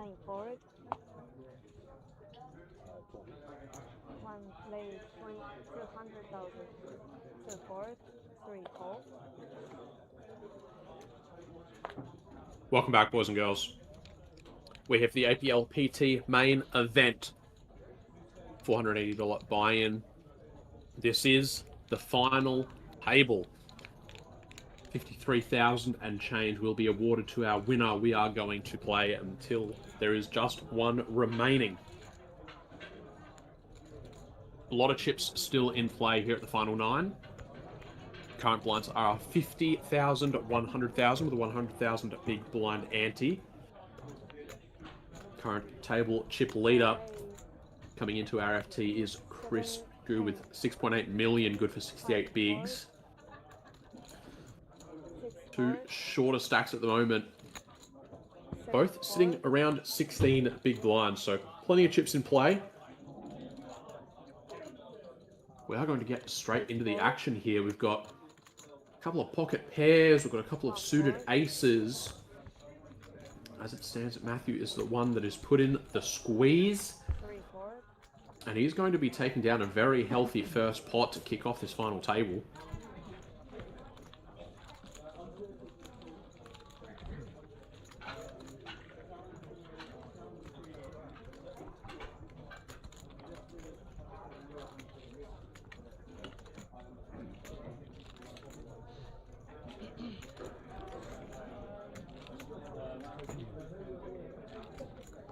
9 forward. 1 play 200,000. 2 forward. 3 call. Welcome back, boys and girls. We have the Aplpt main event. $480 buy-in. This is the final table. 53,000 and change will be awarded to our winner. We are going to play until there is just one remaining. A lot of chips still in play here at the final 9. Current blinds are 50,000, 100,000 with a 100,000 big blind ante. Current table chip leader coming into our FT is Chris Gu with 6.8 million, good for 68 bigs. 2 shorter stacks at the moment, both sitting around 16 big blinds, so plenty of chips in play. We are going to get straight into the action here. We've got a couple of pocket pairs, we've got a couple of suited aces. As it stands, Matthew is the one that has put in the squeeze. And he's going to be taking down a very healthy first pot to kick off this final table.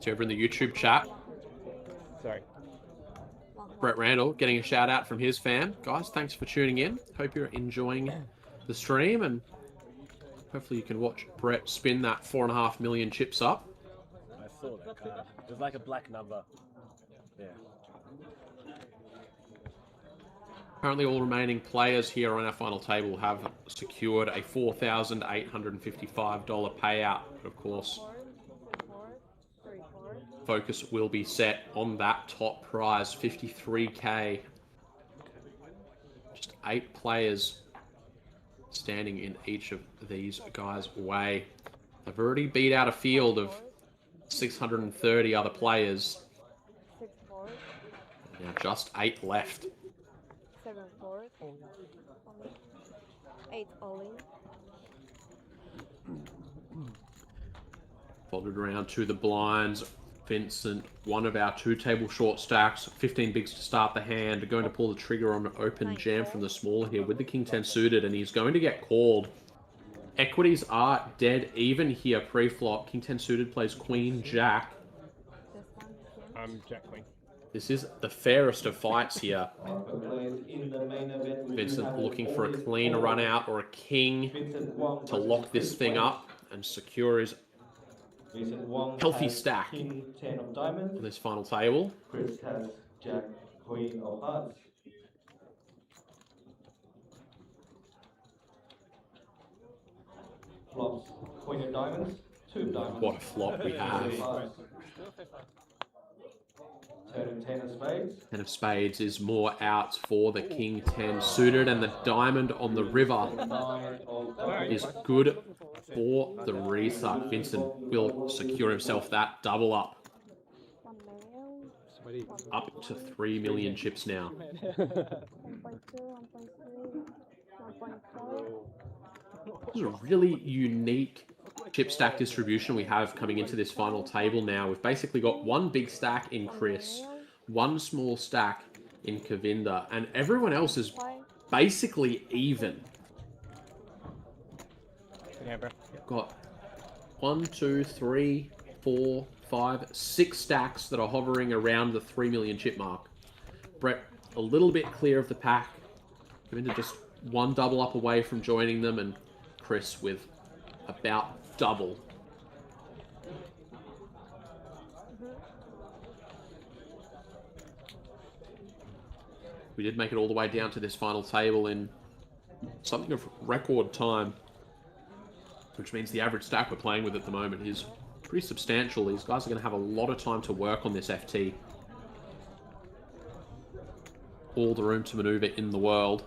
So over in the YouTube chat, Sorry. Brett Randall getting a shout out from his fan. Guys, thanks for tuning in. Hope you're enjoying the stream, and hopefully you can watch Brett spin that 4.5 million chips up. I saw that card. It was like a black number. Yeah. Currently, all remaining players here on our final table have secured a $4,855 payout. But of course, focus will be set on that top prize, 53K. Just 8 players standing in each of these guys' way. They've already beat out a field of 630 other players. Now just 8 left. 7 forward. 8 all in. Folded around to the blinds. Vincent, one of our 2 table short stacks, 15 bigs to start the hand, going to pull the trigger on an open jam from the small here with the King 10 suited, and he's going to get called. Equities are dead even here pre-flop. King 10 suited plays Queen Jack. Jack Queen. This is the fairest of fights here. Vincent looking for a clean run out or a king to lock this thing up and secure his healthy stack on this final table. Chris has Jack, Queen of Hearts. Flops, Queen of Diamonds, 2 of Diamonds. What a flop we have. Turn of 10 of Spades. 10 of Spades is more outs for the King 10 suited, and the Diamond on the river is good for the resuck. Vincent will secure himself that double up. Up to 3 million chips now. 1.2, 1.3, 1.4. This is a really unique chip stack distribution we have coming into this final table now. We've basically got 1 big stack in Chris, 1 small stack in Kavinda, and everyone else is basically even. Yeah, bro. Got 1, 2, 3, 4, 5, 6 stacks that are hovering around the 3 million chip mark. Brett a little bit clear of the pack. Kavinda just 1 double up away from joining them, and Chris with about double. We did make it all the way down to this final table in something of record time, which means the average stack we're playing with at the moment is pretty substantial. These guys are going to have a lot of time to work on this FT. All the room to maneuver in the world.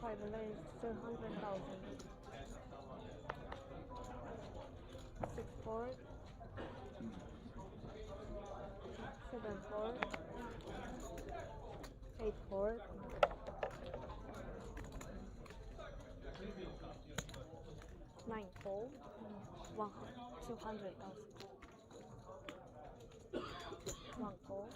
5 lays, 200,000. 6 4, 7 4, 8 4, 9 4, 200,000. 1 4,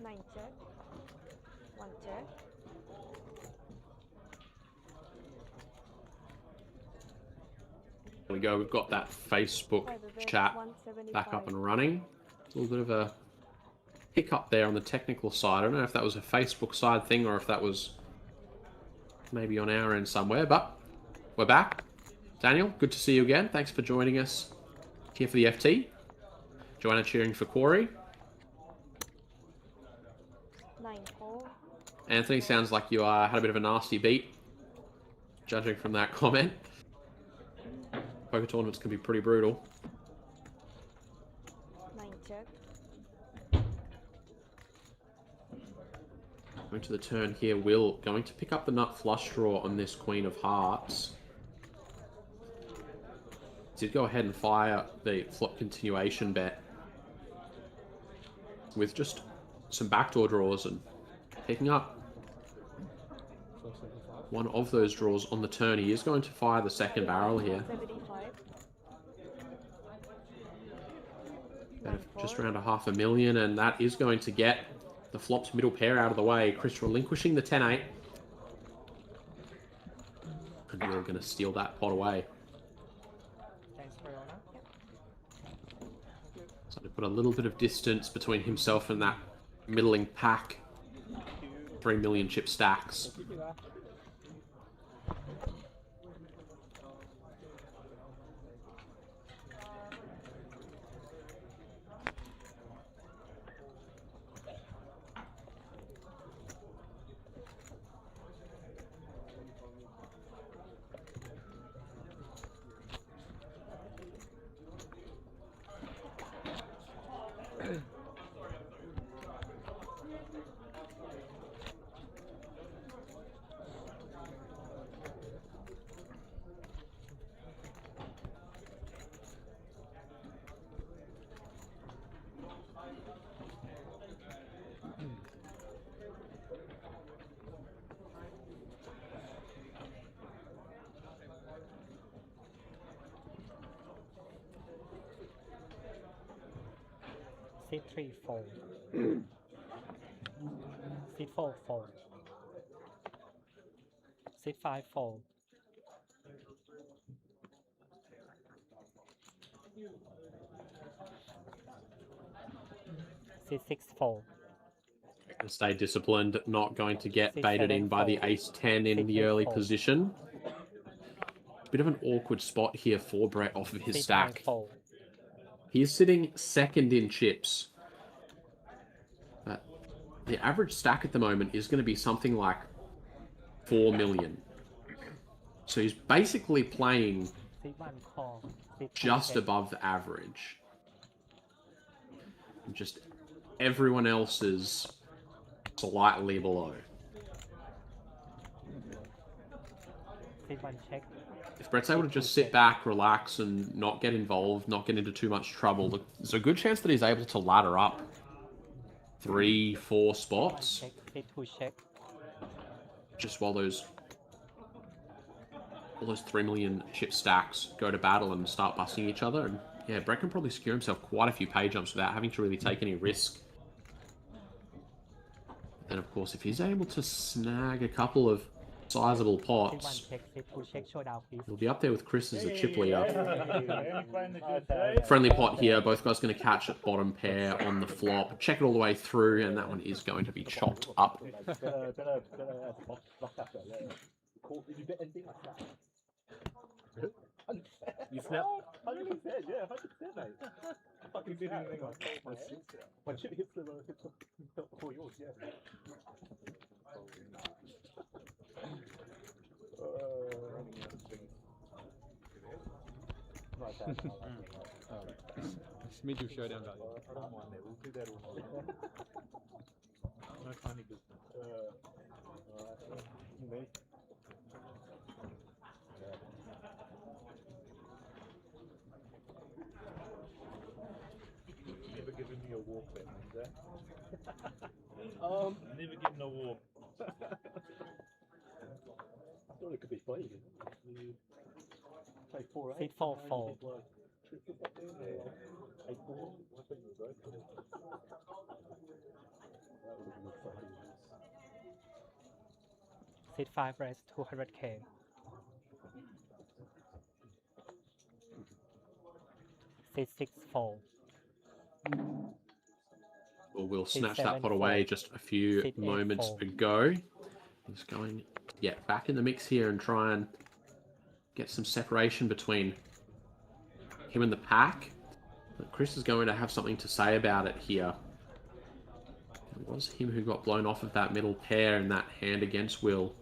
9 check, 1 check, There we go. We've got that Facebook 5 event, chat 175. back up and running. A little bit of a hiccup there on the technical side. I don't know if that was a Facebook side thing or if that was maybe on our end somewhere, but we're back. Daniel, good to see you again. Thanks for joining us here for the FT. Joanna cheering for Corey. 9 4, Anthony, sounds like you had a bit of a nasty beat, judging from that comment. Poker tournaments can be pretty brutal. 9 check, Going to the turn here, Will going to pick up the nut flush draw on this Queen of Hearts. Did go ahead and fire the flop continuation bet with just some backdoor draws and picking up one of those draws on the turn. He is going to fire the second barrel here. 75, Just around $500,000, and that is going to get the flop's middle pair out of the way. Chris relinquishing the 10-8. And we're going to steal that pot away. So to put a little bit of distance between himself and that middling pack. 3 million chip stacks. C3 fold. C4 fold. C5 fold. C6 fold. Stay disciplined, not going to get baited in by the ace-10 in the early position. Bit of an awkward spot here for Brett off of his stack. He is sitting second in chips. But the average stack at the moment is going to be something like 4 million. So he's basically playing just above the average. And just everyone else is slightly below. If Brett's able to just sit back, relax, and not get involved, not get into too much trouble, there's a good chance that he's able to ladder up 3-4 spots. Just while all those 3 million chip stacks go to battle and start busting each other. And yeah, Brett can probably secure himself quite a few pay jumps without having to really take any risk. And of course, if he's able to snag a couple of sizable pots, he'll be up there with Chris as a chip leader. Friendly pot here. Both guys going to catch at bottom pair on the flop. Check it all the way through, and that one is going to be chopped up. You snap? 100%, yeah, 100%, mate. Fucking did anything like that. My chip hits the for yours, yeah. Running out of swing Middle showdown value. No tiny business. Never given me a walk then, never given a walk. I thought it could be played. Play 4 Seat 4 fold. 8 4. I think it was right. That would have been exciting. Seat 5 raise 200k. Seat 6 fold. Well, we'll Seat snatch that 7 pot away fold. just a few Seat 8 moments fold. ago. He's going, yeah, back in the mix here and try and get some separation between him and the pack. But Chris is going to have something to say about it here. It was him who got blown off of that middle pair in that hand against Will.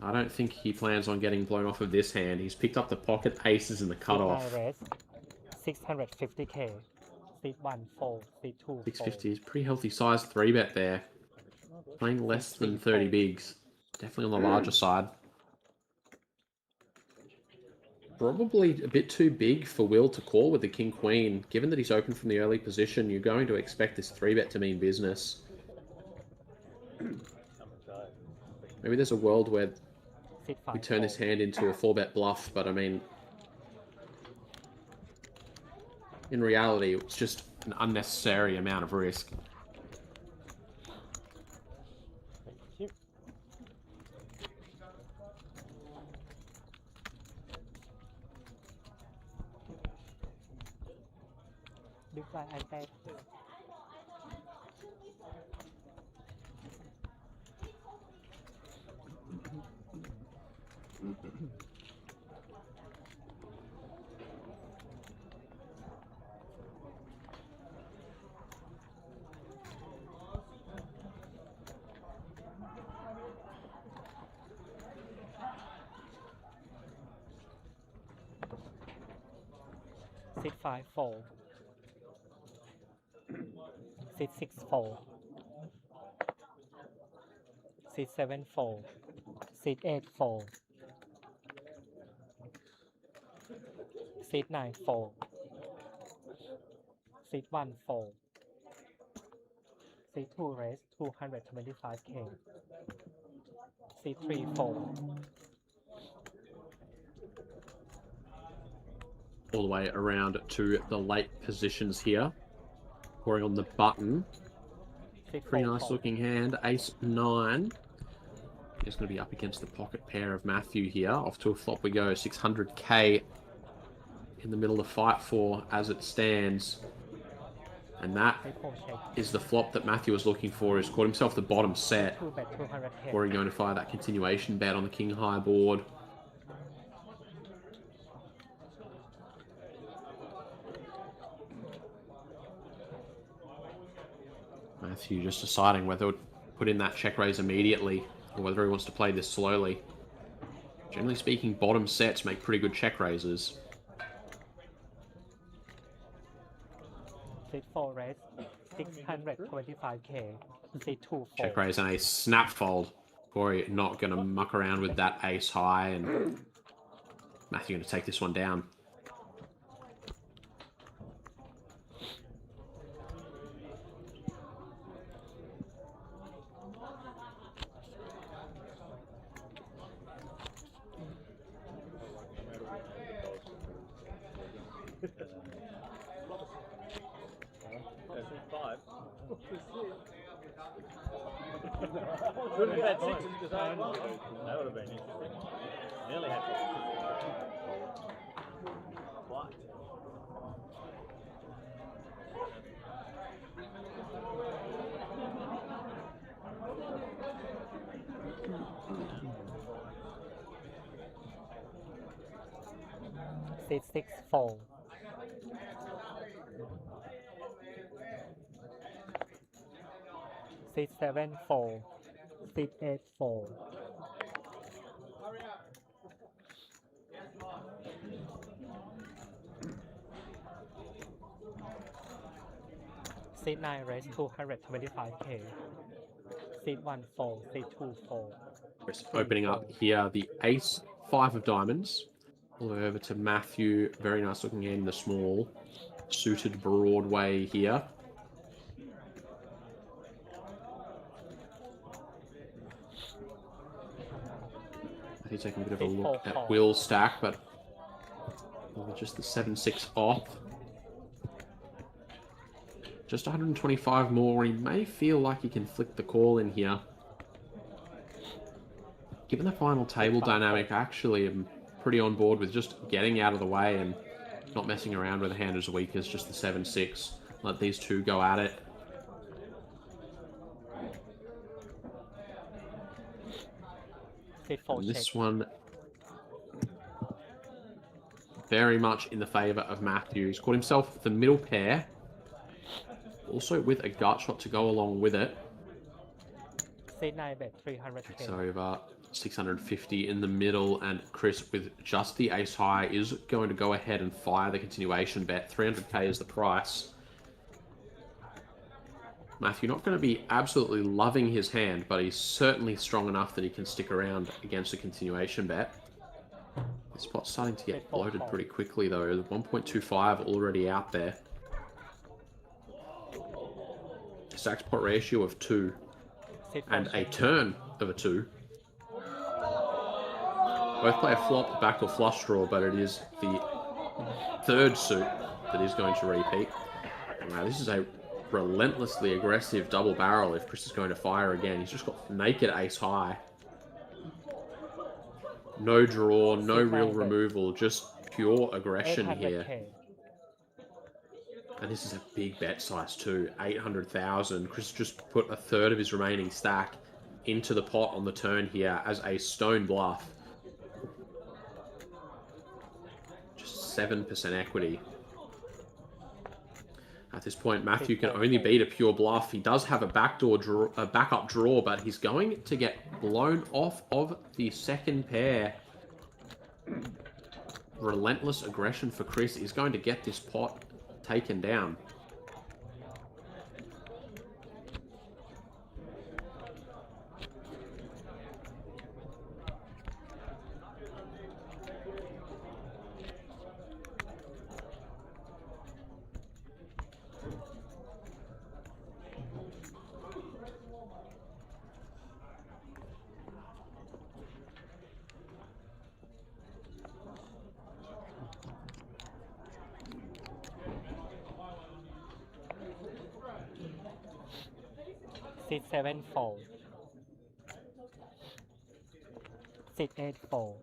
I don't think he plans on getting blown off of this hand. He's picked up the pocket aces in the Seat 9 cutoff. raise 650k. Seat 1 fold. Seat 2 fold. 650 is pretty healthy size 3-bet there. Playing less than 30 bigs. Definitely on the larger side. Probably a bit too big for Will to call with the king-queen. Given that he's open from the early position, you're going to expect this 3-bet to mean business. Maybe there's a world where Seat 5 we turn this fold. hand into a 4-bet bluff, but I mean, in reality, it's just an unnecessary amount of risk. Big blind and bet. Seat 5 fold. Seat 6 fold. Seat 7 fold. Seat 8 fold. Seat 9 fold. Seat 1 fold. Seat 2 raise 225k. Seat 3 fold. All the way around to the late positions here. Pouring on the button. Seat Pretty 4 nice fold. looking hand. Ace 9. Just going to be up against the pocket pair of Matthew here. Off to a flop we go. 600k in the middle to fight for as it stands. And that Seat 4 check. is the flop that Matthew was looking for. He's caught himself the bottom set. 2 bet 200k. Or he's going to fire that continuation bet on the king high board. Matthew just deciding whether to put in that check raise immediately or whether he wants to play this slowly. Generally speaking, bottom sets make pretty good check raises. Seat 4 raise 625k. Seat 2 fold. Check raise and a snap fold. Corey not going to muck around with that ace high, and Matthew going to take this one down. Could have had 6 because I had 1. That would have been interesting. Nearly had 6. What? Seat 6 fold. Seat 7 fold. Seat 8 fold. Seat 9 raise 225k. Seat 1 4, seat 2 4. Chris opening up here the ace 5 of diamonds. All the way over to Matthew. Very nice looking in the small suited Broadway here. He's taking a bit of a look at Will's stack, but just the 7-6 off. Just 125 more. He may feel like he can flick the call in here. Given the final table dynamic, actually, I'm pretty on board with just getting out of the way and not messing around with a hand as weak as just the 7-6. Let these two go at it. And this one very much in the favour of Matthew. He's caught himself the middle pair. Also with a gut shot to go along with it. Seat 9 bet 300k. Takes over 650 in the middle, and Chris with just the ace high is going to go ahead and fire the continuation bet. 300k is the price. Matthew not going to be absolutely loving his hand, but he's certainly strong enough that he can stick around against a continuation bet. The spot's starting to get bloated pretty quickly though. 1.25 already out there. Stacked pot ratio of 2 and a turn of a 2. Both play a flop, back or flush draw, but it is the third suit that is going to repeat. Wow, this is a relentlessly aggressive double barrel if Chris is going to fire again. He's just got naked ace high. No draw, no real removal, just pure aggression here. And this is a big bet size too, 800,000. Chris just put a third of his remaining stack into the pot on the turn here as a stone bluff. Just 7% equity. At this point, Matthew can only beat a pure bluff. He does have a backdoor draw, a backup draw, but he's going to get blown off of the second pair. Relentless aggression for Chris. He's going to get this pot taken down. Seat 7 4. Seat 8 4.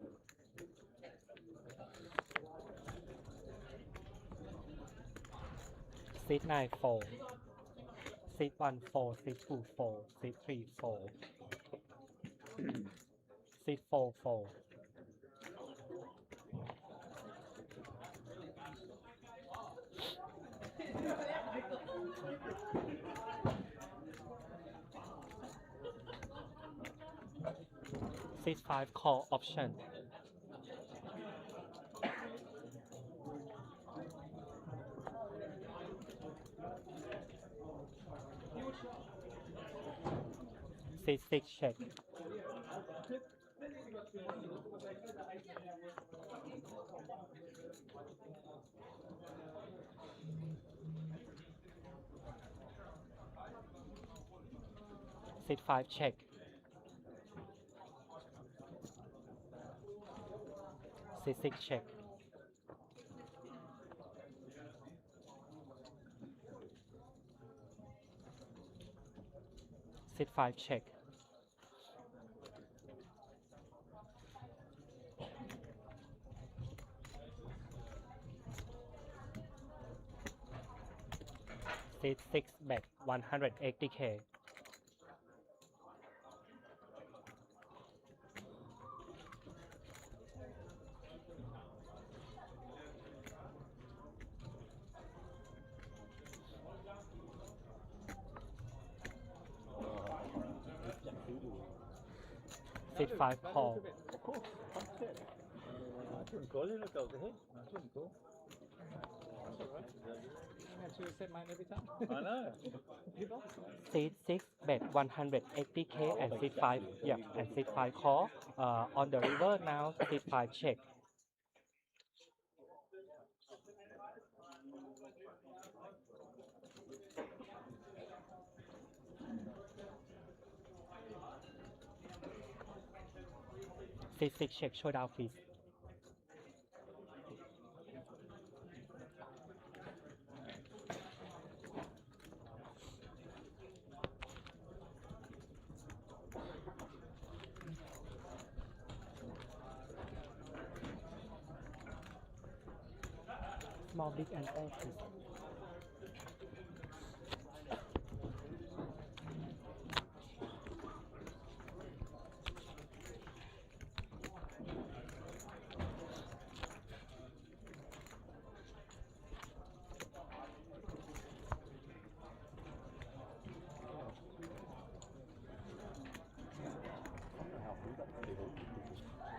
Seat 9 4. Seat 1 4. Seat 2 4. Seat 3 4. Seat 4 4. Seat 5 call option. Seat 6 check. Seat 5 check. Seat 6 check. Seat 5 check. Seat 6 bet 180k. Seat 5 call. I couldn't call you, look over here. I couldn't call. I know. Seat 6 bet 180k and seat 5. Yep, and seat 5 call. On the river now, seat 5 check. Seat 6 check, showdown please. Small, big, and all please.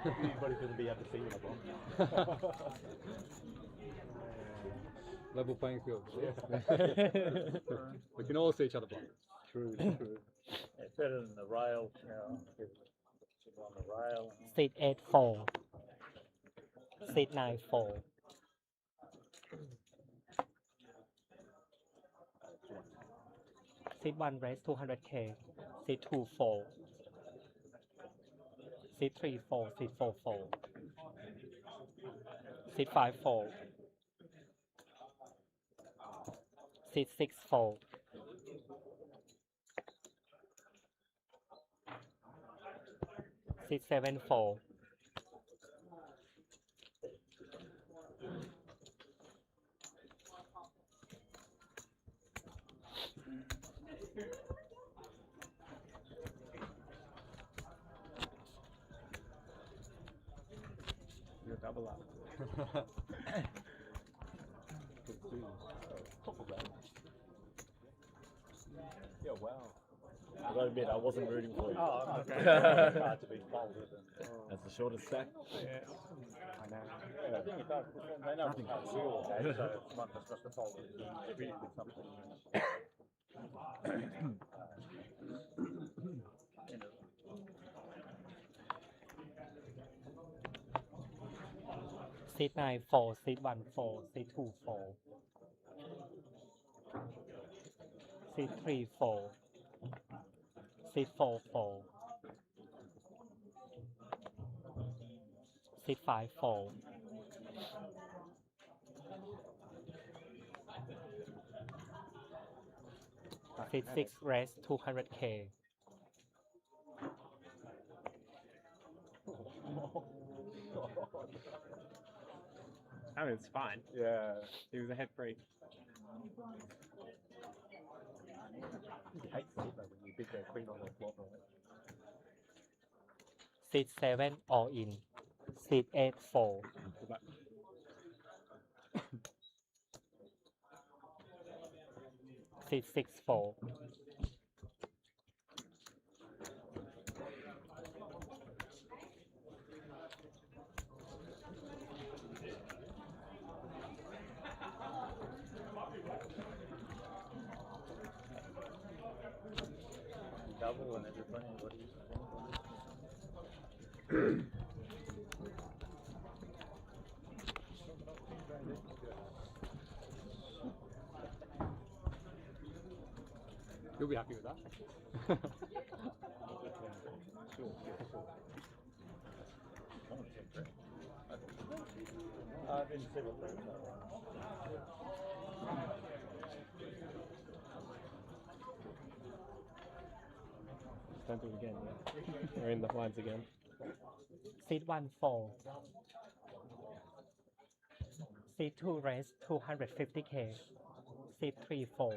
Everybody's going to be able to see when I block. Level playing field. We can all see each other block. True. It's better than the rail. You know, people on the rail. Seat 8 4. Seat 9 4. Seat 1 raise 200k. Seat 2 4. Seat 3 4. Seat 4 4. Seat 5 4. Seat 6 4. Seat 7 4. You're double up. Yeah, wow. I got to admit, I wasn't rooting for you. Oh, okay. It's hard to be folded. That's the shortest stack. Yeah. I know. Yeah, I think it does. They know we can't see all day, so it's not just a fold. It's really something. Seat 9 4. Seat 1 4. Seat 2 4. Seat 3 4. Seat 4 4. Seat 5 4. Seat 6 raise 200k. I mean, it's fine. Yeah. He was a head freak. You hate to see that when you beat their queen on the flop, right? Seat 7 all in. Seat 8 4. Seat 6 4. Double and everybody. What do you You'll be happy with that. Sure. I've been several times. Don't do it again. Yeah. We're in the lines again. Seat 1 4. Seat 2 raise 250k. Seat 3 4.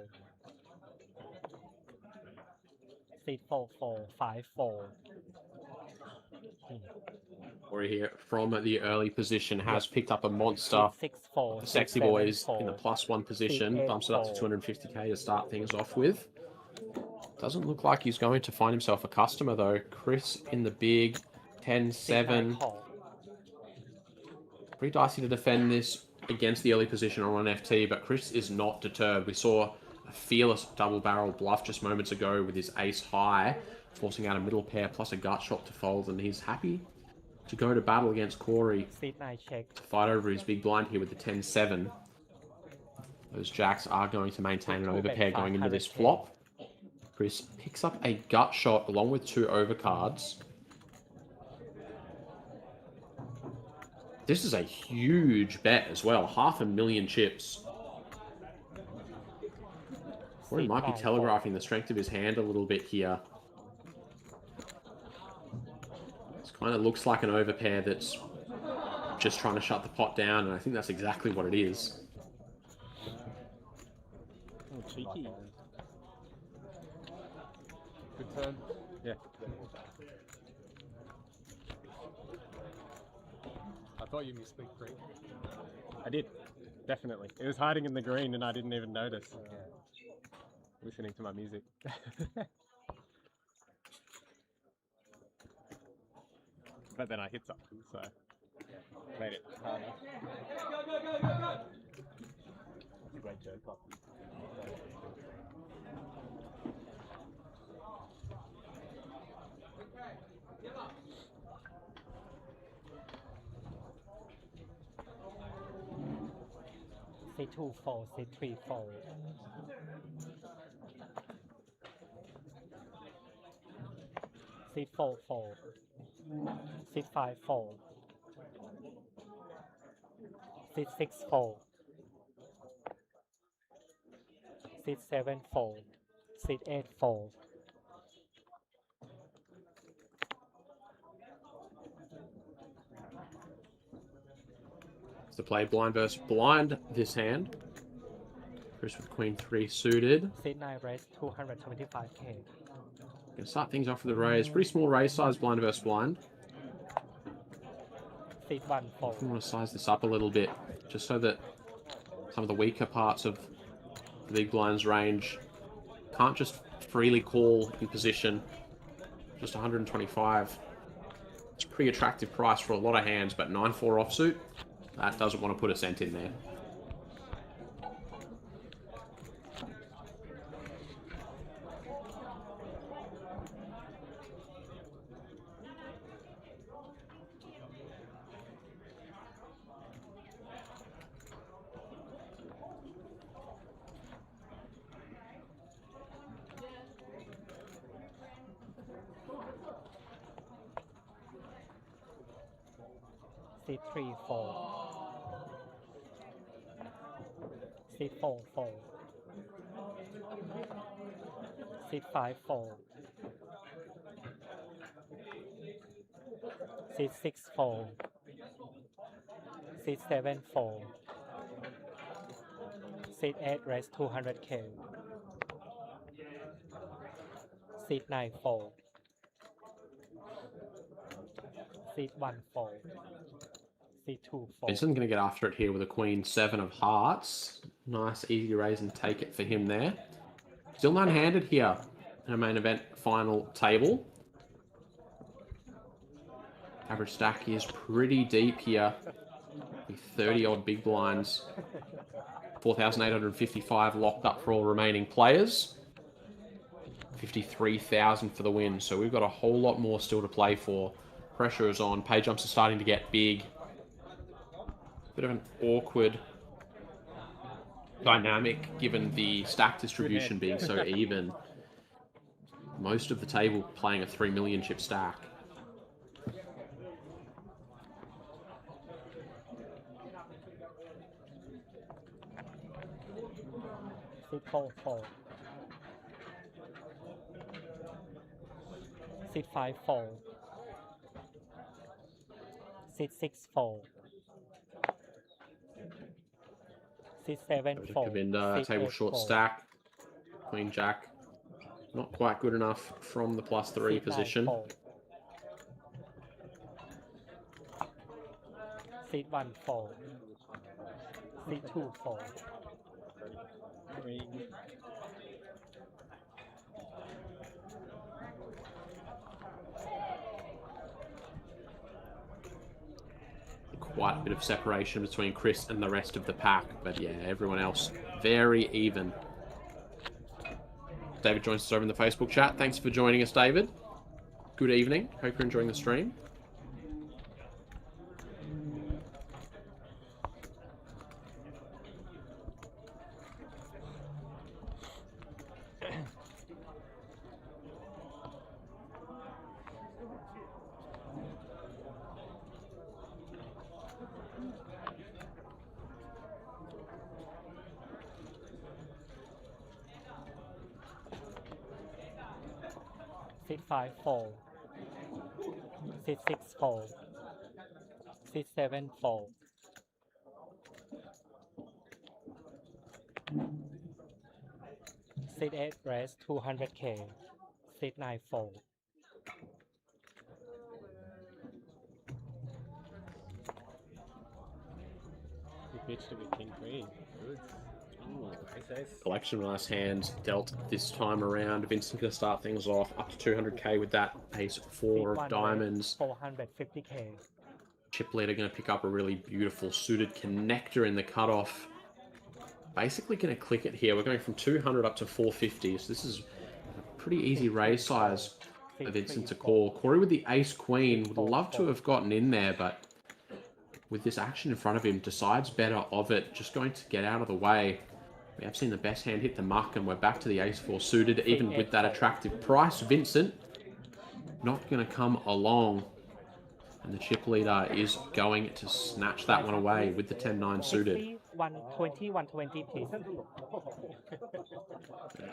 Seat 4 4. 5 4. Rory here from the early position has picked up a monster. Seat 6 4. The Seat Sexy 7 Boys 4. in the +1 position, Seat 8 bumps it up to 4. 250k to start things off with. Doesn't look like he's going to find himself a customer though. Chris in the big 10-7. Call. Pretty dicey to defend this against the early position on an FT, but Chris is not deterred. We saw a fearless double barrel bluff just moments ago with his ace high, forcing out a middle pair plus a gut shot to fold, and he's happy to go to battle against Corey Seat 9 check. to fight over his big blind here with the 10-7. Those jacks are going to maintain an overpair going into this flop. Chris picks up a gut shot along with 2 overcards. This is a huge bet as well. 500,000 chips. Or he might be telegraphing the strength of his hand a little bit here. This kind of looks like an overpair that's just trying to shut the pot down, and I think that's exactly what it is. Oh, cheeky. Good turn. Yeah. I thought you missed big free. I did. Definitely. It was hiding in the green and I didn't even notice. Listening to my music. But then I hit something, so made it harder. It's a great joke. C2 fold, C3 fold. C4 fold. C5 fold. C6 fold. C7 fold. C8 fold. To play blind versus blind this hand. Chris with Queen 3 suited. C9 raise 225k. Gonna start things off with a raise. Pretty small raise size, blind versus blind. C1 fold. I want to size this up a little bit, just so that some of the weaker parts of the big blind's range can't just freely call in position. Just 125. It's a pretty attractive price for a lot of hands, but 9-4 offsuit, that doesn't want to put a cent in there. C3 fold. C4 fold. C5 fold. C6 fold. C7 fold. C8 raise 200k. C9 fold. C1 fold. C2 fold. Vincent's going to get after it here with a Queen 7 of hearts. Nice, easy raise and take it for him there. Still non-handed here in a main event final table. Average stack is pretty deep here with 30-odd big blinds. 4,855 locked up for all remaining players. 53,000 for the win. So we've got a whole lot more still to play for. Pressure is on. Pay jumps are starting to get big. Bit of an awkward dynamic given the stack distribution being so even. Most of the table playing a 3 million chip stack. C4 fold. C5 fold. C6 fold. C7 fold. Govinda, table short fold. stack. Queen Jack. Not quite good enough from the +3 C9 position. fold. C1 fold. C2 fold. quite a bit of separation between Chris and the rest of the pack. But yeah, everyone else very even. David joins us over in the Facebook chat. Thanks for joining us, David. Good evening. Hope you're enjoying the stream. Seat 5 fold. Seat 6 fold. Seat 7 fold. Seat 8 raise 200k. Seat 9 fold. You pitched it with King Queen. Good. Ooh, ace. Collection last hands dealt this time around. Vincent going to start things off up to 200k with that ace 4 of diamonds. 450k. Chip leader going to pick up a really beautiful suited connector in the cutoff. Basically going to click it here. We're going from 200 up to 450. So this is a pretty easy raise size for Vincent to call. Corey with the ace queen would love to have gotten in there, but with this action in front of him, decides better of it. Just going to get out of the way. We have seen the best hand hit the muck, and we're back to the ace 4 suited, even with that attractive price. Vincent not going to come along. And the chip leader is going to snatch that one away with the 10-9 suited. 120, please.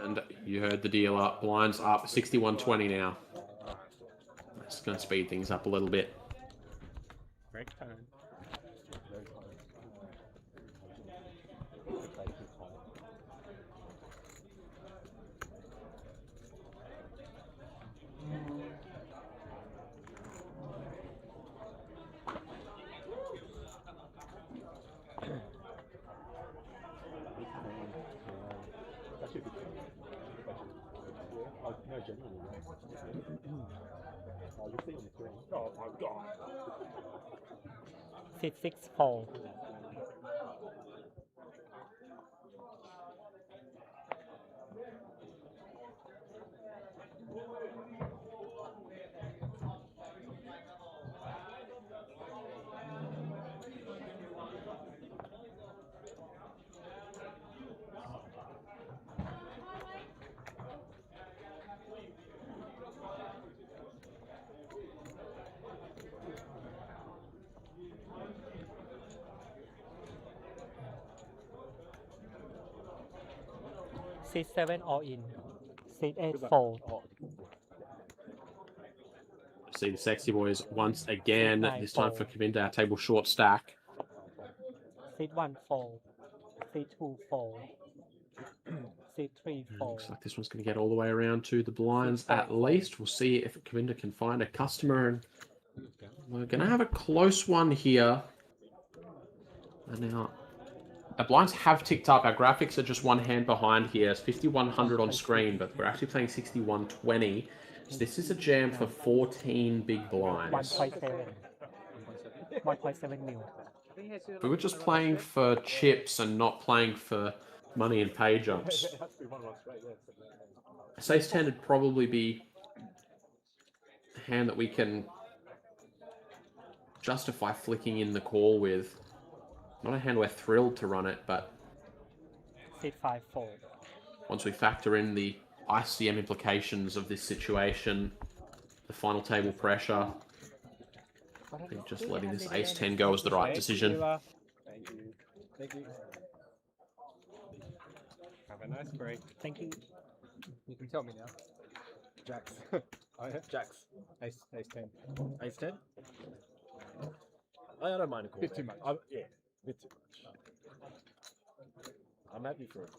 And you heard the dealer. Blinds up 61-20 now. That's going to speed things up a little bit. Break time. That should be good. No, genuinely. Oh, you see on the screen. Oh my god. Seat 6 fold. Seat 7 all in. Seat 8 fold. See the sexy boys once again. This time for Kavinda, our table short stack. Seat 1 fold. Seat 2 fold. Seat 3 fold. Looks like this one's going to get all the way around to the blinds at least. We'll see if Kavinda can find a customer. And we're going to have a close one here. And now, our blinds have ticked up. Our graphics are just one hand behind here. It's 5100 on screen, but we're actually playing 6120. So this is a jam for 14 big blinds. 1.7 mil. We were just playing for chips and not playing for money and pay jumps. Ace 10 would probably be a hand that we can justify flicking in the call with. Not a hand we're thrilled to run it, but Seat 5 fold. once we factor in the ICM implications of this situation, the final table pressure, I think just letting this ace 10 go is the right decision. Thank you. Thank you. Have a nice break. Thank you. You can tell me now. Jacks. Oh yeah? Jacks. Ace 10. Ace 10? I don't mind a call. Bit too much. Yeah, bit too much. I'm happy for it.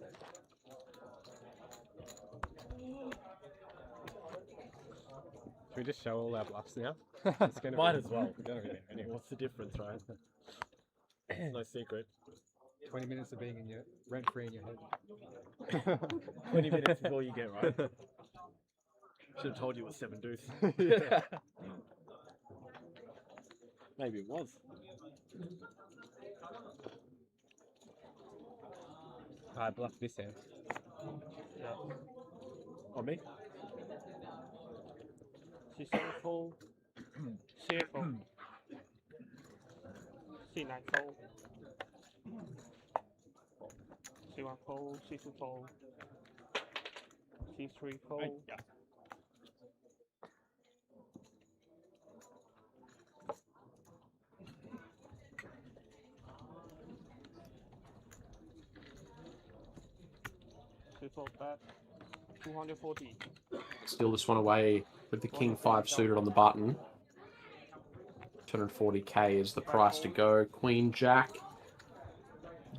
Should we just show all our bluffs now? It's gonna Might be, as well. We're gonna be anyway. What's the difference, right? It's no secret. 20 minutes of being in your rent-free in your head. 20 minutes before you get right. Should have told you it was 7 deuce. Maybe it was. I bluff this hand. Yeah. On me? C7 fold. C8 fold. C9 fold. C1 fold. C2 fold. C3 fold. Yeah. C4 bet. 240. Steal this one away with the King 5 suited on the button. 240k is the price to go. Queen Jack.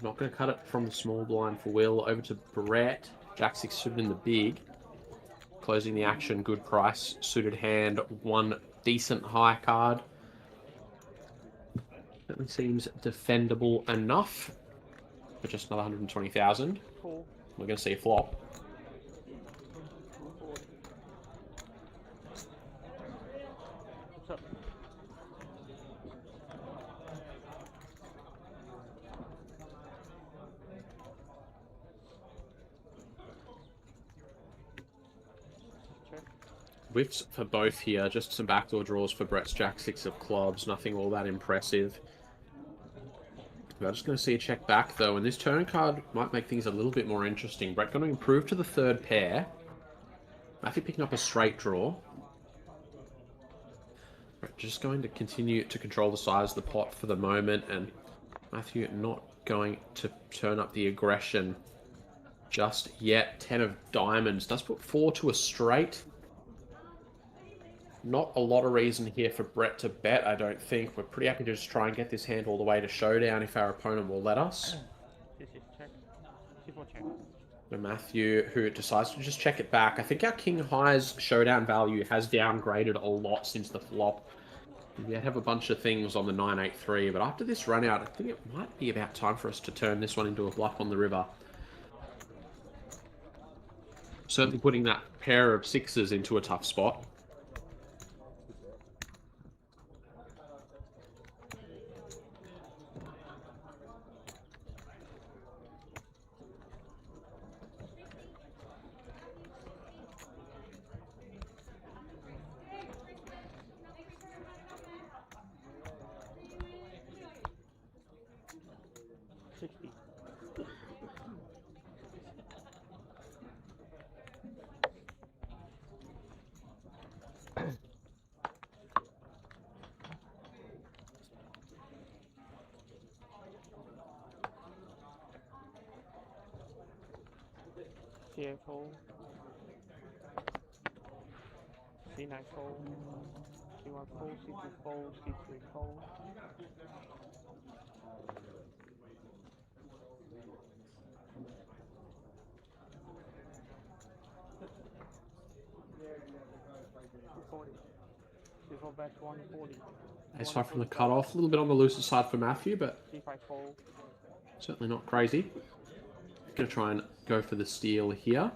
Not going to cut it from the small blind for Will. Over to Brett. Jack 6 suited in the big. Closing the action, good price. Suited hand, one decent high card. Certainly seems defendable enough. For just another 120,000. Cool. We're going to see a flop. 240. What's up? Check. Whiffs for both here. Just some backdoor draws for Brett's Jack 6 of clubs. Nothing all that impressive. We're just going to see a check back, though, and this turn card might make things a little bit more interesting. Brett going to improve to the third pair. Matthew picking up a straight draw. Brett just going to continue to control the size of the pot for the moment, and Matthew not going to turn up the aggression just yet. 10 of diamonds. Does put 4 to a straight. Not a lot of reason here for Brett to bet, I don't think. We're pretty happy to just try and get this hand all the way to showdown if our opponent will let us. This is check. C4 check. So Matthew, who decides to just check it back. I think our King High's showdown value has downgraded a lot since the flop. We have a bunch of things on the 983, but after this run out, I think it might be about time for us to turn this one into a bluff on the river. Certainly putting that pair of sixes into a tough spot. C8 fold. C9 fold. C1 fold. C2 fold. C3 fold. C4 bet 140. Ace 5 from the cutoff. A little bit on the looser side for Matthew, but C5 fold. certainly not crazy. Going to try and go for the steal here.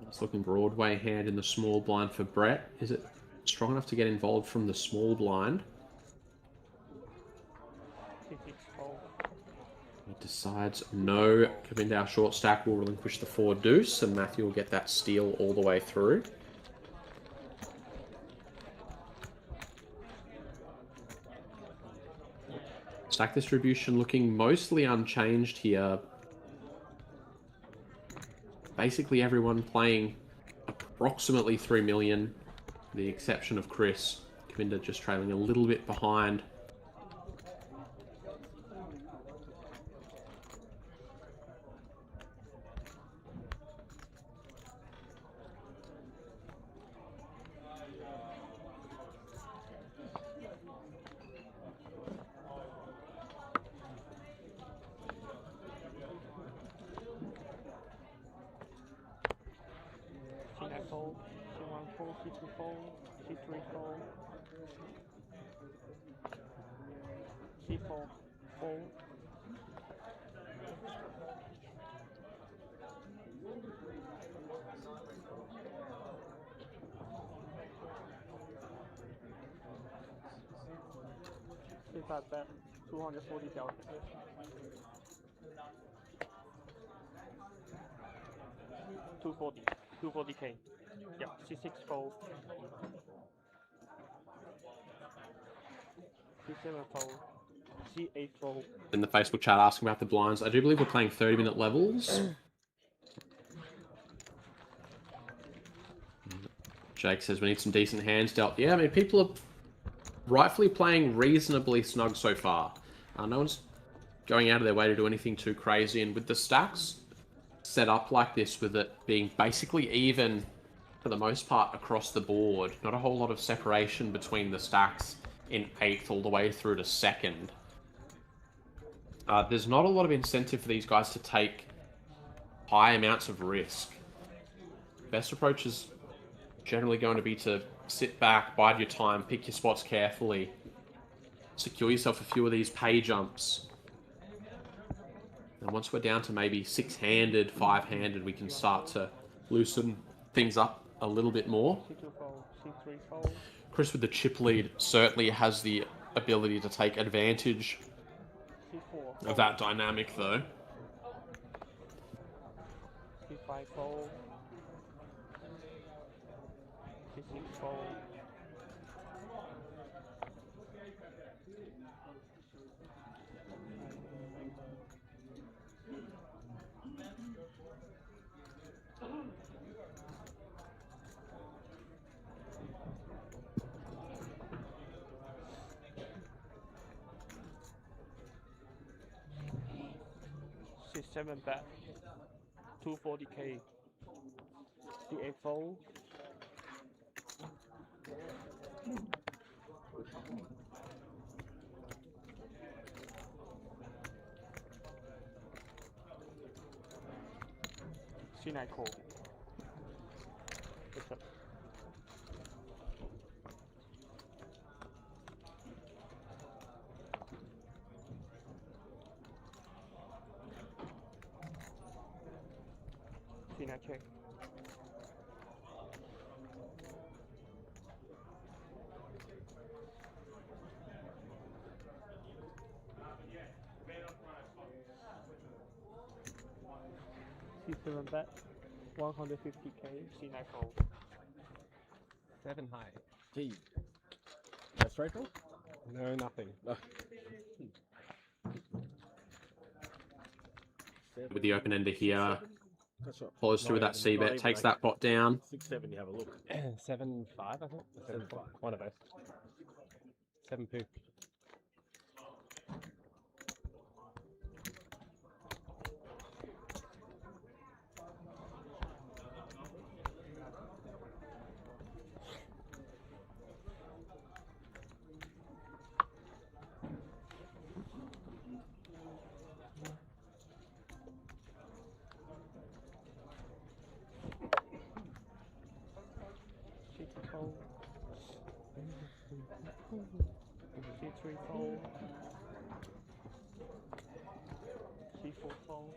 It's looking Broadway hand in the small blind for Brett. Is it strong enough to get involved from the small blind? C6 fold. He decides no. Kavinda, short stack, will relinquish the 4 deuce, and Matthew will get that steal all the way through. Stack distribution looking mostly unchanged here. Basically everyone playing approximately 3 million, with the exception of Chris. Kavinda just trailing a little bit behind. C9 fold. C1 fold. C2 fold. C3 fold. C4 fold. C5 bet 240,000. 240. 240k. Yep. C6 fold. C7 fold. C8 fold. In the Facebook chat asking about the blinds. I do believe we're playing 30-minute levels. Jake says we need some decent hands dealt. Yeah, I mean, people are rightfully playing reasonably snug so far. No one's going out of their way to do anything too crazy. And with the stacks set up like this, with it being basically even for the most part across the board, not a whole lot of separation between the stacks in 8th all the way through to 2nd. There's not a lot of incentive for these guys to take high amounts of risk. Best approach is generally going to be to sit back, bide your time, pick your spots carefully, secure yourself a few of these pay jumps. And once we're down to maybe 6-handed, 5-handed, we can start to loosen things up a little bit more. C2 fold. C3 fold. Chris with the chip lead certainly has the ability to take advantage C4 of that dynamic, though. C5 fold. C6 fold. C7 bet 240k. C8 fold. C9 call. What's up? C9 check. C7 bet 150k. C9 fold. 7 high. Gee. No straight draw? No, nothing. No. With the open ender here, That's right. follows through with that C-bet, takes that pot down. 6-7, you have a look. 7-5, I think. 7-5. One of those. 7-2. C2 fold. C3 fold. C4 fold.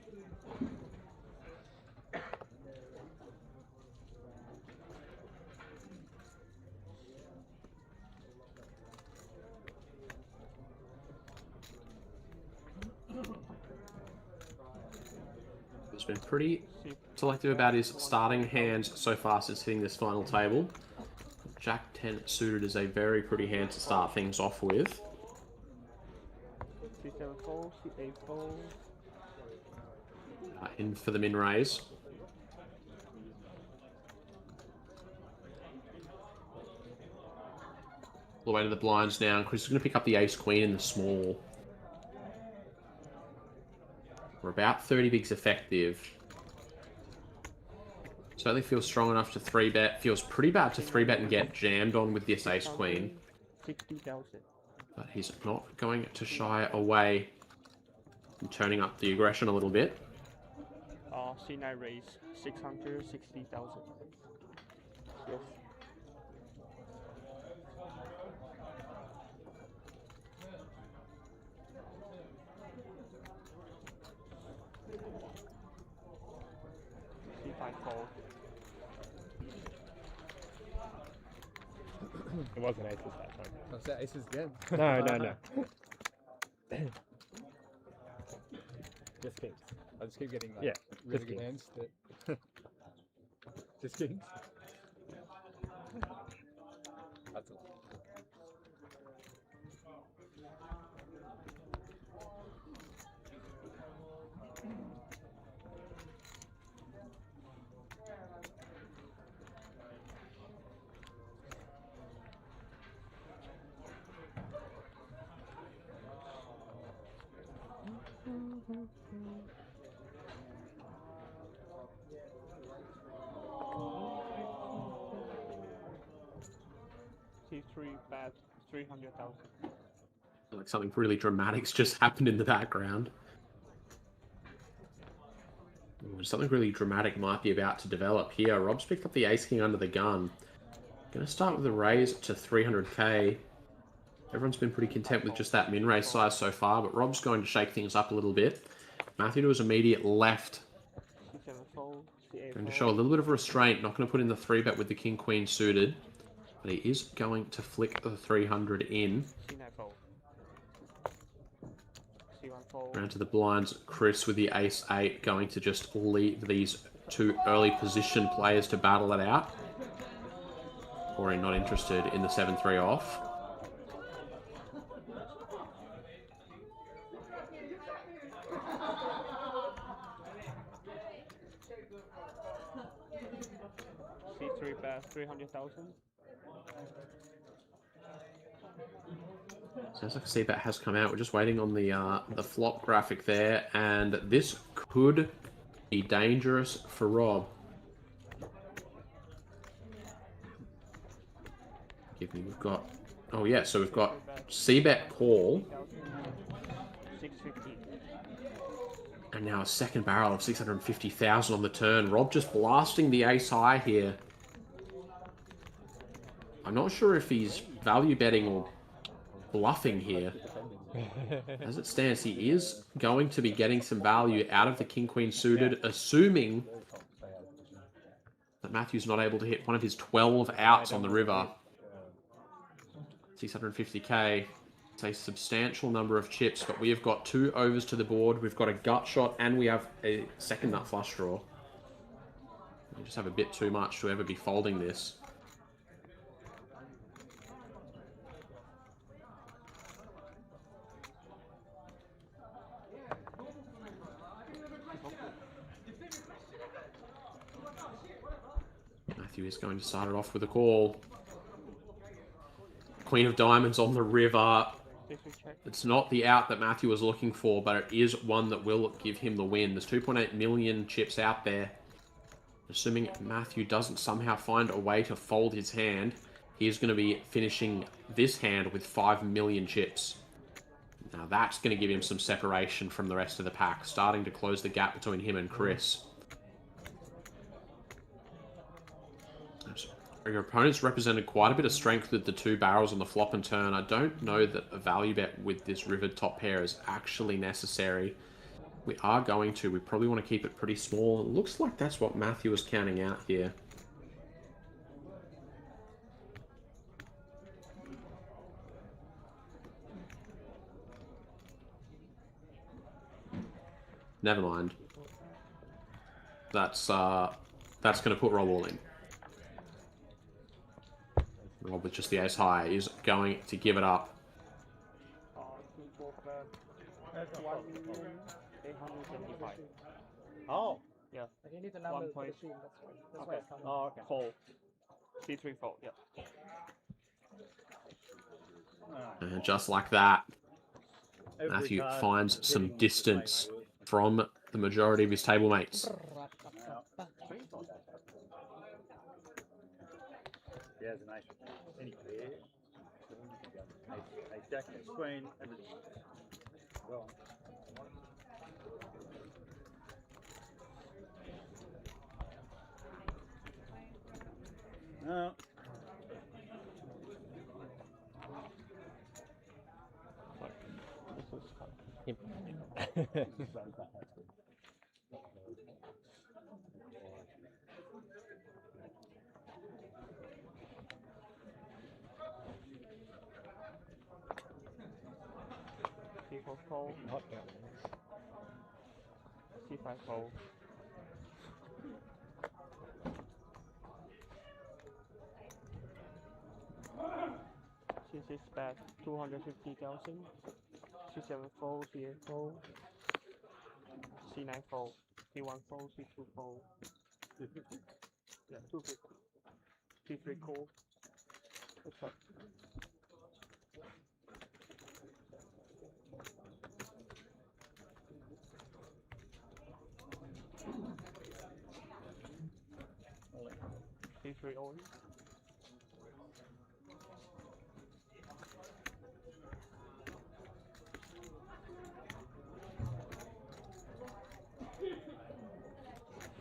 He's been pretty selective about his starting hands so far since hitting this final table. Jack 10 suited is a very pretty hand to start things off with. C7 fold. C8 fold. In for the min raise. All the way to the blinds now. Chris is going to pick up the ace-queen in the small. We're about 30 bigs effective. Certainly feels strong enough to 3-bet. Feels pretty bad to 3-bet and get jammed on with this ace-queen. 60,000. But he's not going to shy away from turning up the aggression a little bit. C9 raise 660,000. Yes. C5 fold. It wasn't aces that time. I'll say aces again. No, no, no. Just kings. I just keep getting like Yeah, really just good kings. hands. That... just kings. That's all. C3 bet 300,000. Like something really dramatic's just happened in the background. Something really dramatic might be about to develop here. Rob's picked up the ace king under the gun. Going to start with a raise to 300k. Everyone's been pretty content with just that min raise size so far, but Rob's going to shake things up a little bit. Matthew to his immediate left. C7 fold, C8 Going to show a little bit of restraint. Not going to put in the 3-bet with the king queen suited, but he is going to flick the 300 in. C9 fold. C1 fold. Round to the blinds. Chris with the ace-8 going to just leave these two early position players to battle it out. Or not interested in the 7-3 off. C3 bet 300,000. Sounds like a C-bet has come out. We're just waiting on the flop graphic there, and this could be dangerous for Rob. Give me, we've got, oh yeah, so we've got C-bet call, 650. and now a second barrel of 650,000 on the turn. Rob just blasting the ace high here. I'm not sure if he's value betting or bluffing here. As it stands, he is going to be getting some value out of the king-queen suited, assuming that Matthew's not able to hit one of his 12 outs on the river. 650k. It's a substantial number of chips, but we have got 2 overs to the board. We've got a gut shot, and we have a second nut flush draw. We just have a bit too much to ever be folding this. Matthew is going to start it off with a call. Queen of Diamonds on the river. It's not the out that Matthew was looking for, but it is one that will give him the win. There's 2.8 million chips out there. Assuming Matthew doesn't somehow find a way to fold his hand, he is going to be finishing this hand with 5 million chips. Now that's going to give him some separation from the rest of the pack, starting to close the gap between him and Chris. Your opponent's represented quite a bit of strength with the 2 barrels on the flop and turn. I don't know that a value bet with this rivered top pair is actually necessary. We probably want to keep it pretty small. It looks like that's what Matthew is counting out here. Never mind. That's going to put Rob all in. Rob with just the ace high is going to give it up. Oh, yeah. You need the number of the machine. That's Okay. Oh, okay. Fold. C3 fold, yeah. And just like that, Matthew finds some distance from the majority of his table mates. Yeah, it's nice. Any clear? I jack the queen, everything. Well. No. C4 fold, Hot down. C5 fold, C6 bet 250,000, C7 fold, C8 fold, C9 fold, C1 fold, C2 fold, yeah, 250, C3 call, what's up? C3 all in.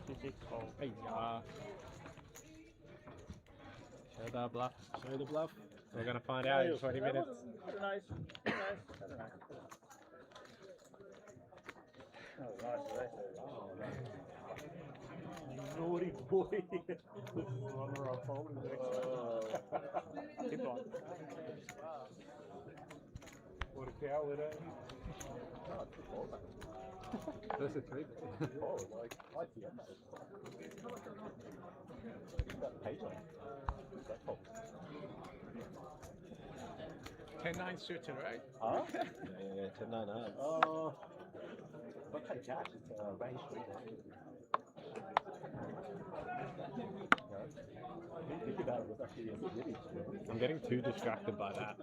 C6 fold. Hey, show the bluff. Show the bluff. We're gonna find out in 20 minutes. Nice. Oh, nice. Oh, Naughty boy. This is one where I'll fold in the next. Keep on. What a coward, eh? That's a three. Oh, like, I see it. That page on. That fold. 10-9 suited, right? Huh? yeah, 10-9 arms. But hey, Jack, it's range 3. Think about it, what's actually in the city. I'm getting too distracted by that.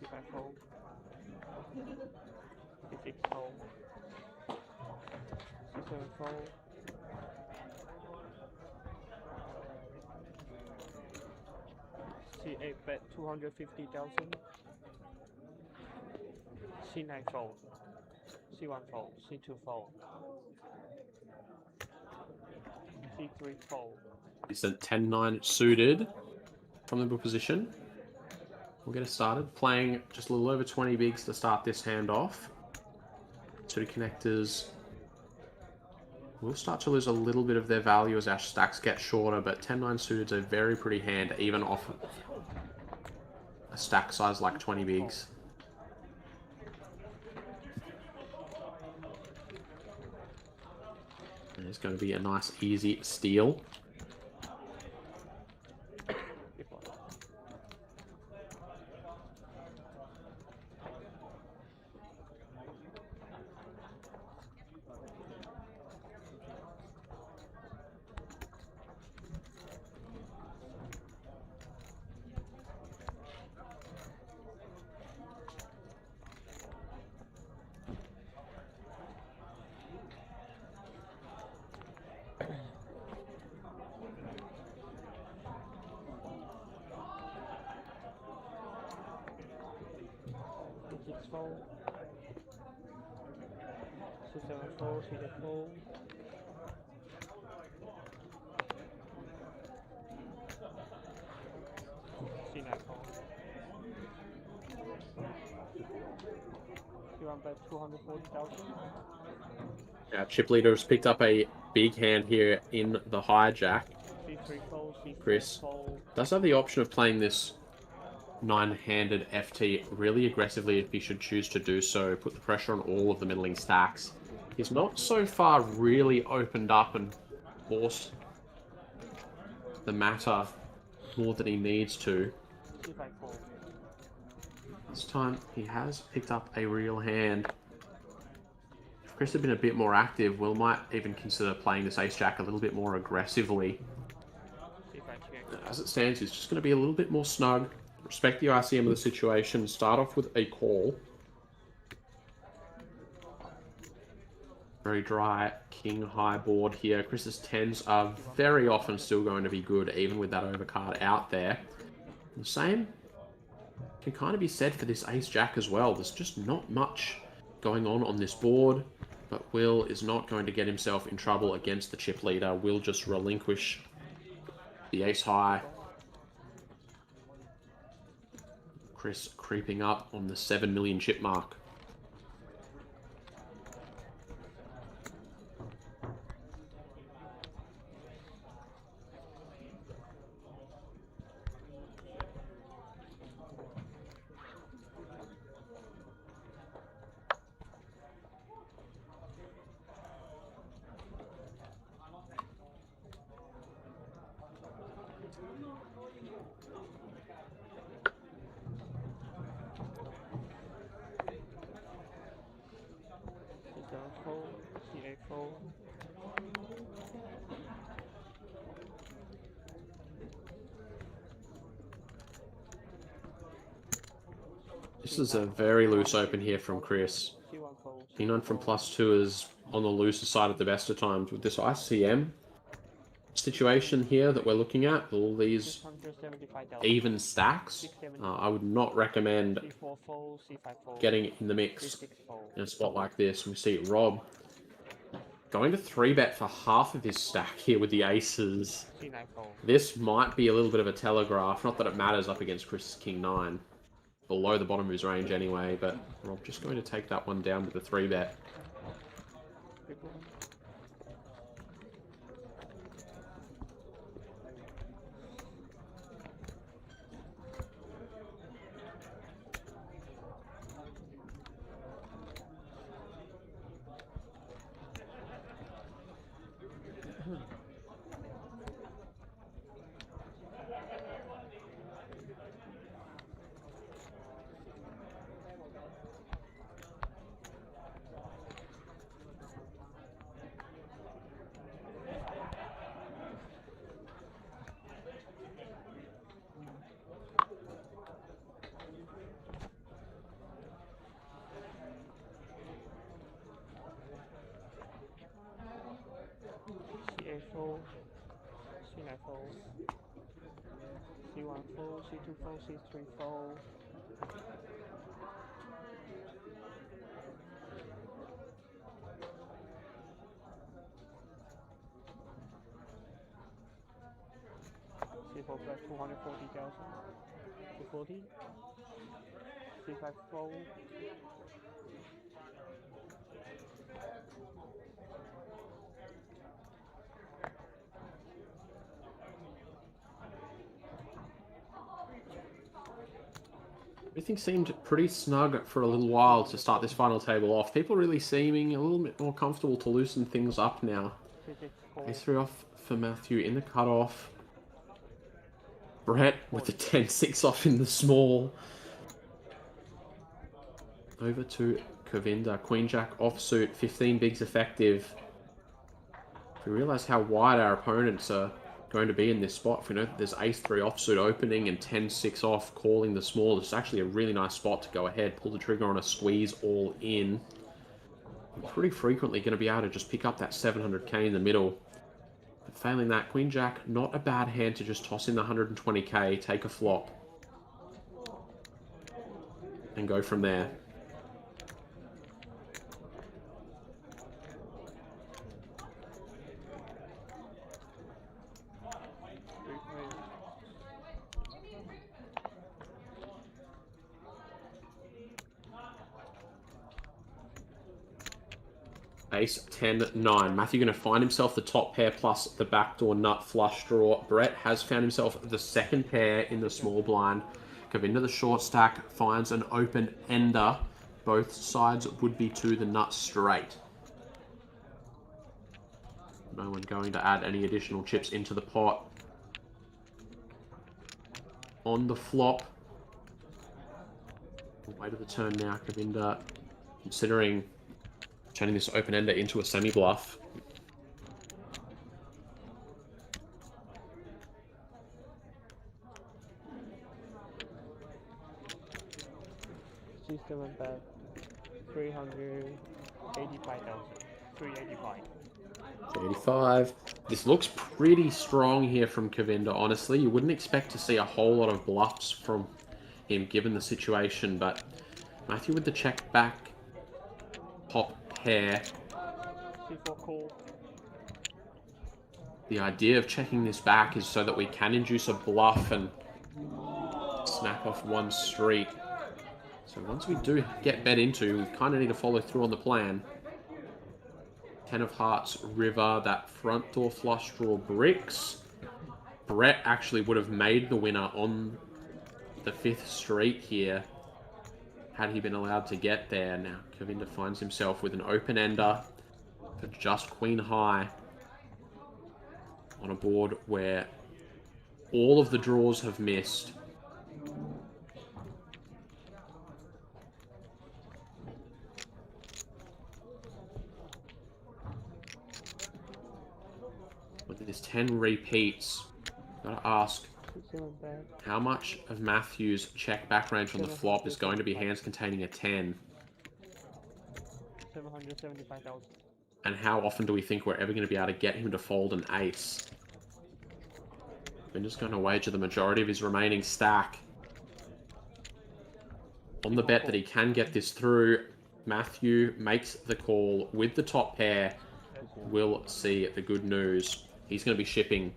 C5 fold, C6 fold, C7 fold, C8 bet 250,000, C9 fold, C1 fold, C2 fold, C3 fold, It's a 10-9 suited from the book position. We'll get it started. Playing just a little over 20 bigs to start this hand off. Suited connectors will start to lose a little bit of their value as our stacks get shorter, but 10-9 suited is a very pretty hand, even off a stack size like 20 bigs. And it's going to be a nice, easy steal. keep on. C6 fold, C7 fold, C8 fold, C9 fold, C1 bet 240,000, Our chip leader has picked up a big hand here in the hijack. C3 fold, C4 Chris fold, does have the option of playing this 9-handed FT really aggressively if he should choose to do so, put the pressure on all of the middling stacks. He's not so far really opened up and forced the matter more than he needs to. C5 fold, This time he has picked up a real hand. If Chris had been a bit more active, Will might even consider playing this ace-jack a little bit more aggressively. C5 check, As it stands, he's just going to be a little bit more snug. Respect the ICM of the situation. Start off with a call. Very dry king high board here. Chris's 10s are very often still going to be good, even with that overcard out there. The same can kind of be said for this ace-jack as well. There's just not much going on this board, but Will is not going to get himself in trouble against the chip leader. Will just relinquish the ace-high. Chris creeping up on the 7 million chip mark. This is a very loose open here from Chris. C1 fold, King 9 from +2 is on the looser side at the best of times. With this ICM situation here that we're looking at, all these 675,000. even stacks, I would not recommend C4 fold, C5 fold, getting in the mix C6 fold, in a spot like this. We see Rob going to 3-bet for half of his stack here with the aces. C9 fold. This might be a little bit of a telegraph. Not that it matters up against Chris's King 9. Below the bottom of his range anyway, but Rob just going to take that one down with the 3-bet. C8 fold, C9 fold, C1 fold, C2 fold, C3 fold. C4 plus 240,000, 240, C5 fold, Everything seemed pretty snug for a little while to start this final table off. People really seeming a little bit more comfortable to loosen things up now. C6 fold, Ace-3 off for Matthew in the cutoff. Brett with the 10-6 off in the small. Over to Kavinda. Queen-Jack offsuit, 15 bigs effective. If we realise how wide our opponents are going to be in this spot, if we know that there's Ace-3 offsuit opening and 10-6 off calling the small, it's actually a really nice spot to go ahead, pull the trigger on a squeeze all in. We're pretty frequently going to be able to just pick up that 700k in the middle. But failing that, Queen-Jack, not a bad hand to just toss in the 120k, take a flop, and go from there. Ace 10-9. Matthew going to find himself the top pair plus the backdoor nut flush draw. Brett has found himself the second pair in the small blind. Kavinda the short stack finds an open ender. Both sides would be to the nut straight. No one going to add any additional chips into the pot. On the flop. Way to the turn now, Kavinda, considering turning this open ender into a semi-bluff. C7 bet, 385,000, 385. 85. This looks pretty strong here from Kavinda, honestly. You wouldn't expect to see a whole lot of bluffs from him given the situation, but Matthew with the check back, pop pair. C4 call. The idea of checking this back is so that we can induce a bluff and snap off one street. So once we do get bet into, we kind of need to follow through on the plan. 10 of hearts, river, that front door flush draw bricks. Brett actually would have made the winner on the 5th street here had he been allowed to get there. Now Kavinda finds himself with an open ender for just queen high on a board where all of the draws have missed. With this 10 repeats, gotta ask, How much of Matthew's check back range on the flop is going to be hands containing a 10? 775,000. And how often do we think we're ever going to be able to get him to fold an ace? We're just going to wager the majority of his remaining stack on the bet that he can get this through. Matthew makes the call with the top pair. We'll see the good news. He's going to be shipping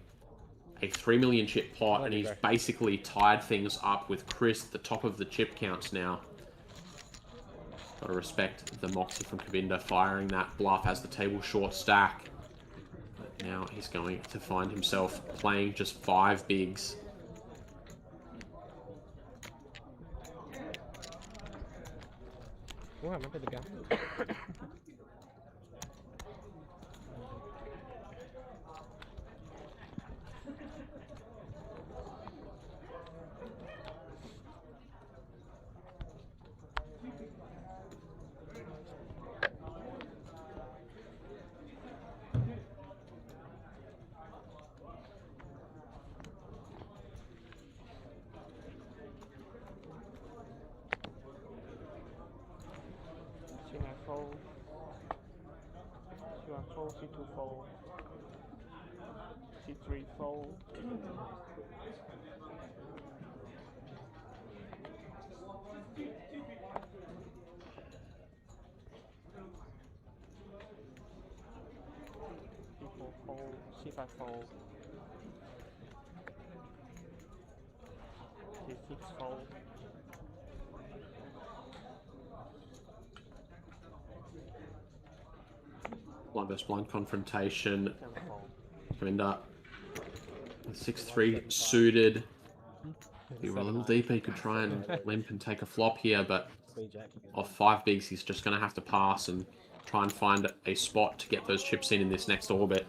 a 3 million chip pot, and he's basically tied things up with Chris at the top of the chip counts now. Got to respect the Moxie from Kavinda firing that bluff as the table short stack. But now he's going to find himself playing just 5 bigs. Wow, remember the guy? Fold. C1 fold, C2 fold, C3 fold. C4 fold, C5 fold, C6 fold. Blind versus blind confrontation. Kavinda with 6-3 suited. If he were a little deeper, he could try and limp and take a flop here, but off 5 bigs, he's just going to have to pass and try and find a spot to get those chips in this next orbit.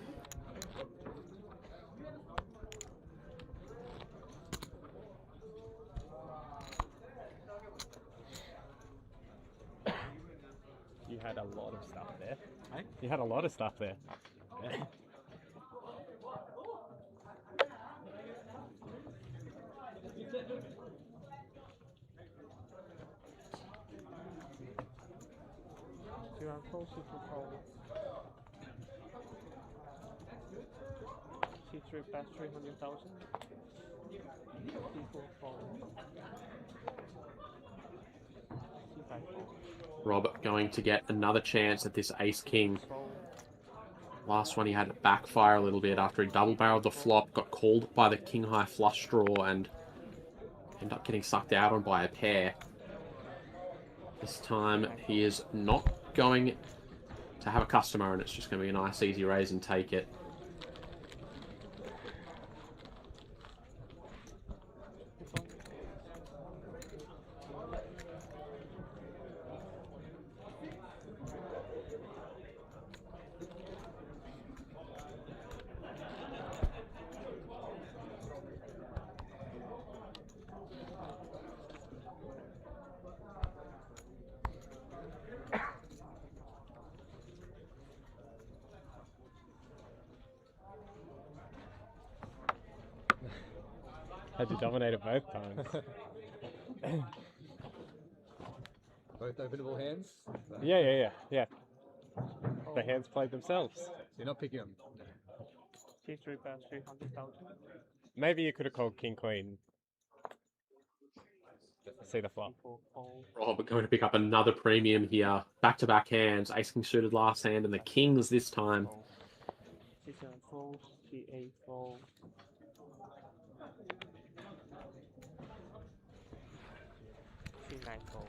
You had a lot of stuff there. Hey? You had a lot of stuff there. Yeah. C1 fold, C2 fold, C3 pass 300,000, C4 fold, C5 fold. Rob going to get another chance at this ace-king. Fold. Last one he had to backfire a little bit after he double-barreled the flop, got called by the king-high flush draw, and ended up getting sucked out on by a pair. This time he is not going to have a customer, and it's just going to be a nice easy raise and take it. Had you dominated both times. Both openable hands? Yeah. The hands played themselves. So you're not picking them. C3 pass 300,000. Maybe you could have called King Queen. See the flop. C4 fold, Rob going to pick up another premium here. Back-to-back hands. Ace-king suited last hand, and the kings this time. fold, C7 fold, C8 fold, C9 fold.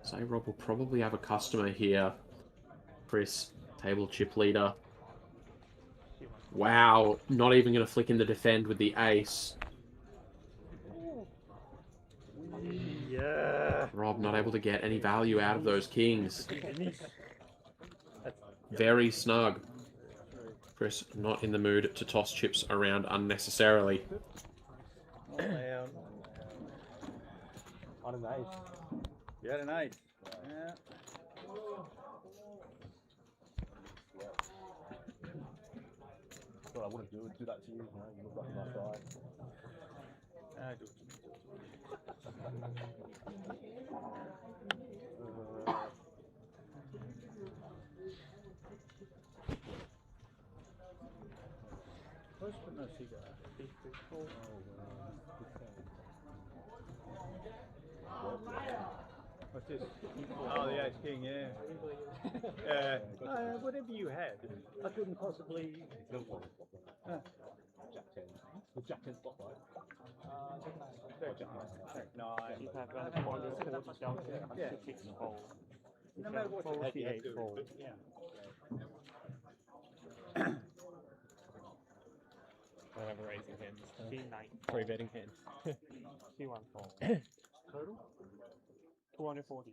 So Rob will probably have a customer here. Chris, table chip leader. Wow, not even going to flick in the defend with the ace. Yeah. Rob not able to get any value out of those kings. Very snug. Chris not in the mood to toss chips around unnecessarily. On an ace. You had an ace. Yeah. That's what I wouldn't do that to you. You know, you look like my side. Do Where's the no cigar? What's this? Oh, the Ace King, yeah. Yeah. Whatever you had, I couldn't possibly. Jack 10. With Jack 10 spotlight. Jack 9. You have run for the fold down Yeah. 6 fold. No matter what you had, you had to. fold. Yeah. Whatever raising hands. C9. 3 betting hands. C1 fold. Total? 240.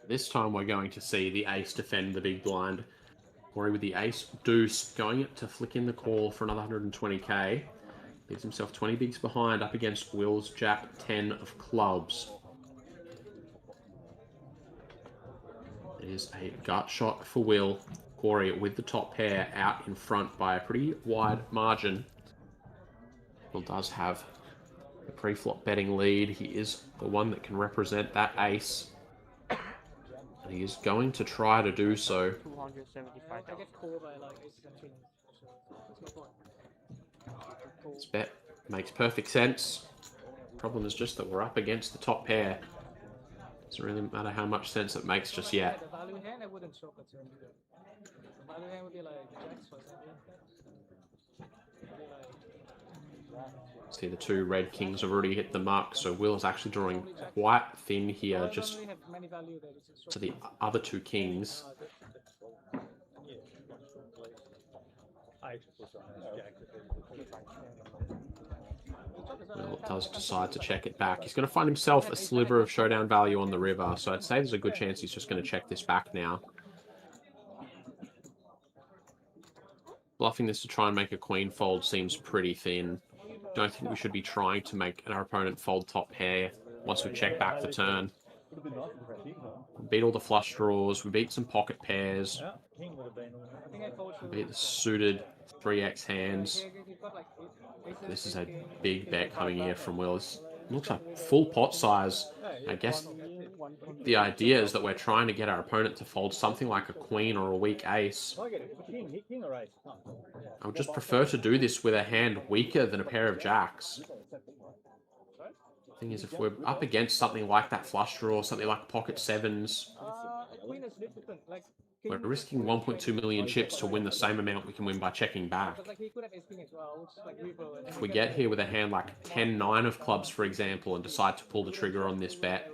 This time we're going to see the ace defend the big blind. Corey with the ace deuce going to flick in the call for another 120k. Leaves himself 20 bigs behind up against Will's Jack 10 of clubs. It is a gut shot for Will. Corey with the top pair out in front by a pretty wide margin. Will does have the pre-flop betting lead. He is the one that can represent that ace. And he is going to try to do so. 275. I get called by like 8 so what's my point? This bet makes perfect sense. Problem is just that we're up against the top pair. Doesn't really matter how much sense it makes just yet. The value hand I wouldn't show the turn either. The value hand would be like jacks for example. See, the two red kings have already hit the mark, so Will is actually drawing quite thin here, just to the other two kings. Will does decide to check it back. He's going to find himself a sliver of showdown value on the river, so I'd say there's a good chance he's just going to check this back now. Bluffing this to try and make a queen fold seems pretty thin. Don't think we should be trying to make our opponent fold top pair once we check back the turn. We beat all the flush draws, we beat some pocket pairs, we beat the suited 3x hands. This is a big bet coming here from Will. This looks like full pot size. I guess the idea is that we're trying to get our opponent to fold something like a queen or a weak ace. I would just prefer to do this with a hand weaker than a pair of jacks. Thing is, if we're up against something like that flush draw, something like pocket sevens, we're risking 1.2 million chips to win the same amount we can win by checking back. If we get here with a hand like 10-9 of clubs, for example, and decide to pull the trigger on this bet,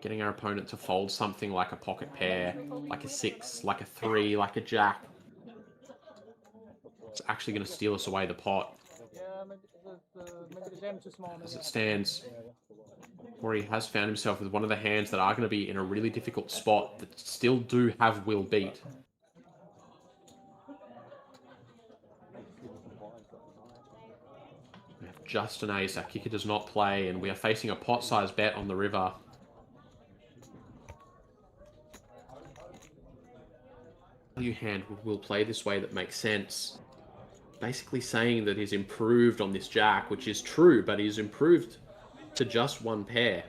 getting our opponent to fold something like a pocket pair, like a 6, like a 3, like a jack, it's actually going to steal us away the pot. As it stands, Corey has found himself with one of the hands that are going to be in a really difficult spot that still do have Will beat. We have just an ace, our kicker does not play, and we are facing a pot-sized bet on the river. Value hand will play this way that makes sense. Basically saying that he's improved on this jack, which is true, but he's improved to just one pair.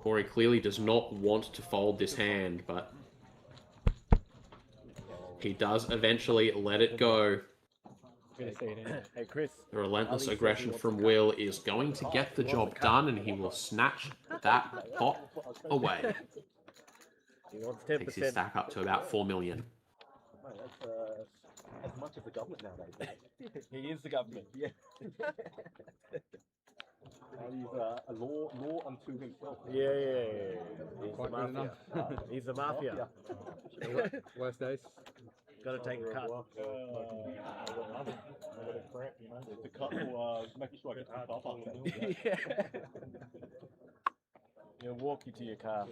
Corey clearly does not want to fold this hand, but he does eventually let it go. Hey Chris. The relentless aggression from Will is going to get the job done, and he will snatch that pot away. He wants 10%. Takes his stack up to about 4 million. As much as the government nowadays. He is the government. Yeah. He's a law unto himself. Yeah. He's the mafia. He's the mafia. Worst days. Got to take a cut. The cut or making sure I get the top up. Yeah. He'll walk you to your car.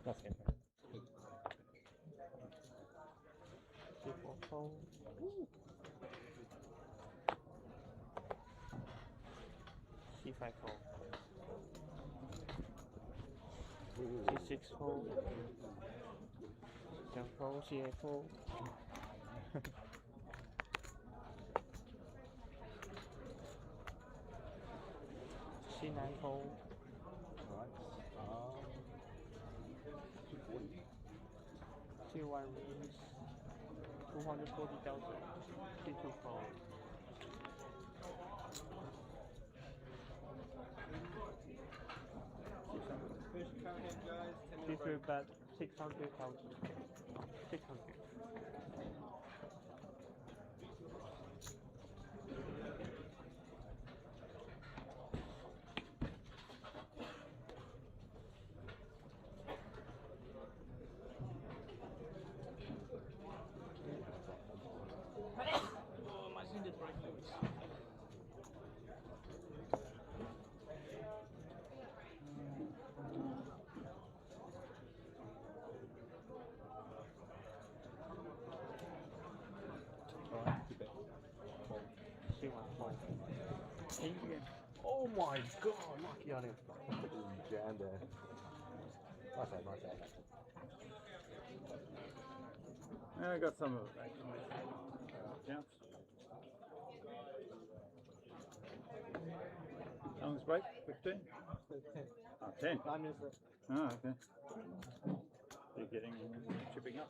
That's it. fold. C5 fold. C6 fold. C7 fold. C8 fold. C9 fold. C1 release 240,000. C2 fold. C3 bet 600,000. 600. Oh my god, lucky on him. Jammed there. Nice ad, nice ad. I got some of it back. Counts. How long's break? 15? 10. Oh, 10. 9 minutes left. Oh, okay. You're getting chipping up.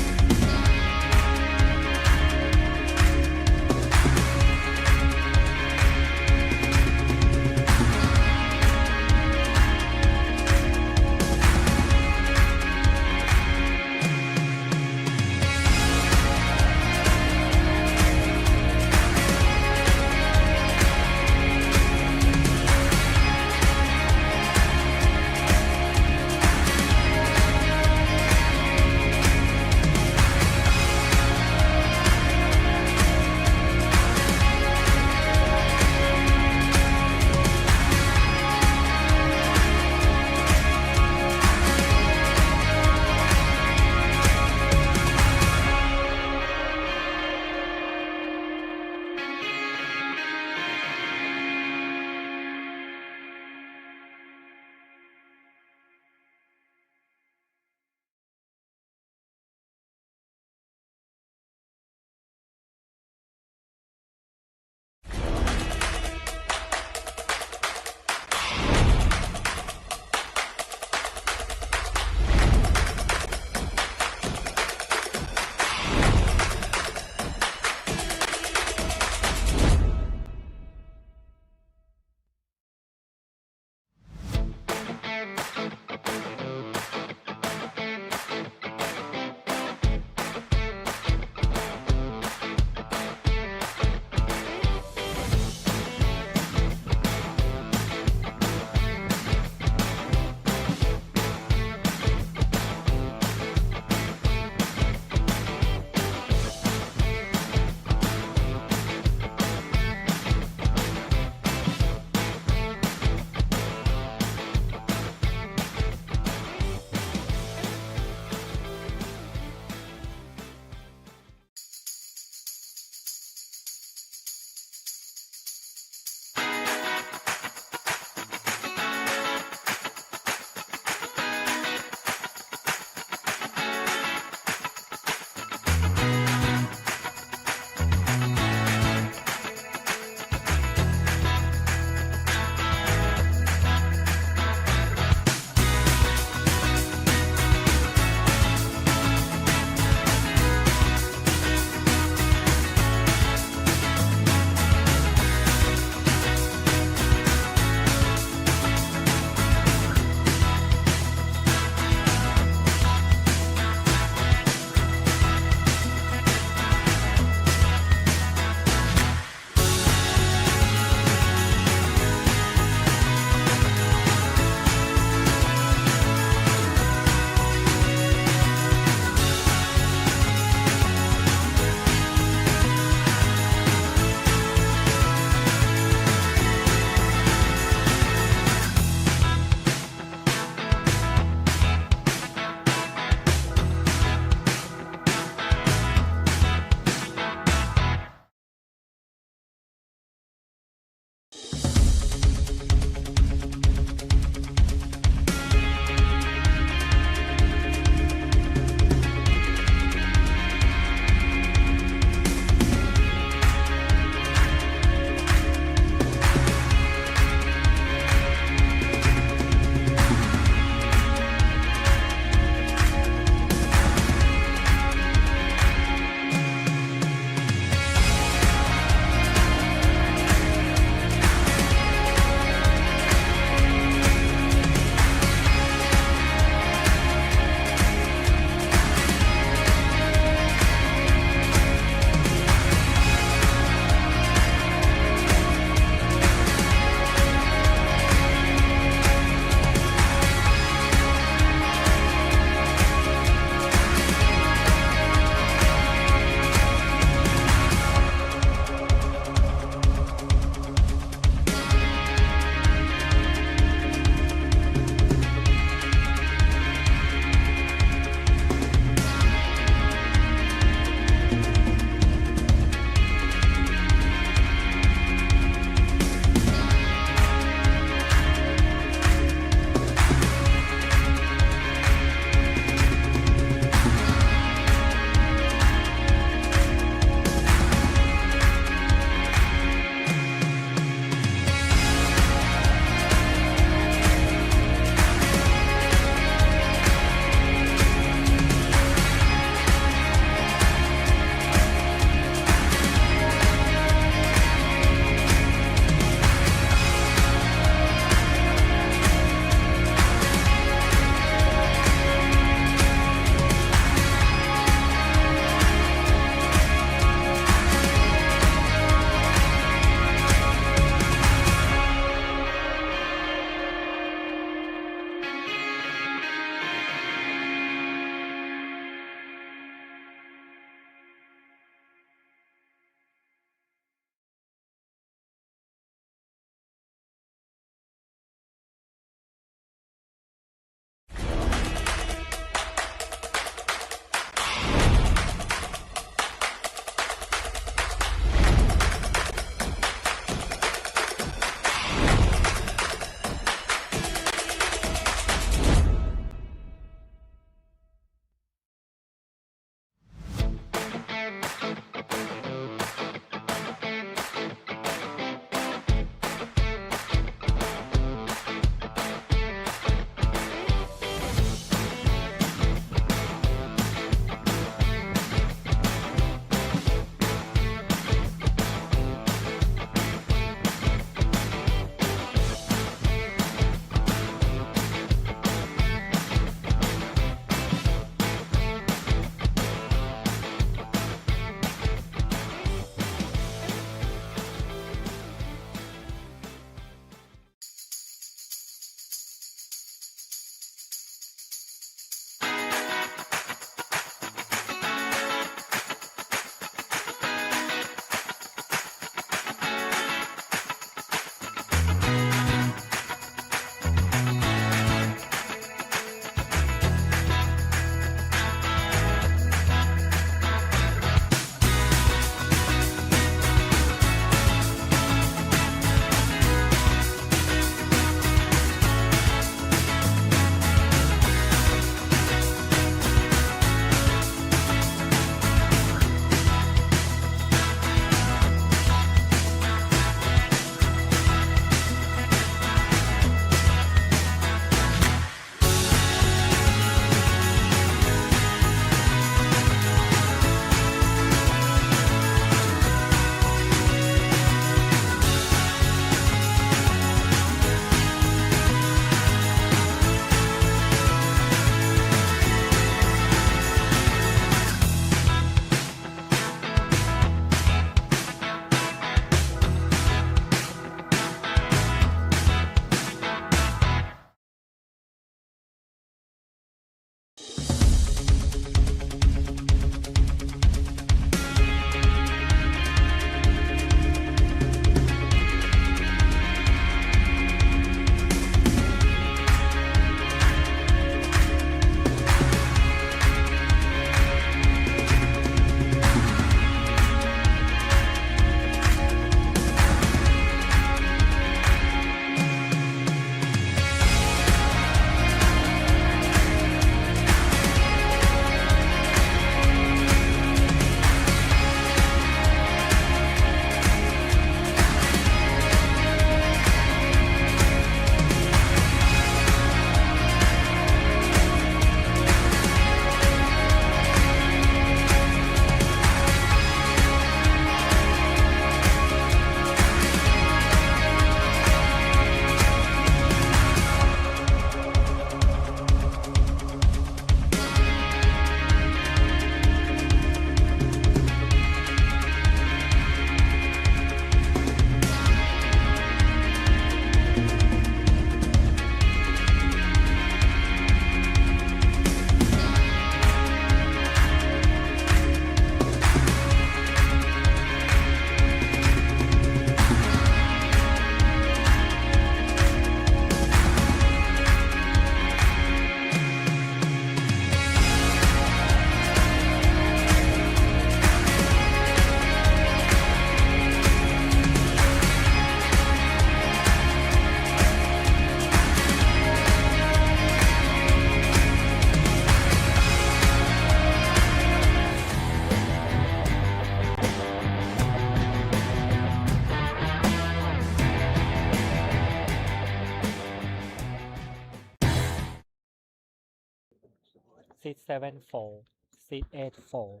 Seat 7 fold. Seat 8 fold.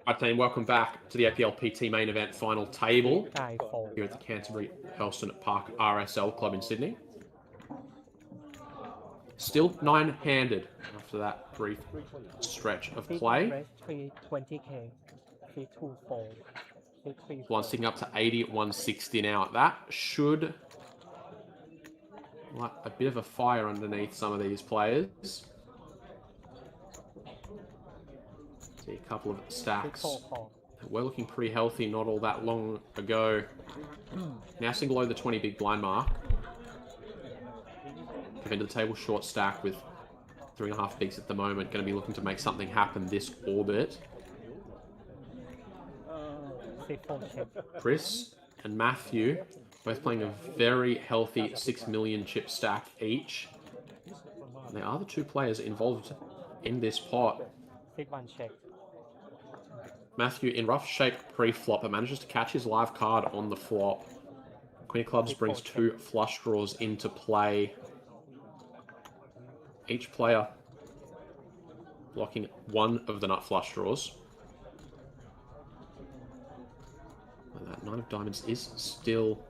Hi team, welcome back to the Aplpt main event final table Seat 9 fold. here at the Canterbury-Hurlstone Park RSL Club in Sydney. Still 9-handed after that brief stretch of Seat play. rest 320k. Seat 2 fold. Seat 3 One fold. sticking up to 80 at 160 now. That should light a bit of a fire underneath some of these players. See a couple of Seat stacks 4 fold. that were looking pretty healthy not all that long ago. Now sitting below the 20 big blind mark. Come into the table short stack with 3.5 bigs at the moment. Going to be looking to make something happen this orbit. Seat 4 check. Chris and Matthew both playing a very healthy 6 million chip stack each. And there are the two players involved in this pot. Seat 1 check. Matthew in rough shape pre-flop, but manages to catch his live card on the flop. Queen of Clubs brings 2 flush draws into play. Each player blocking one of the nut flush draws. And that 9 of diamonds is still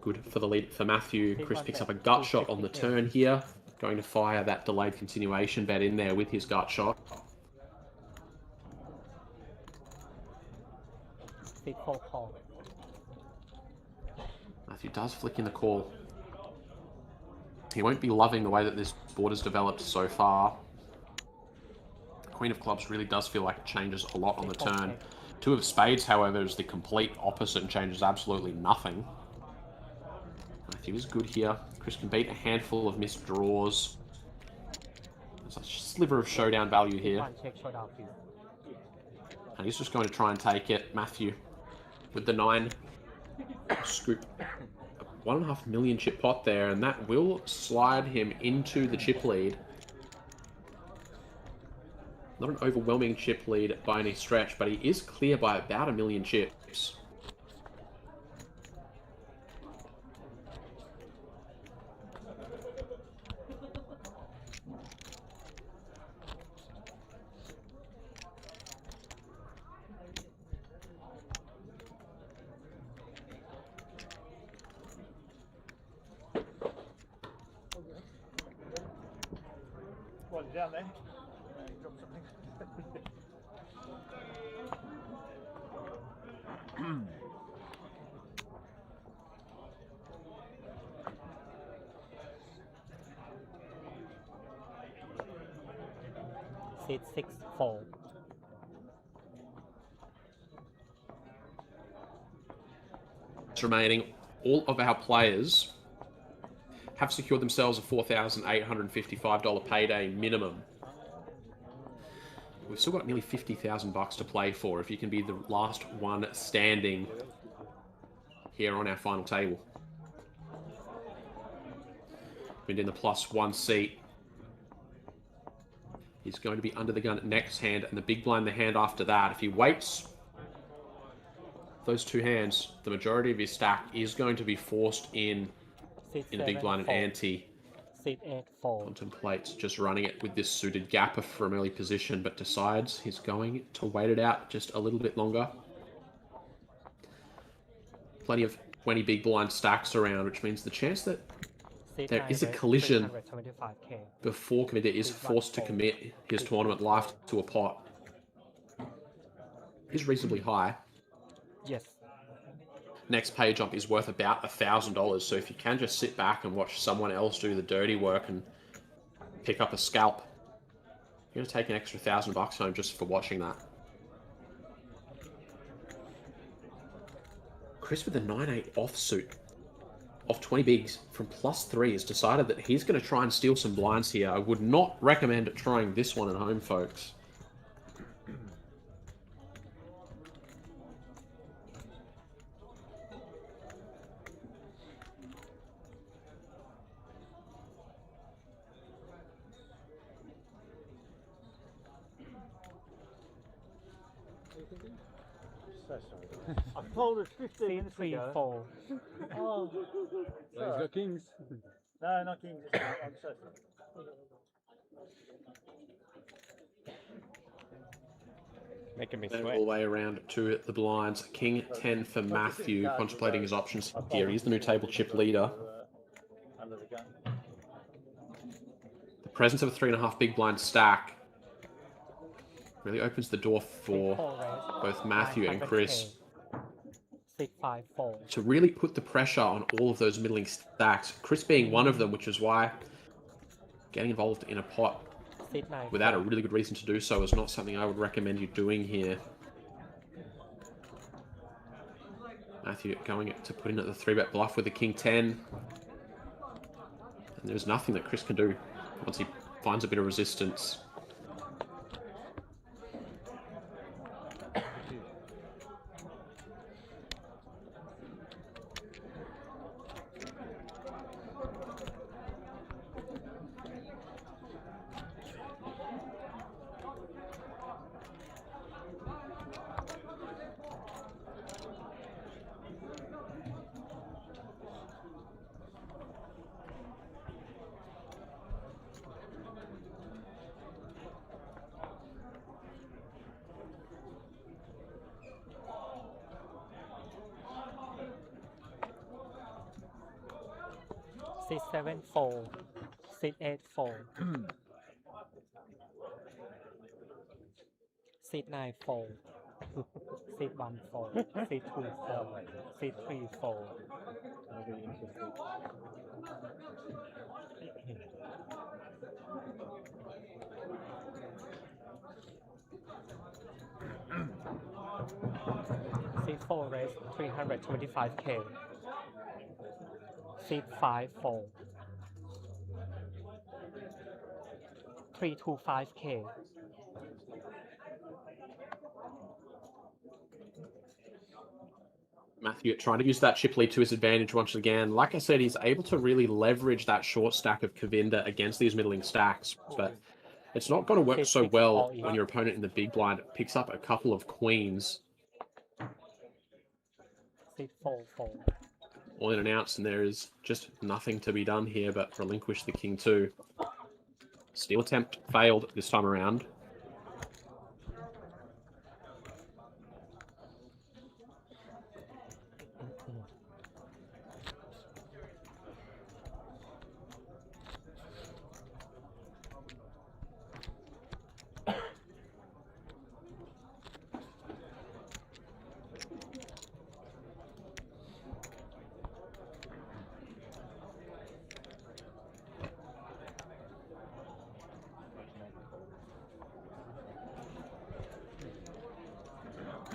good for the lead for Matthew. Chris picks up a gut shot on the turn here. Going to fire that delayed continuation bet in there with his gut shot. Seat 4 call. Matthew does flick in the call. He won't be loving the way that this board has developed so far. Queen of Clubs really does feel like it changes a lot on the turn. 2 of Spades, however, is the complete opposite and changes absolutely nothing. Matthew is good here. Chris can beat a handful of missed draws. There's a sliver of showdown value here. 1 check showdown please. And he's just going to try and take it. Matthew with the 9 scoop. 1.5 million chip pot there, and that will slide him into the chip lead. Not an overwhelming chip lead by any stretch, but he is clear by about 1 million chips. Well, down there. Drop something. Seat 6 fold. Remaining, all of our players have secured themselves a $4,855 payday minimum. We've still got nearly 50,000 bucks to play for if you can be the last one standing here on our final table. Been in the +1 seat. He's going to be under the gun next hand, and the big blind the hand after that. If he waits those 2 hands, the majority of his stack is going to be forced in Seat a big 7 blind and fold. ante. Seat 8 fold. Contemplates just running it with this suited gapper from early position, but decides he's going to wait it out just a little bit longer. Plenty of 20 big blind stacks around, which means the chance that Seat there 9 is a rest collision 325k. before committer is forced to commit his tournament life to a pot is reasonably high. Yes. Next page up is worth about $1,000, so if you can just sit back and watch someone else do the dirty work and pick up a scalp, you're going to take an extra $1,000 home just for watching that. Chris with the 9-8 offsuit off 20 bigs from +3 has decided that he's going to try and steal some blinds here. I would not recommend trying this one at home, folks. So sorry. I folded 15 Seat minutes 3 ago. fold. Oh. So he's got kings. No, not king. I'm so sorry. Making me All sweat. the way around to the blinds. King 10 for Matthew, contemplating his options here. He's the new table chip leader. Under the gun. The presence of a 3.5 big blind stack really opens the door for both Matthew and Chris 654. to really put the pressure on all of those middling stacks. Chris being one of them, which is why getting involved in a pot without a really good reason to do so is not something I would recommend you doing here. Matthew going to put in at the 3-bet bluff with the King 10. And there's nothing that Chris can do once he finds a bit of resistance. Six seven four, 684, 694, 614, 624, 634. Six four raise 325k. 654, 325k. Matthew trying to use that chip lead to his advantage once again. Like I said, he's able to really leverage that short stack of Kavinda against these middling stacks, but it's not going to work so well when your opponent in the big blind picks up a couple of queens. 644. All in and outs, and there is just nothing to be done here but relinquish the King 2. Steal attempt failed this time around.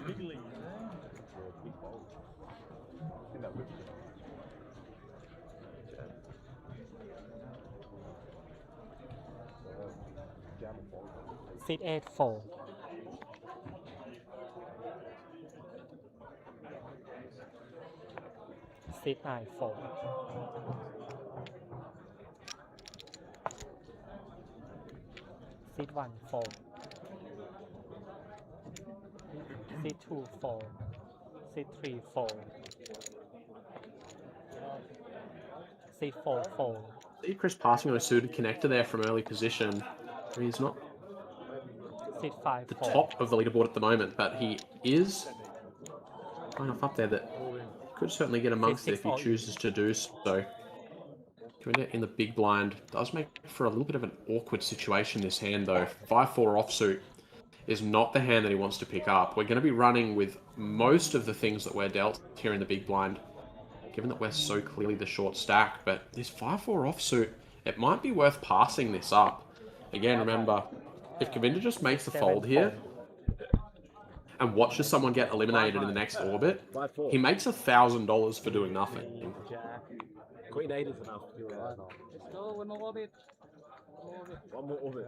Big lead, big bowl. In that whip. 684. 694. 614. 624. 634. 644. See Chris passing on a suited connector there from early position. I mean, he's not 654. the top of the leaderboard at the moment, but he is high enough up there that could certainly get amongst it if he chooses to do so. Kavinda in the big blind does make for a little bit of an awkward situation this hand though. 5-4 offsuit is not the hand that he wants to pick up. We're going to be running with most of the things that we're dealt here in the big blind, given that we're so clearly the short stack, but this 5-4 offsuit, it might be worth passing this up. Again, remember, if Kavinda just makes the fold here and watches someone get eliminated in the next orbit, he makes $1,000 for doing nothing. Queen 8 is enough. Let's go, one more orbit. One more orbit.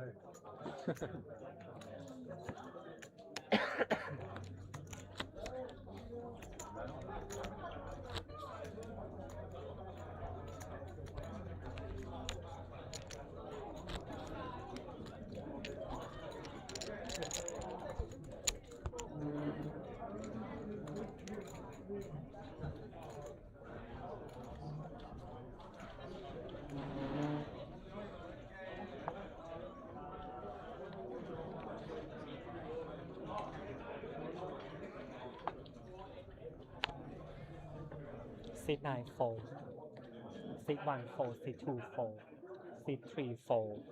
Seat 9 fold. Seat 1 fold. Seat 2 fold. Seat 3 fold.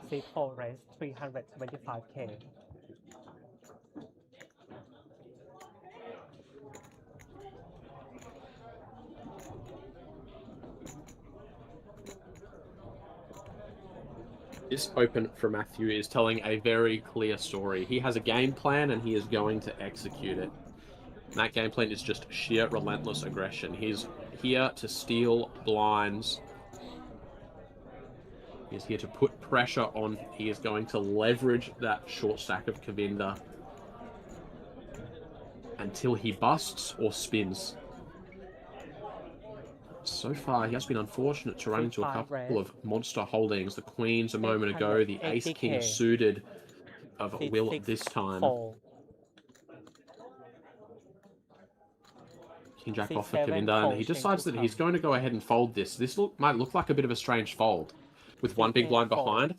Seat 4 raise 325k. This open for Matthew is telling a very clear story. He has a game plan and he is going to execute it. And that game plan is just sheer relentless aggression. He's here to steal blinds. He's here to put pressure on. He is going to leverage that short stack of Kavinda until he busts or spins. So far, he has been unfortunate to run into a couple of monster holdings. The queens a moment ago, the ace-king suited of Will this time. King Jack off for Kavinda, and he decides that he's going to go ahead and fold this. This might look like a bit of a strange fold, with one big blind behind.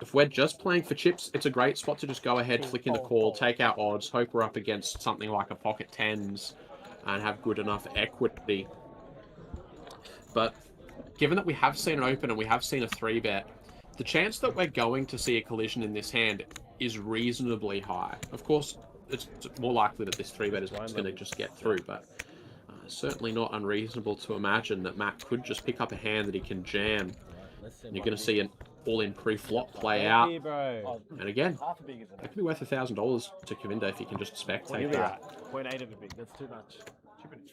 If we're just playing for chips, it's a great spot to just go ahead, flick in the call, take our odds, hope we're up against something like a pocket tens, and have good enough equity. But given that we have seen an open and we have seen a 3-bet, the chance that we're going to see a collision in this hand is reasonably high. Of course, it's more likely that this 3-bet is going to just get through, but certainly not unreasonable to imagine that Matt could just pick up a hand that he can jam. And you're going to see an all-in pre-flop play out. And again, that could be worth $1,000 to Kavinda if he can just spectate that. 0.8 of a big, that's too much.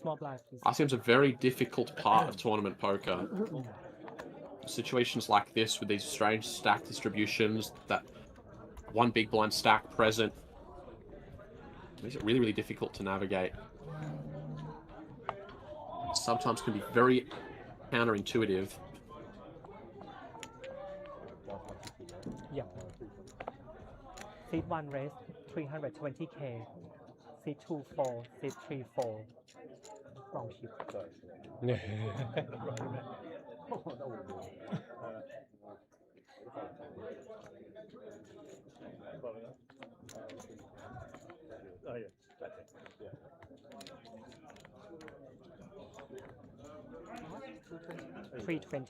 Small blind, please. ICM's a very difficult part of tournament poker. Situations like this with these strange stack distributions, that one big blind stack present, makes it really, really difficult to navigate. Sometimes can be very counterintuitive. Yeah. Seat 1 raise 320k. Seat 2 4. Seat 3 4. Wrong chip. Oh yeah, that's it. Yeah. $320.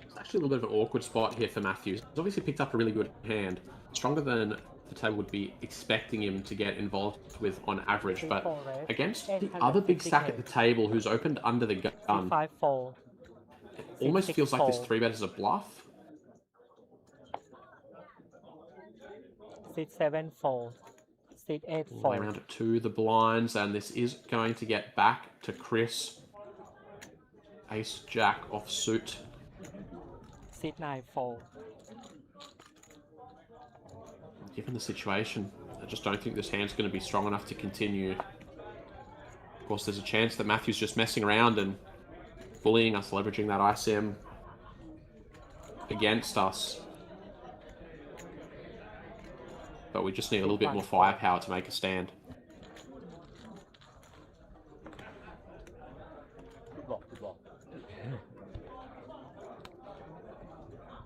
It's actually a little bit of an awkward spot here for Matthews. He's obviously picked up a really good hand, stronger than the table would be expecting him to get involved with on average, but against the other big stack at the table who's opened under the gun, Seat 5 4. it almost feels like this 3-bet is a bluff. Seat 7 4. Seat 8 All the 4. way around to the blinds, and this is going to get back to Chris. Ace Jack off suit. Seat 9 4. Given the situation, I just don't think this hand's going to be strong enough to continue. Of course, there's a chance that Matthew's just messing around and bullying us, leveraging that ICM against us. But we just need a little bit more firepower to make a stand. Good luck, good luck.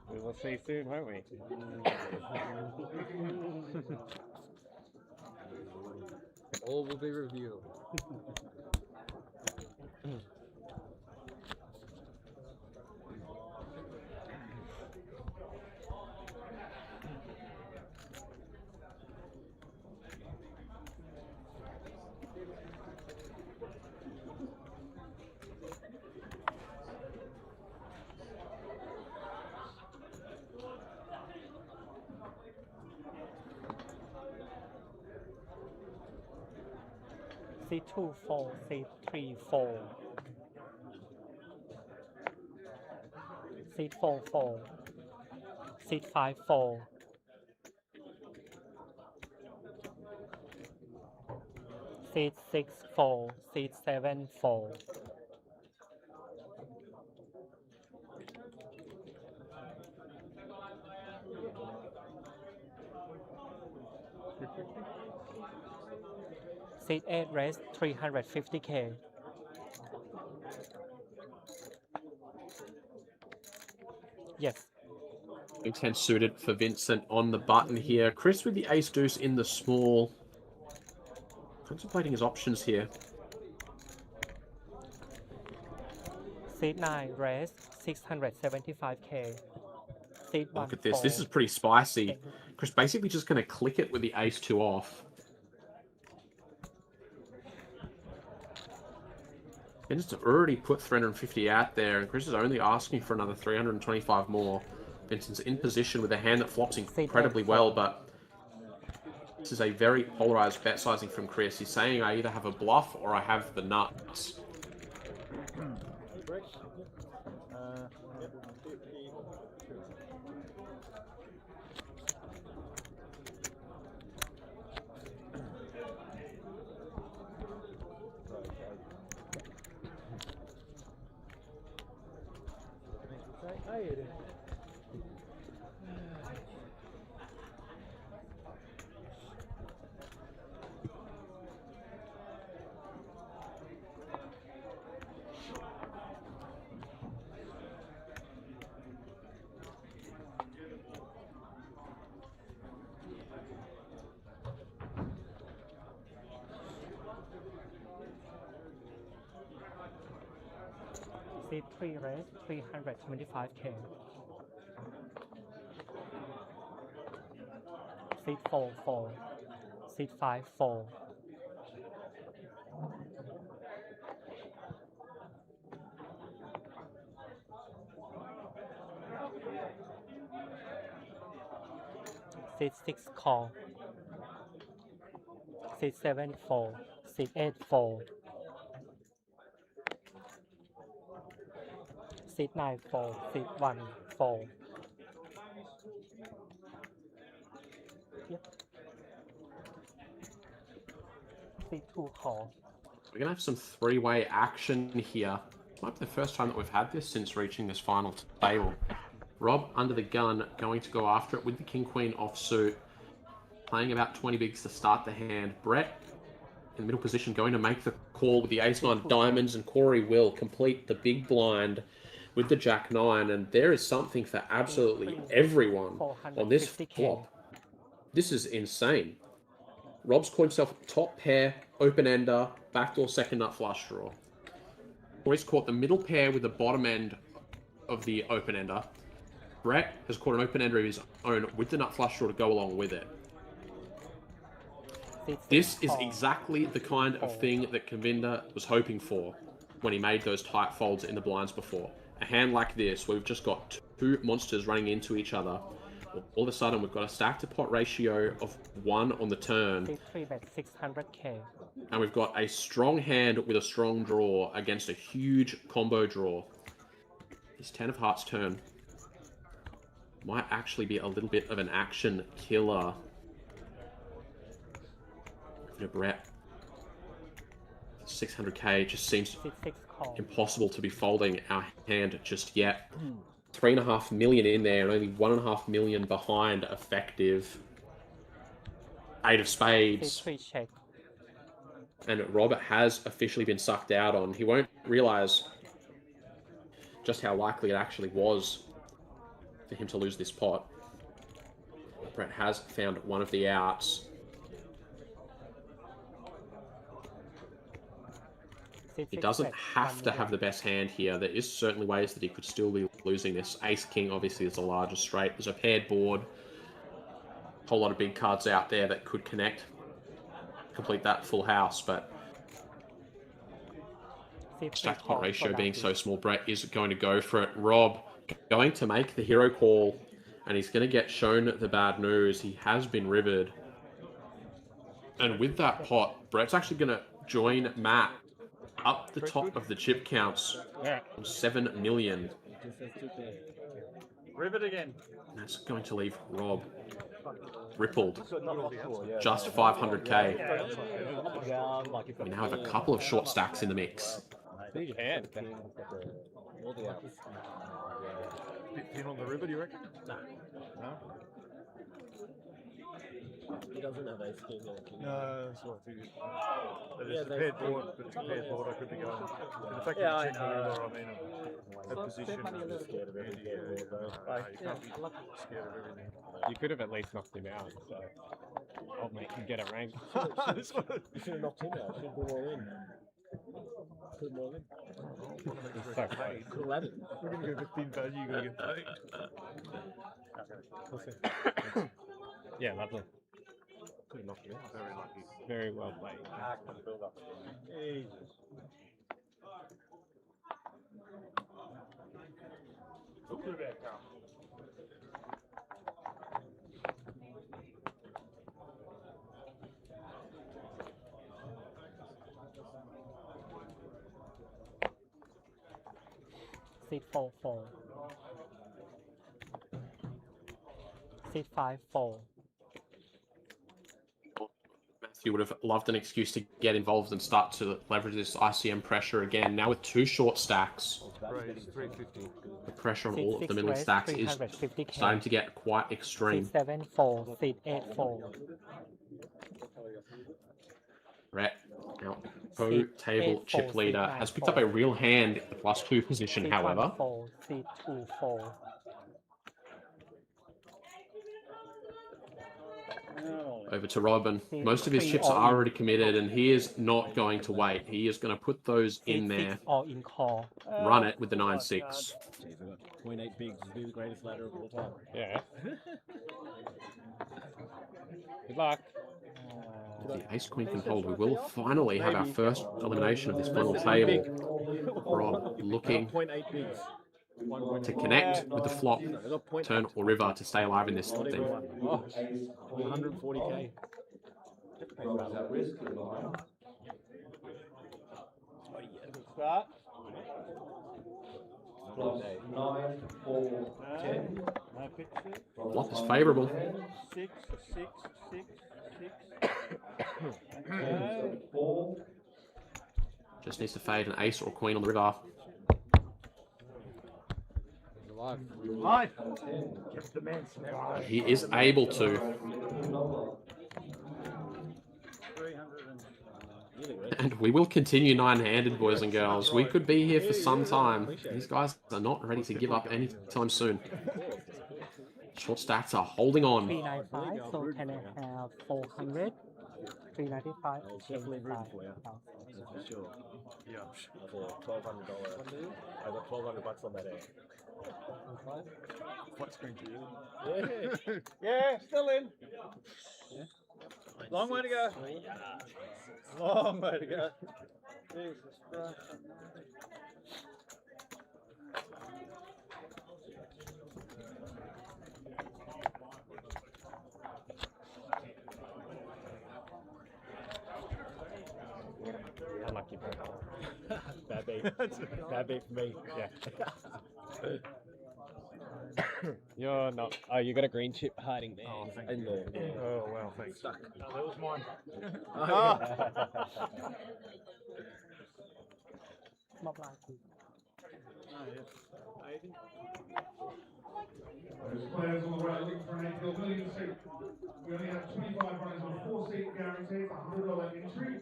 We will see soon, won't we? All will be revealed. Seat 2 4. Seat 3 4. Seat 4 4. Seat 5 4. Seat 6 4. Seat 7 4. Seat 8 raise 350k. Yes. Big 10 suited for Vincent on the button here. Chris with the ace deuce in the small. Contemplating his options here. Seat 9, raise 675k. Seat 1, Look at this. fold. This is pretty spicy. Chris basically just going to click it with the ace 2 off. Vincent's already put 350 out there, and Chris is only asking for another 325 more. Vincent's in position with a hand that flops incredibly well, but this is a very polarized bet sizing from Chris. He's saying I either have a bluff or I have the nuts. Seat 3, raise 325k. Seat 4, fold. Seat 5, fold. Seat 6, call. Seat 7, fold. Seat 8, fold. Seat 9, fold. Seat 1, fold. Yep. Seat 2, call. We're going to have some three-way action here. Might be the first time that we've had this since reaching this final table. Rob under the gun, going to go after it with the king-queen offsuit. Playing about 20 bigs to start the hand. Brett in the middle position, going to make the call with the ace-9 of diamonds, and Corey will complete the big blind with the jack-9. And there is something for absolutely everyone on this flop. This is insane. Rob's caught himself top pair, open-ender, backdoor second nut flush draw. Corey's caught the middle pair with the bottom end of the open-ender. Brett has caught an open-ender of his own with the nut flush draw to go along with it. This is exactly the kind of thing that Kavinda was hoping for when he made those tight folds in the blinds before. A hand like this, where we've just got two monsters running into each other. All of a sudden, we've got a stack to pot ratio of 1 on the turn. Seat 3, bet 600k. And we've got a strong hand with a strong draw against a huge combo draw. His 10 of hearts turn might actually be a little bit of an action killer. Brett, 600k just seems impossible to be folding our hand just yet. 3.5 million in there, and only 1.5 million behind effective. 8 of spades. And Robert has officially been sucked out on. He won't realize just how likely it actually was for him to lose this pot. Brett has found one of the outs. He doesn't have to have the best hand here. There is certainly ways that he could still be losing this. Ace-King obviously is the largest straight. There's a paired board. A whole lot of big cards out there that could connect. Complete that full house, but stack pot ratio being so small, Brett is going to go for it. Rob going to make the hero call, and he's going to get shown the bad news. He has been rivered. And with that pot, Brett's actually going to join Matt up the top of the chip counts on 7 million. Rivet again. And that's going to leave Rob rippled. Just 500k. We now have a couple of short stacks in the mix. Big hand. Keen on the river, do you reckon? No. No? He doesn't have ace king. No, that's what I figured. But it's a paired board, but it's a paired board I could be going. And the fact that you check the river, I mean, position. I'm just scared of everything. You can't be scared of everything. You could have at least knocked him out, so I'll make him get a rank. You should have knocked him out. Should have put them all in. Put them all in. He's so close. Could have landed. We're gonna go for thin value. You gotta get paid. We'll see. Yeah, lovely. Could have knocked him out. Very lucky. Very well played. Build up. Jesus. Look at that come. Seat 4, 4. Seat 5, 4. Matthew would have loved an excuse to get involved and start to leverage this ICM pressure again. Now with 2 short stacks, Raise 350. the pressure on Seat all of 6 the middle raised, stacks is 350k. starting to get quite extreme. Seat 7, 4. Seat 8, 4. Rhett, our pro Seat table 8, chip 4, leader, seat has 9, picked up 4. a real hand at the +2 position, Seat however. 1, 4. Seat 2, 4. Over to Robin. Seat Most of his 3 chips all are in. already committed, and he is not going to wait. He is going to put those in Seat there, 6 all in call. run it with the 9-6. Jeez, I got 0.8 bigs to be the greatest ladder of all time. Yeah. Good luck. The ace queen can hold. We will finally have our first elimination of this final table. Rob looking 0.8 bigs. to connect with the flop, turn or river to stay alive in this Not thing. even one. Oh, 140k. Rob's at risk in line. Start. Flops 9, 4, 10. No picture. Flop is favourable. 6, 6, 6, 6. 10, 4. Just needs to fade an ace or queen on the river. Alive. Live. 10. Get the man smell. He is able to. Number. 300 and... And we will continue 9-handed, boys and girls. We could be here for some time. These guys are not ready to give up anytime soon. Short stacks are holding on. 395, so can I have 400? 395, There's definitely room for you. 10,000. That's for sure. Yeah. That's a $1,200. I got $1,200 on that air. Flat screen to you. Yeah. Yeah, still in. Long way to go. Long way to go. Jesus Christ. Unlucky, bro. Bad beat. Bad beat for me. Yeah. You're not. Oh, you got a green chip hiding there. Oh, thank In there. Yeah. Oh, wow, thanks. Stuck. No, that was mine. Mob line, please. Those players on the right looking for an APL million seat. We only have 25 runners on a 4-seat guarantee. It's a $100 entry.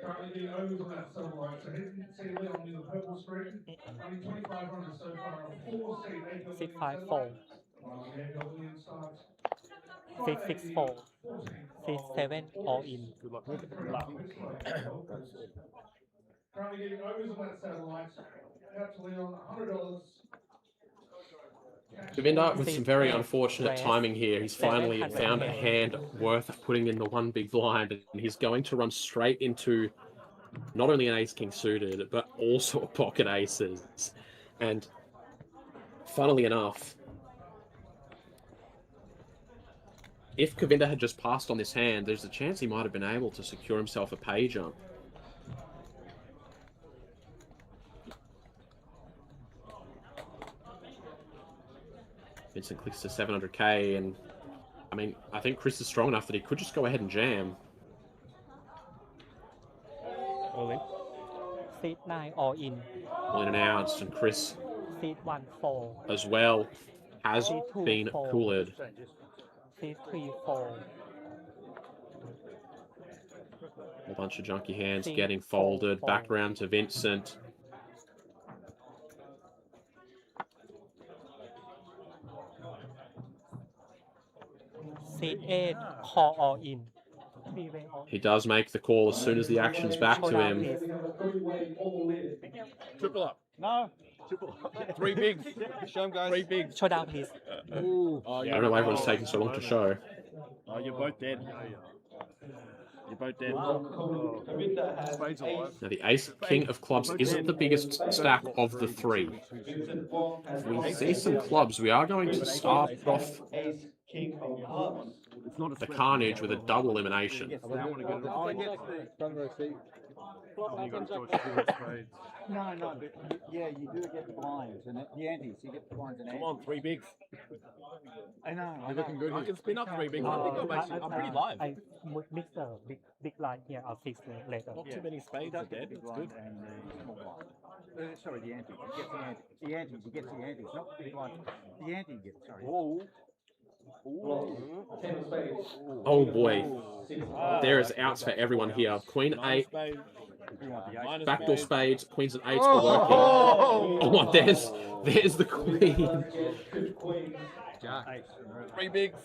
Currently being overs on that silver line. So hit see Leon near the purple screen. Only 25 runners so far on a 4-seat APL Seat million 5, silver 4. line. While the APL million starts. Seat 6, 4. Seat 7, all in. Good luck. Currently getting overs on that satellite. Out to Leon, $100. Govinda with some very unfortunate timing here. He's finally found a hand worth putting in the one big blind, and he's going to run straight into not only an ace king suited, but also a pocket aces. And funnily enough, if Govinda had just passed on this hand, there's a chance he might have been able to secure himself a pay jump. Vincent clicks to 700k, and I mean, I think Chris is strong enough that he could just go ahead and jam. All in. Seat 9, all in. All in and out, and Chris Seat 1, 4. as well has Seat 2, been 4. cooled. Seat 3, 4. A bunch of junky hands Seat getting 4, folded. 4. Back round to Vincent. Seat 8, call all in. Three-way all He does make the call as soon as the action's back to Showdown, him. please. We have a three-way all-in. Triple up. No. Triple up. 3 bigs. Show 'em, guys. 3 bigs. Showdown, please. Ooh. Oh, I don't know why everyone's taking so long to show. Oh, you're both dead. You're both dead. Kaminda has Spades alive. Now the ace king of clubs isn't the biggest stack of the three. Vincent Wong has We see some clubs. We are going to start off ace king of clubs. It's not a the carnage with a double elimination. Oh, I get Front row seat. you got George Stewart spades. No, no, but yeah, you do get the blinds and the antes. You get the blinds and Come antes. on, 3 bigs. I know. You're looking good. I can spin up 3 bigs. I think I'm pretty live. I mix the big line here. I'll fix it later. Not too many spades are dead. It's good. And the small blind. Sorry, the antes. You get the antes. The antes. You get the antes. Not the big blind. The ante you get. Sorry. Whoa. Ten of spades. Oh boy, there is outs for everyone here. Queen 8, backdoor spades, queens and 8s are working. Oh, there's the queen. Jack. 3 bigs.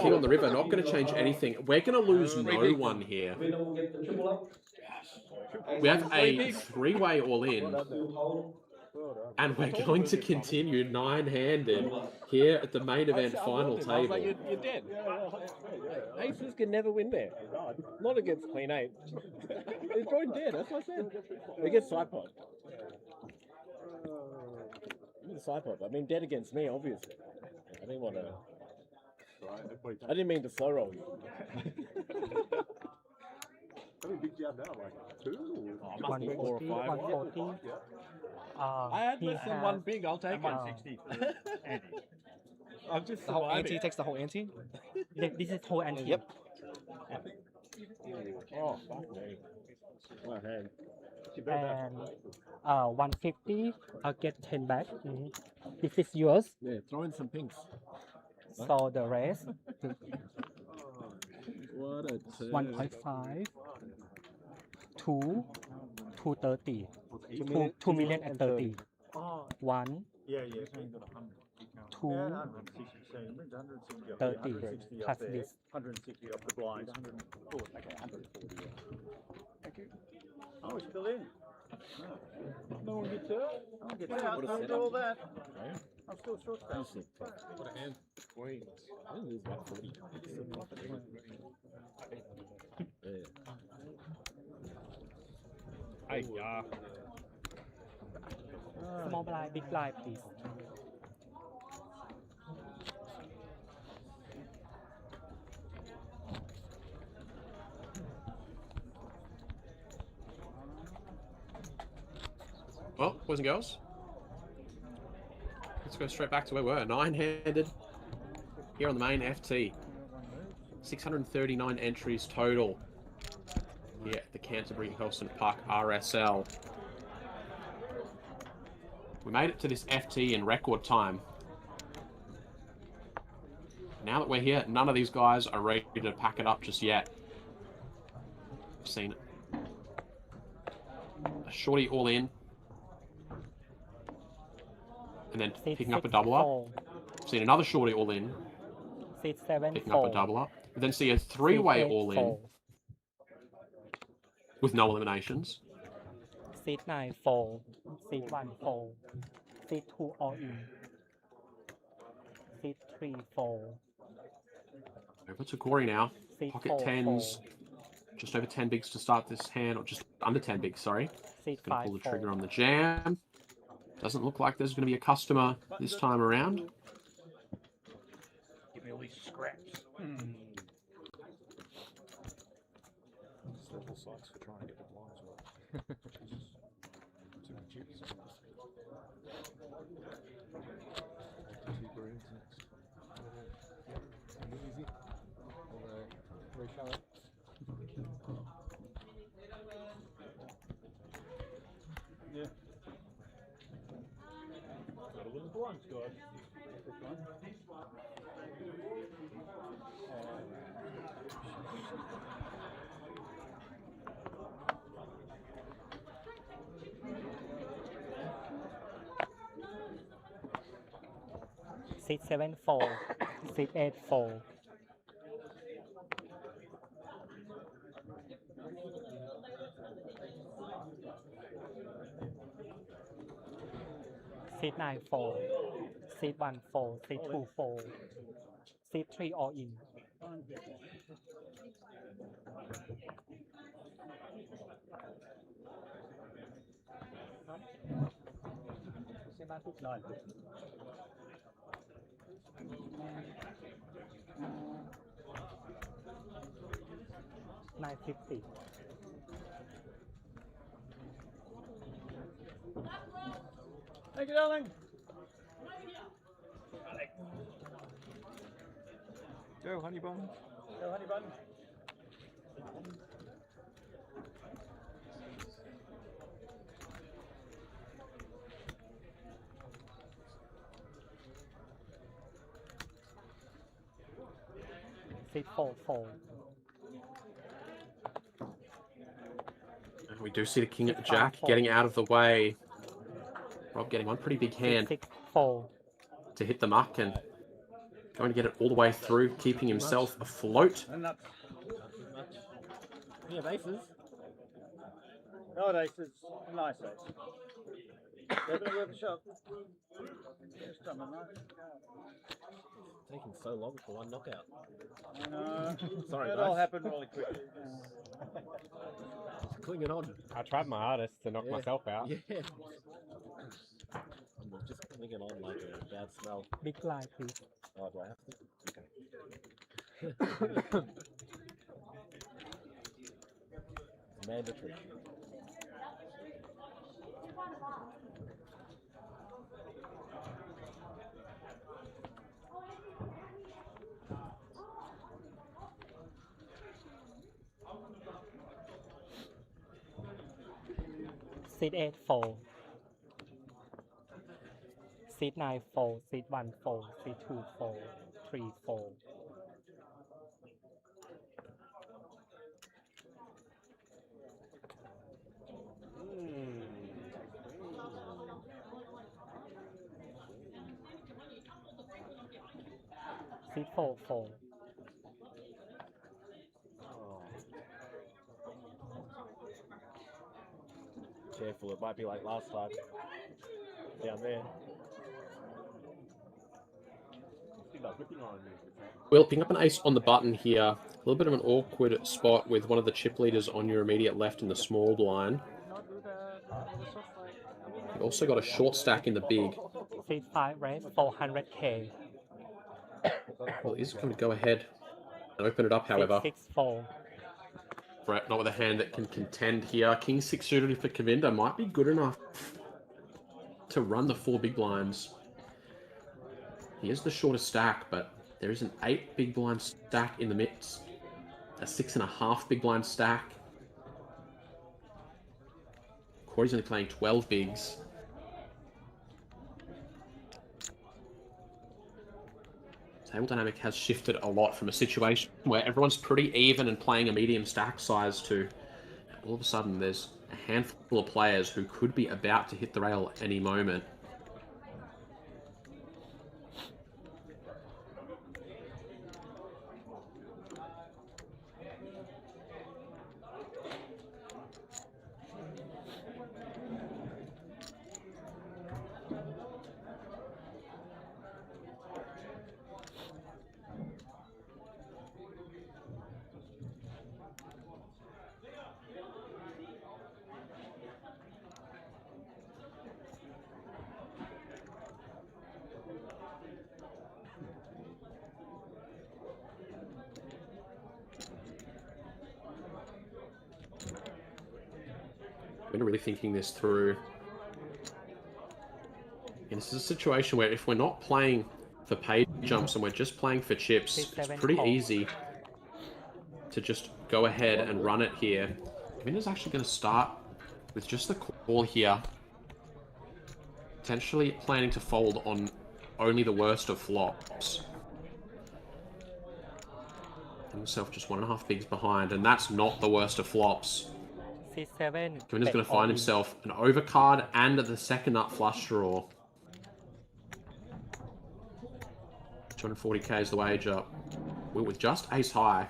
King on the river, not going to change anything. We're going to lose no one here. Winner will get the triple up. We have a 3-way all in, and we're going to continue 9-handed here at the main event final table. You're dead. Aces can never win there. Not against Queen 8. He's going dead, that's what I said. Against side pot. Side pot. I mean, dead against me, obviously. I didn't want to. I didn't mean to slow roll you. How many big jab now? Like 2? Oh, must be 4 or 5. 140. I had less than 1 big, I'll take it. 160. I'm just The whole surviving. ante takes the whole ante? This is whole ante. Yep. Oh, fuck me. My hand. And 150. I'll get 10 back. This is yours. Yeah, throw in some pinks. So the rest, What a turn. 1.5, 230, 2 million and 30. 1, Yeah. 2, 30 plus this. 160 off the blind. Thank you. Oh, it's still in. No one gets hurt. No one gets hurt. Don't do all that. I'm still short stack. What a hand. Queens. I didn't lose 140. Yeah. Small blind, big blind, please. Well, boys and girls, let's go straight back to where we were. 9-handed here on the main FT. 639 entries total here at the Canterbury-Hurlstone Park RSL. We made it to this FT in record time. Now that we're here, none of these guys are ready to pack it up just yet. I've seen a shorty all in. And then picking up a double up. Seen another shorty all in. Seat 7, Picking up a double up. And then see a 3-way all in. With no eliminations. Seat 9, 4. Seat 1, 4. Seat 2, all in. Seat 3, 4. Over to Corey now. Seat Pocket 4, 10s. 4. Just over 10 bigs to start this hand. Or just under 10 bigs, sorry. Seat Gonna 5, pull the 4. trigger on the jam. Doesn't look like there's going to be a customer this time around. Give me all these scraps. Several sites for trying to get the blinds right. Jesus. Too many chips. 2 greens next. Easy. Very shallow. Yeah. Gotta win the blinds, guys. This one. Seat 7, 4. Seat 8 4. Seat 9 4. Seat 1 4. Seat 2 4. Seat 3 all in. Nine. 950. Thank you, darling. Go, honey bun. Go, honey bun. Seat 4 4. And we do see the king at the jack getting out of the way. Rob getting one pretty big hand 6 4. to hit the muck and going to get it all the way through, keeping himself afloat. And nuts. We have aces. No aces. Nice ace. Definitely worth a shot. Just done the night. Taking so long for one knockout. I know. Sorry, It guys. all happened really quickly. Just clinging on. I tried my hardest to knock Yeah. myself out. Yeah. I'm just clinging on like a bad smell. Big line, please. Oh, do I have to? Okay. It's mandatory. Seat 8 4. Seat 9 4. Seat 1 4. Seat 2 4. 3 4. Seat 4 4. Careful, it might be like last time. Down there. Will picking up an ace on the button here. A little bit of an awkward spot with one of the chip leaders on your immediate left in the small blind. You've also got a short stack in the big. Seat 5 raise 400k. Well, he's going to go ahead and open it up, however. Seat 6 4. Brett not with a hand that can contend here. King 6 suited for Kavinda might be good enough to run the 4 big blinds. He is the shortest stack, but there is an 8 big blind stack in the midst. A 6.5 big blind stack. Corey's only playing 12 bigs. Table dynamic has shifted a lot from a situation where everyone's pretty even and playing a medium stack size to all of a sudden there's a handful of players who could be about to hit the rail at any moment. Really thinking this through. And this is a situation where if we're not playing for pay jumps and we're just playing for chips, it's pretty easy to just go ahead and run it here. Kavinda's actually going to start with just the call here. Potentially planning to fold on only the worst of flops. And himself just 1.5 bigs behind, and that's not the worst of flops. Seat 7. Kavinda's going to find himself an overcard and the second nut flush draw. 240k is the wager. We're with just ace high.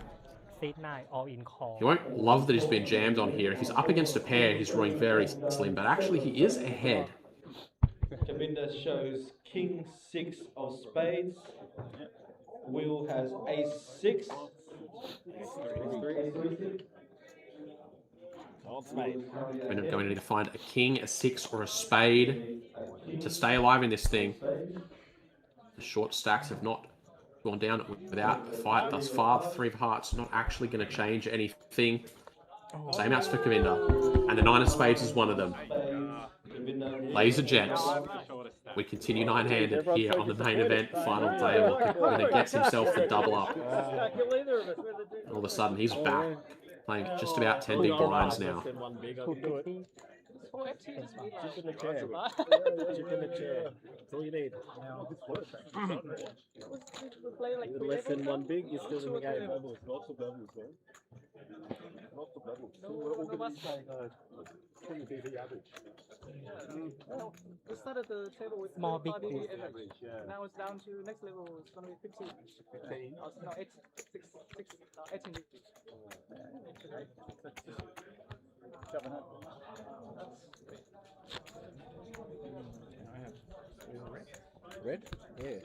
Seat 9 all in call. He won't love that he's been jammed on here. If he's up against a pair, he's drawing very slim, but actually he is ahead. Kavinda shows king 6 of spades. Will has ace 6. Old spade. We're going to need to find a king, a 6, or a spade to stay alive in this thing. The short stacks have not gone down without a fight thus far. The 3 of hearts not actually going to change anything. Same outs for Kavinda. And the 9 of spades is one of them. Ladies and gents, we continue 9-handed here on the main event final table. Kavinda gets himself the double up. All of a sudden, he's back, playing just about 10 big blinds now. Chip in the chair. Chip in the chair. That's all you need. Less than 1 big, you're still in the game. Lots of levels, man. Lots of levels. We started the table with Small, big, 5 big. average. Now it's down to next level. It's gonna be 15. 15. No, 8, 6, 18. Red? Yeah.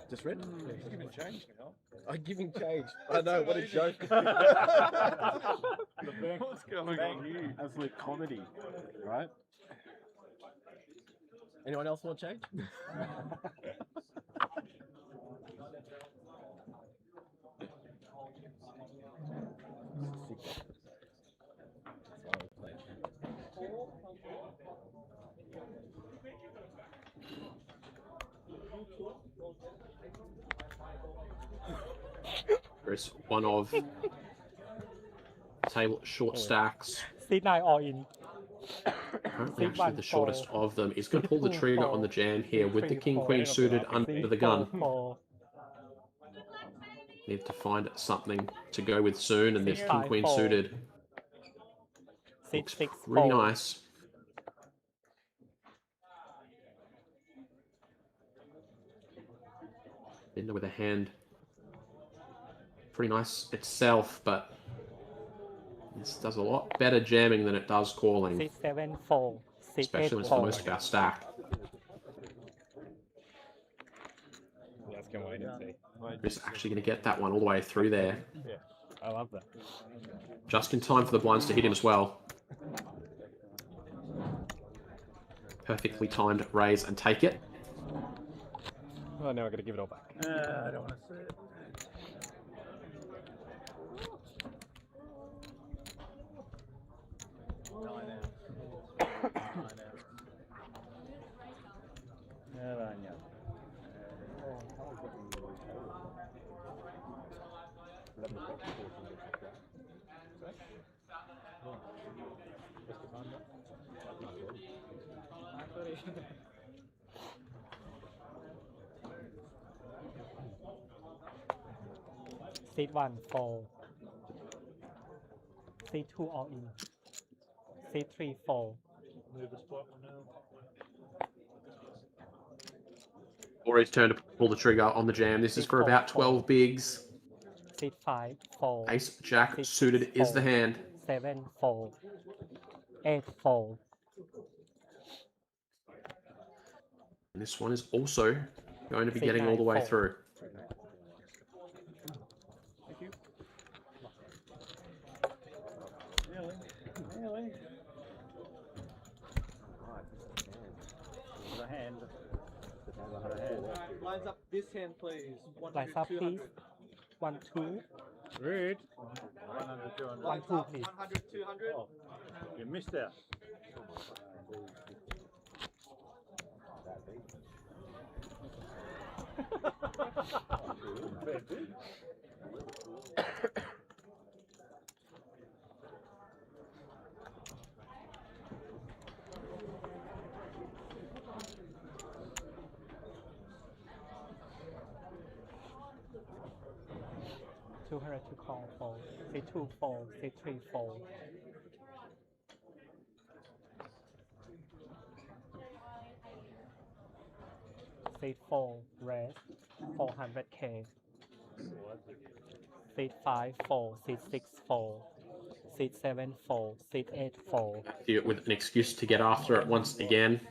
Just red? He's giving change now. I'm giving change. I know, what a joke. What's going on here? Absolute comedy, right? Anyone else want change? There's one of table short stacks. Seat 9 all in. Apparently, actually, the shortest of them is going to pull the trigger on the jam here with the king-queen suited under the gun. Need to find something to go with soon, and this king-queen suited looks really nice. Ender with a hand pretty nice itself, but this does a lot better jamming than it does calling. 6, 7, 4. 6, Especially 8, when it's for 4. most of our stack. Let's go wait and see. Chris actually going to get that one all the way through there. Yeah, I love that. Just in time for the blinds to hit him as well. Perfectly timed raise and take it. Oh, now I got to give it all back. I don't want to see it. Seat 1 4. Seat 2 all in. Seat 3 4. Move the spot now. Or his turn to pull the trigger on the jam. This is for about 12 bigs. Seat 5 4. Ace Jack suited is the hand. 7 4. 8 4. And this one is also going to be getting all the way through. Really? The hand. Lines up this hand, please. 1, Lines 2, up, 200. please. 1, 2. Red. 100, 200. 1, 2, please. 100, 200. Oh, you missed that. Two hundred to call 4. Seat 2 4. Seat 3 4. seat 4, red, 400k. Seat 5, 4, seat 6, 4, seat 7, 4, seat 8, 4. Matthew with an excuse to get after it once again.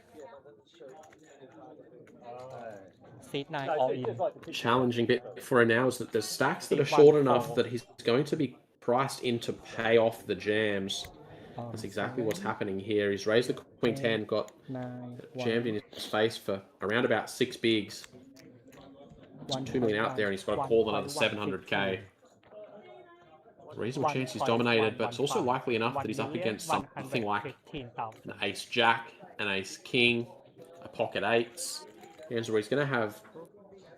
Seat 9, all in. Challenging bit for her now is that there's stacks that are short enough that he's going to be priced in to pay off the jams. That's exactly what's happening here. He's raised the Queen 10, got jammed in his face for around about 6 bigs. 2 million out there, and he's got to call another 700k. Reasonable chance he's dominated, but it's also likely enough that he's up against something like an ace jack, an ace king, a pocket eights. Hands where he's going to have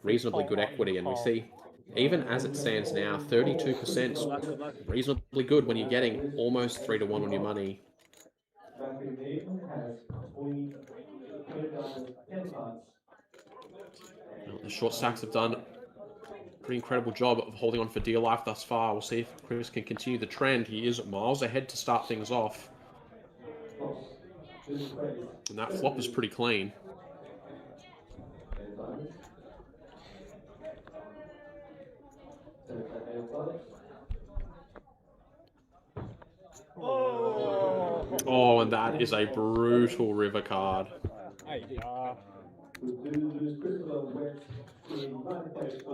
reasonably good equity, and we see, even as it stands now, 32% is reasonably good when you're getting almost 3 to 1 on your money. Well, the short stacks have done a pretty incredible job of holding on for dear life thus far. We'll see if Chris can continue the trend. He is miles ahead to start things off. And that flop is pretty clean. Oh, and that is a brutal river card.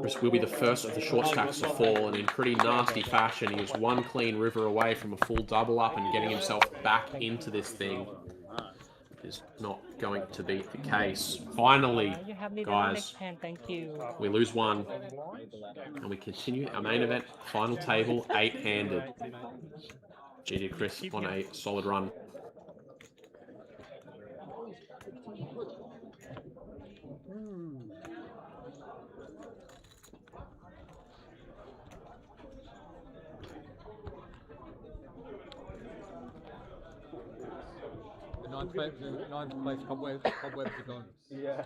Chris will be the first of the short stacks to fall, and in pretty nasty fashion, he is one clean river away from a full double up and getting himself back into this thing. Is not going to be the case. Finally, guys, we lose one, and we continue our main event, final table, 8-handed. GG Chris on a solid run. Ninth place cobwebs are gone. Yeah.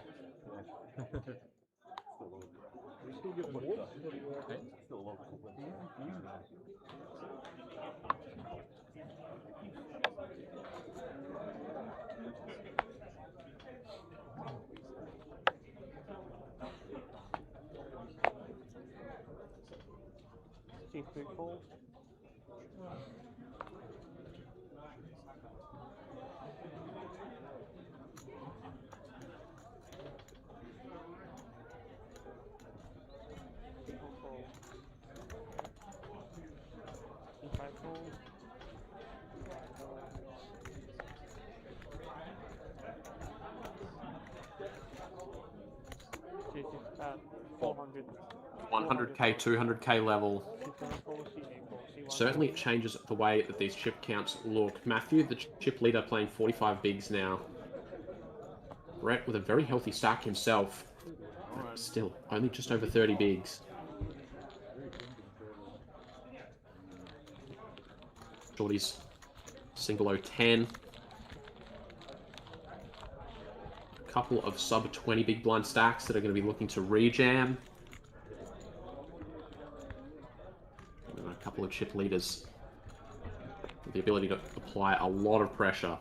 $100k, $200k level. Certainly it changes the way that these chip counts look. Matthew, the chip leader, playing 45 bigs now. Brett with a very healthy stack himself. Still, only just over 30 bigs. Shorty's single 010. A couple of sub 20 big blind stacks that are going to be looking to rejam. And a couple of chip leaders with the ability to apply a lot of pressure.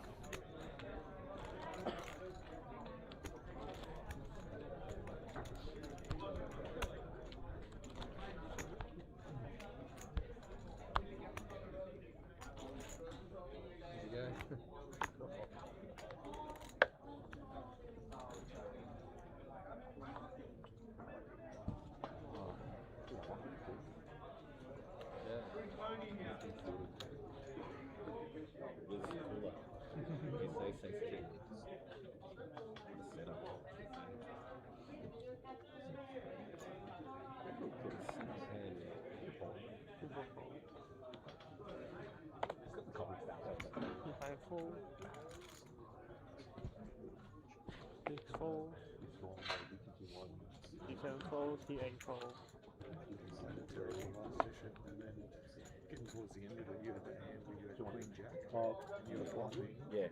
Yeah.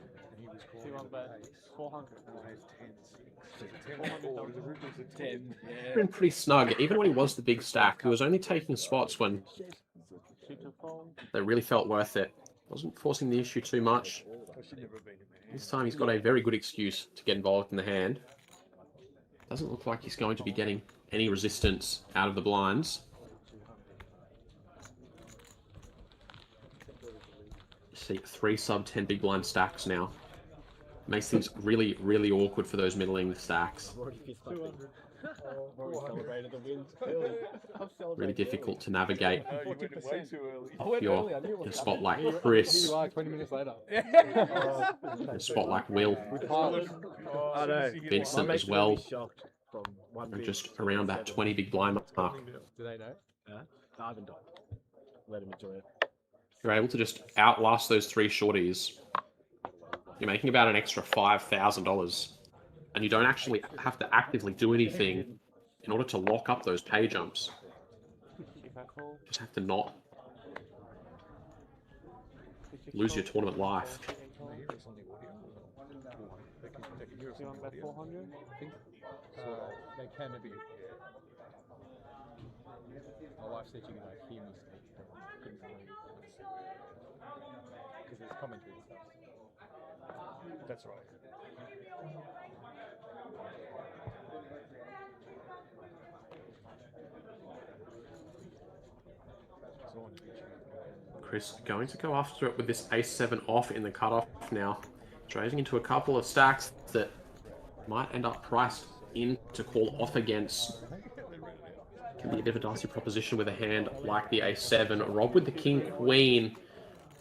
Been pretty snug. Even when he was the big stack, he was only taking spots when they really felt worth it. Wasn't forcing the issue too much. This time he's got a very good excuse to get involved in the hand. Doesn't look like he's going to be getting any resistance out of the blinds. See, 3 sub-10 big blind stacks now. Makes things really, really awkward for those middling stacks. I've already celebrated the win. Really difficult to navigate. I went way too early. If you're in a spot like Chris, You are 20 minutes later. in a spot like Will, I know. Vincent My as mates well, will be shocked from one and bid just to around that 7. 20 big blind mark. Do they know? I haven't done. Let him enjoy it. You're able to just outlast those 3 shorties. You're making about an extra $5,000, and you don't actually have to actively do anything in order to lock up those pay jumps. Just have to not lose your tournament life. They can be. My wife said you can like hear me speak, but couldn't tell you. Because there's commentary and stuff. That's right. Chris going to go after it with this ace-7 off in the cutoff now. Trading into a couple of stacks that might end up priced in to call off against. Can be a bit of a dicey proposition with a hand like the ace-7. Rob with the king-queen.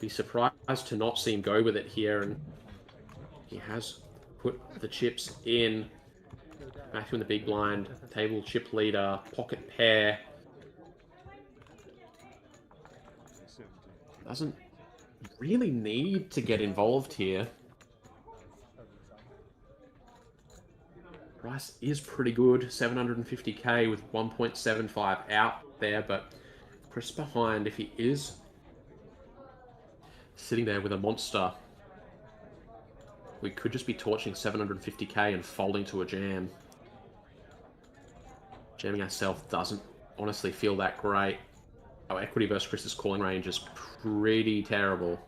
Be surprised to not see him go with it here, and he has put the chips in. Matthew in the big blind, table chip leader, pocket pair. Doesn't really need to get involved here. Price is pretty good, 750k with 1.75 out there, but Chris behind if he is sitting there with a monster. We could just be torching 750k and folding to a jam. Jamming ourselves doesn't honestly feel that great. Our equity versus Chris's calling range is pretty terrible.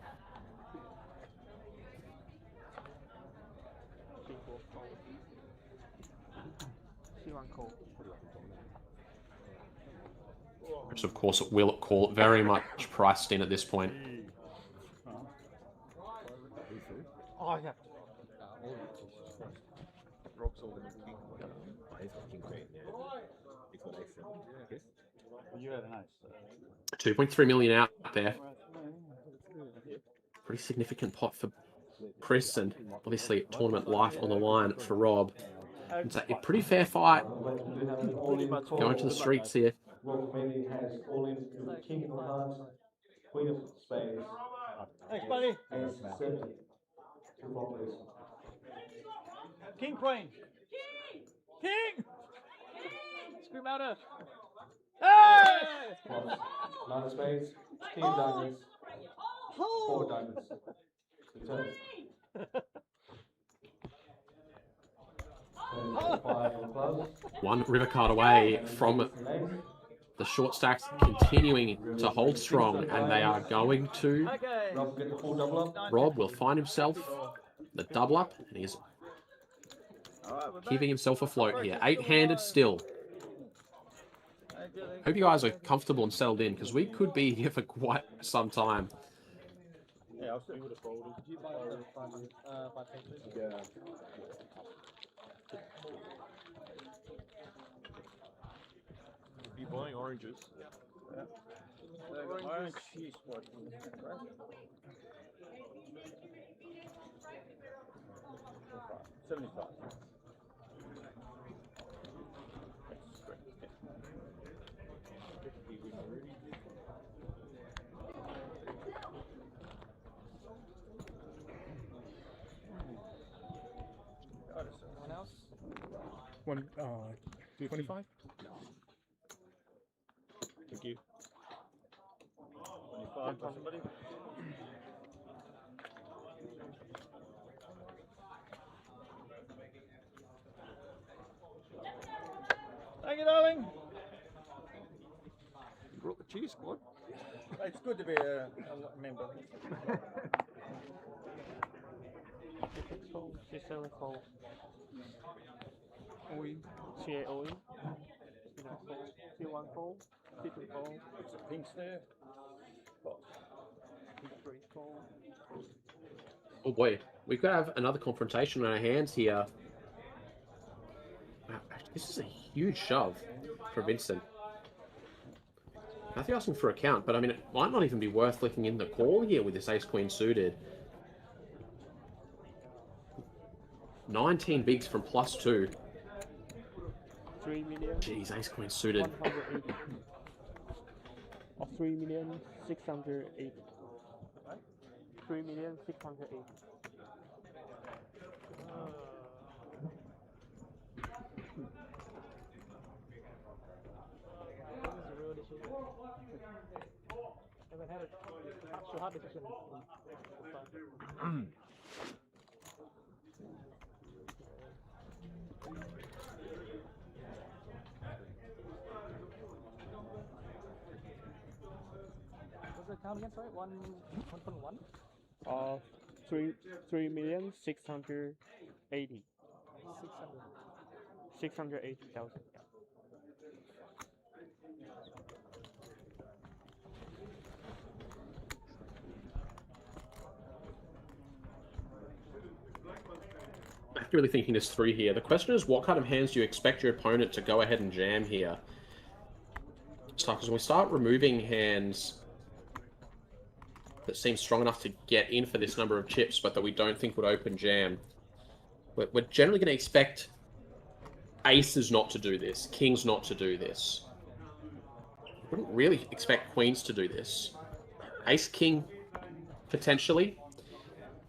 Which of course it will call very much priced in at this point. Oh, yeah. Rob's all in the king. He's got king queen. He's got ace-7. Yes. You had a nice. 2.3 million out there. Pretty significant pot for Chris, and obviously tournament life on the line for Rob. It's a pretty fair fight. Going to the streets here. Rob Committee has all in with king of hearts, queen of spades, Thanks, buddy. ace 7. Two flop, please. King, queen. King! Scream louder. Hey! Plus 9 spades, king of diamonds, 4 diamonds. Return. Turn to 5 on clubs. One river card away from the short stacks continuing to hold strong, and they are going to. Rob, get the full double up. Rob will find himself the double up, and he's keeping himself afloat here. 8-handed still. Hope you guys are comfortable and settled in, because we could be here for quite some time. Yeah, I'll still would have folded. Yeah. You buying oranges? Orange cheese spot. 75. That's great. Someone else? 225? Thank you. 25 for somebody. Thank you, darling. You brought the cheese squad. It's good to be a member. Oi. Share all. Two one fold. Two fold. It's a pink snare. Three fold. Oh boy, we could have another confrontation on our hands here. Wow, this is a huge shove for Vincent. Matthew asking for a count, but I mean, it might not even be worth clicking in the call here with this ace-queen suited. 19 bigs from +2. 3 million. Jeez, ace-queen suited. 180. Or 3,680,000. 3,680,000. Haven't had a hard decision. What's the count again? Sorry, 1.1. 3,680,000. 600. 680,000. I'm really thinking this through here. The question is, what kind of hands do you expect your opponent to go ahead and jam here? So, because when we start removing hands that seem strong enough to get in for this number of chips, but that we don't think would open jam, we're generally going to expect aces not to do this, kings not to do this. We wouldn't really expect queens to do this. Ace, king, potentially.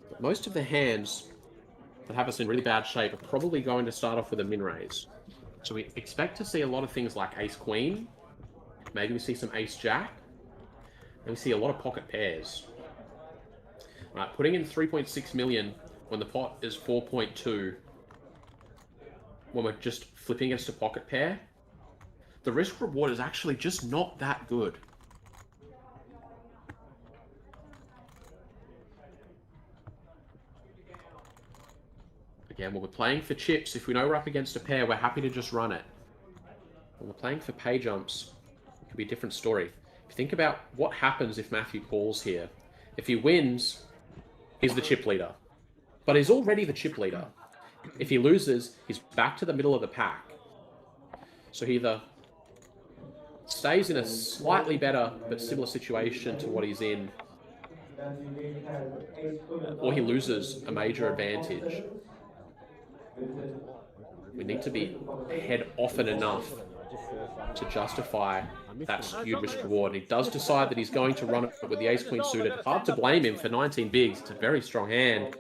But most of the hands that have us in really bad shape are probably going to start off with a min raise. So we expect to see a lot of things like ace queen, maybe we see some ace jack, and we see a lot of pocket pairs. All right, putting in 3.6 million when the pot is 4.2, when we're just flipping against a pocket pair, the risk reward is actually just not that good. Again, when we're playing for chips, if we know we're up against a pair, we're happy to just run it. When we're playing for pay jumps, it could be a different story. If you think about what happens if Matthew calls here, if he wins, he's the chip leader. But he's already the chip leader. If he loses, he's back to the middle of the pack. So he either stays in a slightly better but similar situation to what he's in, or he loses a major advantage. We need to be ahead often enough to justify that skewed risk reward. And he does decide that he's going to run it with the ace-queen suited. Hard to blame him for 19 bigs. It's a very strong hand.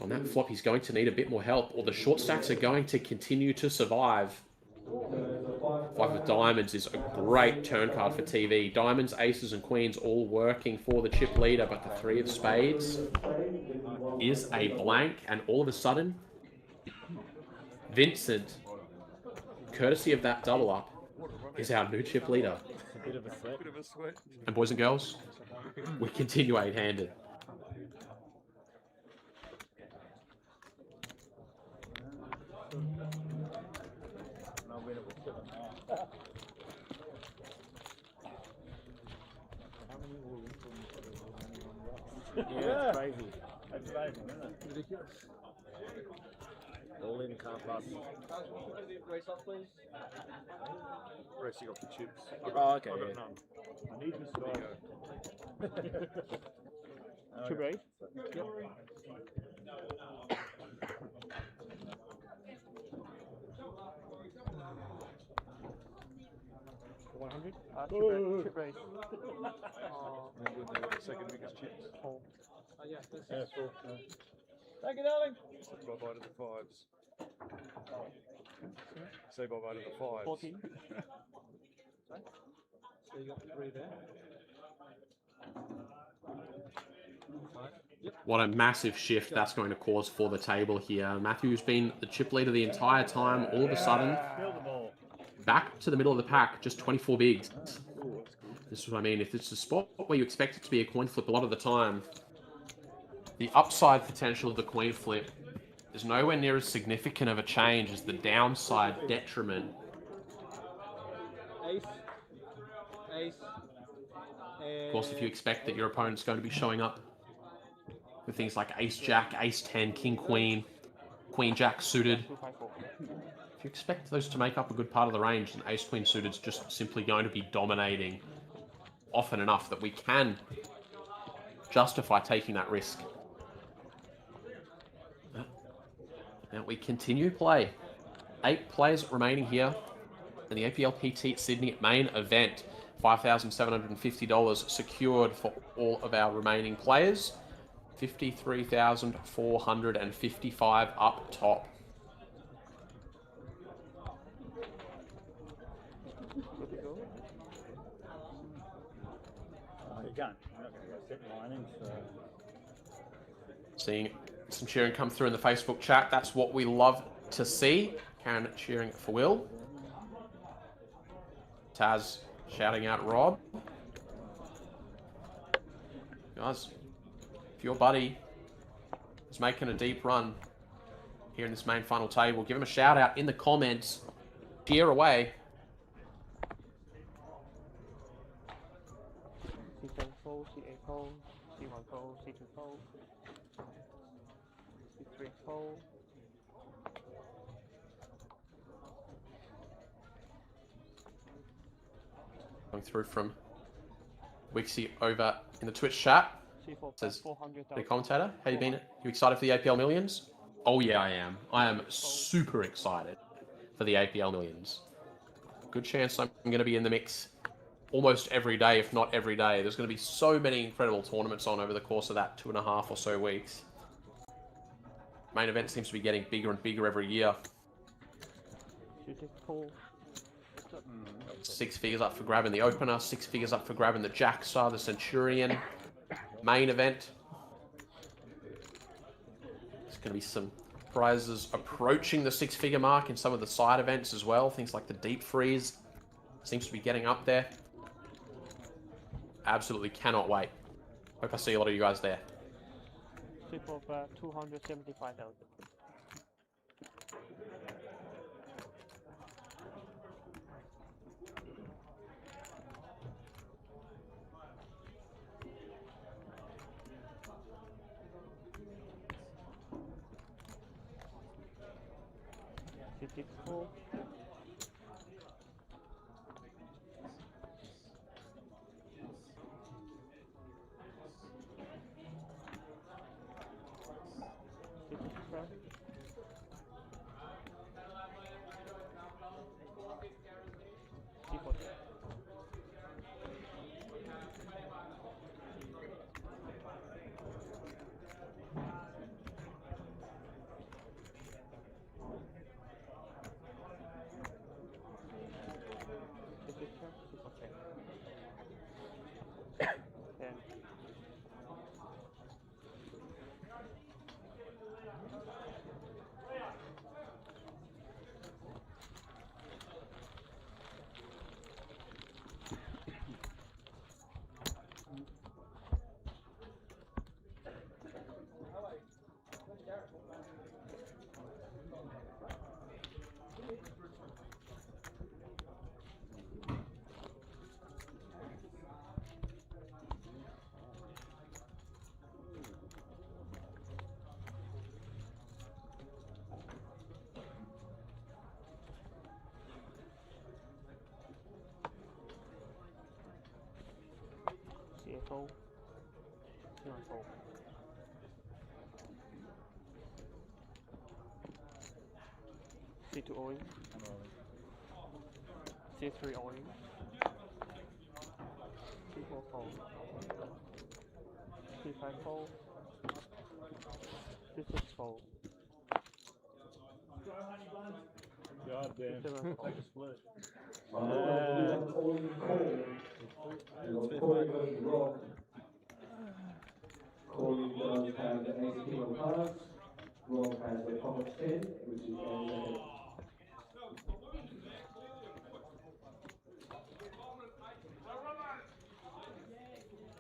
On that flop, he's going to need a bit more help, or the short stacks are going to continue to survive. Five of diamonds is a great turn card for TV. Diamonds, aces, and queens all working for the chip leader, but the three of spades is a blank, and all of a sudden, Vincent, courtesy of that double up, is our new chip leader. A bit of a sweat. And boys and girls, we continue 8-handed. Yeah, it's crazy. That's amazing, isn't it? Ridiculous. All in, can't pass. Race off, please. Racing off the chips. Oh, okay. I got Yeah. none. I need this guy. Chip raise? Yep. 100? Chip raise. And with the second biggest chips. Oh. Yeah, this Yeah, is full. Thank you, darling. Say bye-bye to the fives. Say bye-bye to the fives. 14. so you got 3 there. 5. Yep. What a massive shift that's going to cause for the table here. Matthew's been the chip leader the entire time. All of a sudden, Kill them all. back to the middle of the pack, just 24 bigs. This is what I mean. If it's a spot where you expect it to be a coin flip a lot of the time, the upside potential of the coin flip is nowhere near as significant of a change as the downside detriment. Ace. Ace. Of course, if you expect that your opponent's going to be showing up with things like ace-jack, ace-10, king-queen, queen-jack suited, if you expect those to make up a good part of the range, then ace-queen suited is just simply going to be dominating often enough that we can justify taking that risk. Now we continue play. 8 players remaining here in the Aplpt Sydney main event. $5,750 secured for all of our remaining players. 53,455 up top. You can't. You're not going to go set lining, so. Seeing some cheering come through in the Facebook chat. That's what we love to see. Karen cheering for Will. Taz shouting out Rob. Guys, if your buddy is making a deep run here in this main final table, give him a shout out in the comments. Cheer away. C7 fold, C8 fold, C1 fold, C2 fold, C3 fold. Coming through from Wixie over in the Twitch chat. Says, the commentator, how you been? You excited for the APL Millions? Oh yeah, I am. I am super excited for the APL Millions. Good chance I'm going to be in the mix almost every day, if not every day. There's going to be so many incredible tournaments on over the course of that 2.5 or so weeks. Main event seems to be getting bigger and bigger every year. 6 figures up for grabbing the opener, 6 figures up for grabbing the Jackstar, the Centurion. Main event. There's going to be some prizes approaching the 6-figure mark in some of the side events as well. Things like the Deep Freeze seems to be getting up there. Absolutely cannot wait. Hope I see a lot of you guys there. Ship of 275,000. C6 fold. CFO, C1 C2 oil, C3 oil, C4 fold, C5 fold, C6 fold. God damn. C7 fold. Split. Before we go to Rob, Corey does have the ace king of hearts. Rob has the pocket 10, which is ahead.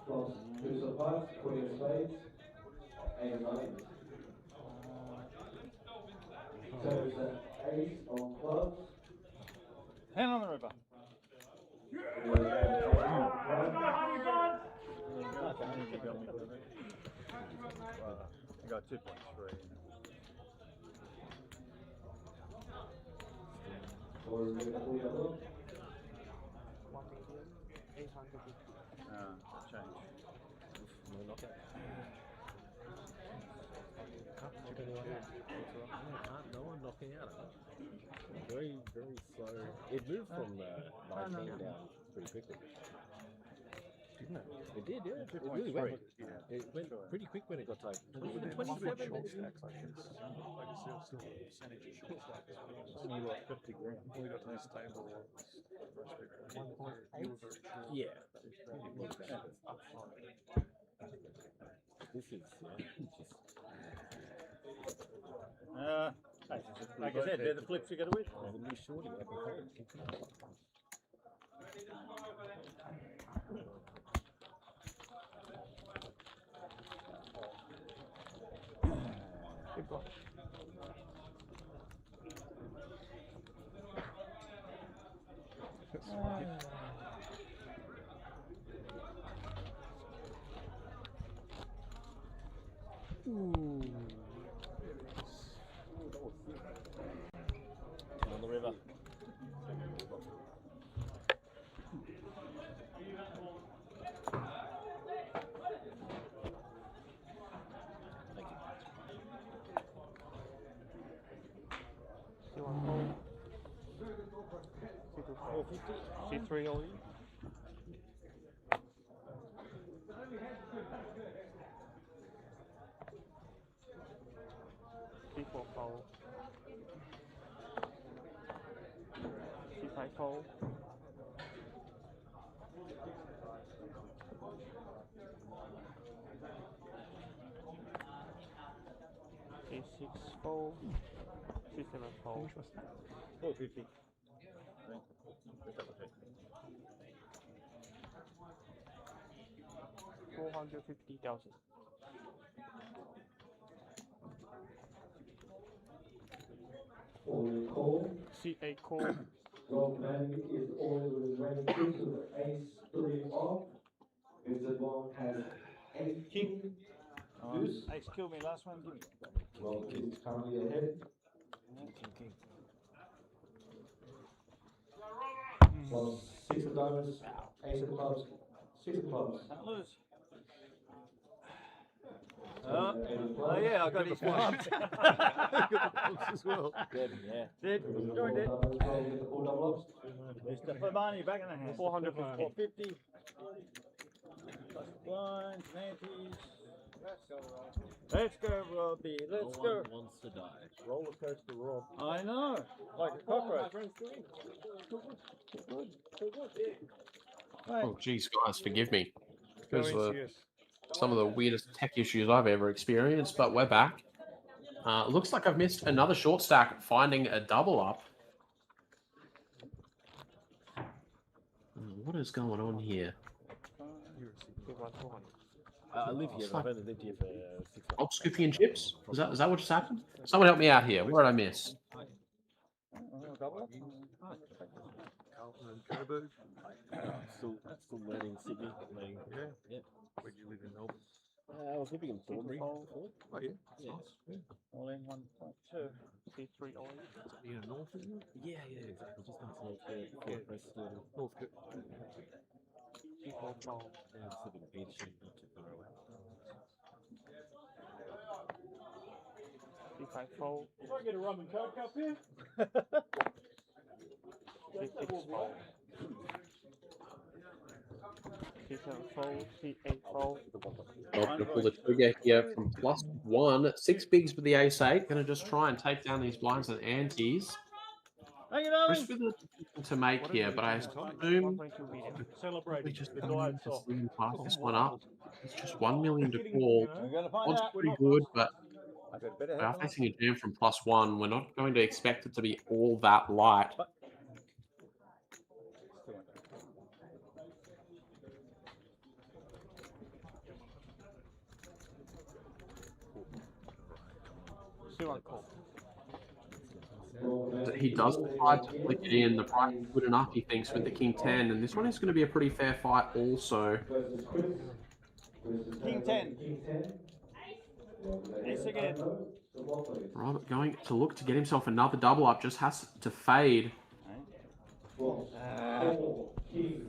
Cross, deuce of hearts, queen of spades, 8 of nines. Ace of clubs. Hand on the river. You got 2.3. Change. No one knocking out of it. Very, very slow. It moved from 19 down pretty quickly. Didn't it? It did, yeah. It really went. It went pretty quick when it got to like 27. Short stacks like this. Like you still percentage of short stacks. You got 50 grand. We got nice table. Most people. You were very short. Yeah. This is like I said, they're the flips you got to win. The new shorty. On the river. C3 only. C4 fold. C5 fold. C6 fold. C7 fold. 450. 450,000. Call. C8 call. Roll commanding is always with his range 2 to the ace 3 off. Vincent Wong has 8 king. Deuce. Ace killed me last one. Roll is currently ahead. Well, 6 of diamonds, ace of clubs, 6 of clubs. Can't lose. Oh yeah, I got his clubs. Got the clubs as well. Dead, yeah. Dead. Joined it. Mr. Fabani back in the hand. 450. Plus blinds, nanties. Let's go, Robbie. Let's go. Wants to die. Roller coaster Rob. I know. Like a cockroach. Oh, geez, guys, forgive me. Because some of the weirdest tech issues I've ever experienced, but we're back. Looks like I've missed another short stack finding a double up. What is going on here? I live here. I've only lived here for 6 months. Old Scoopy and Chips? Is that what just happened? Someone help me out here. What did I miss? Carlton and Coburg. Still learning Sydney. Yeah. Where do you live in Melbourne? I was living in Thornbury before. Oh yeah. Yeah. All in 1.2. C3 only. Is it near North, isn't it? Yeah, exactly. Just next to Northcote. C4 fold. Yeah, just living in Petersham, not too far away. C5 fold. If I get a rum and coke up here. C6 fold. C7 fold. C8 fold. I'm going to pull the trigger here from +1. 6 bigs with the ace-8. Going to just try and take down these blinds and antes. Thank you, darling. Just with a decision to make here, but I assume we just going to see pass this one up. It's just 1 million to call. Odds pretty good, but we are facing a jam from +1. We're not going to expect it to be all that light. C1 call. Roll he does decide to flick it in. The price is good enough, he thinks, with the King 10. And this one is going to be a pretty fair fight also. King 10. Ace again. Robert going to look to get himself another double up, just has to fade.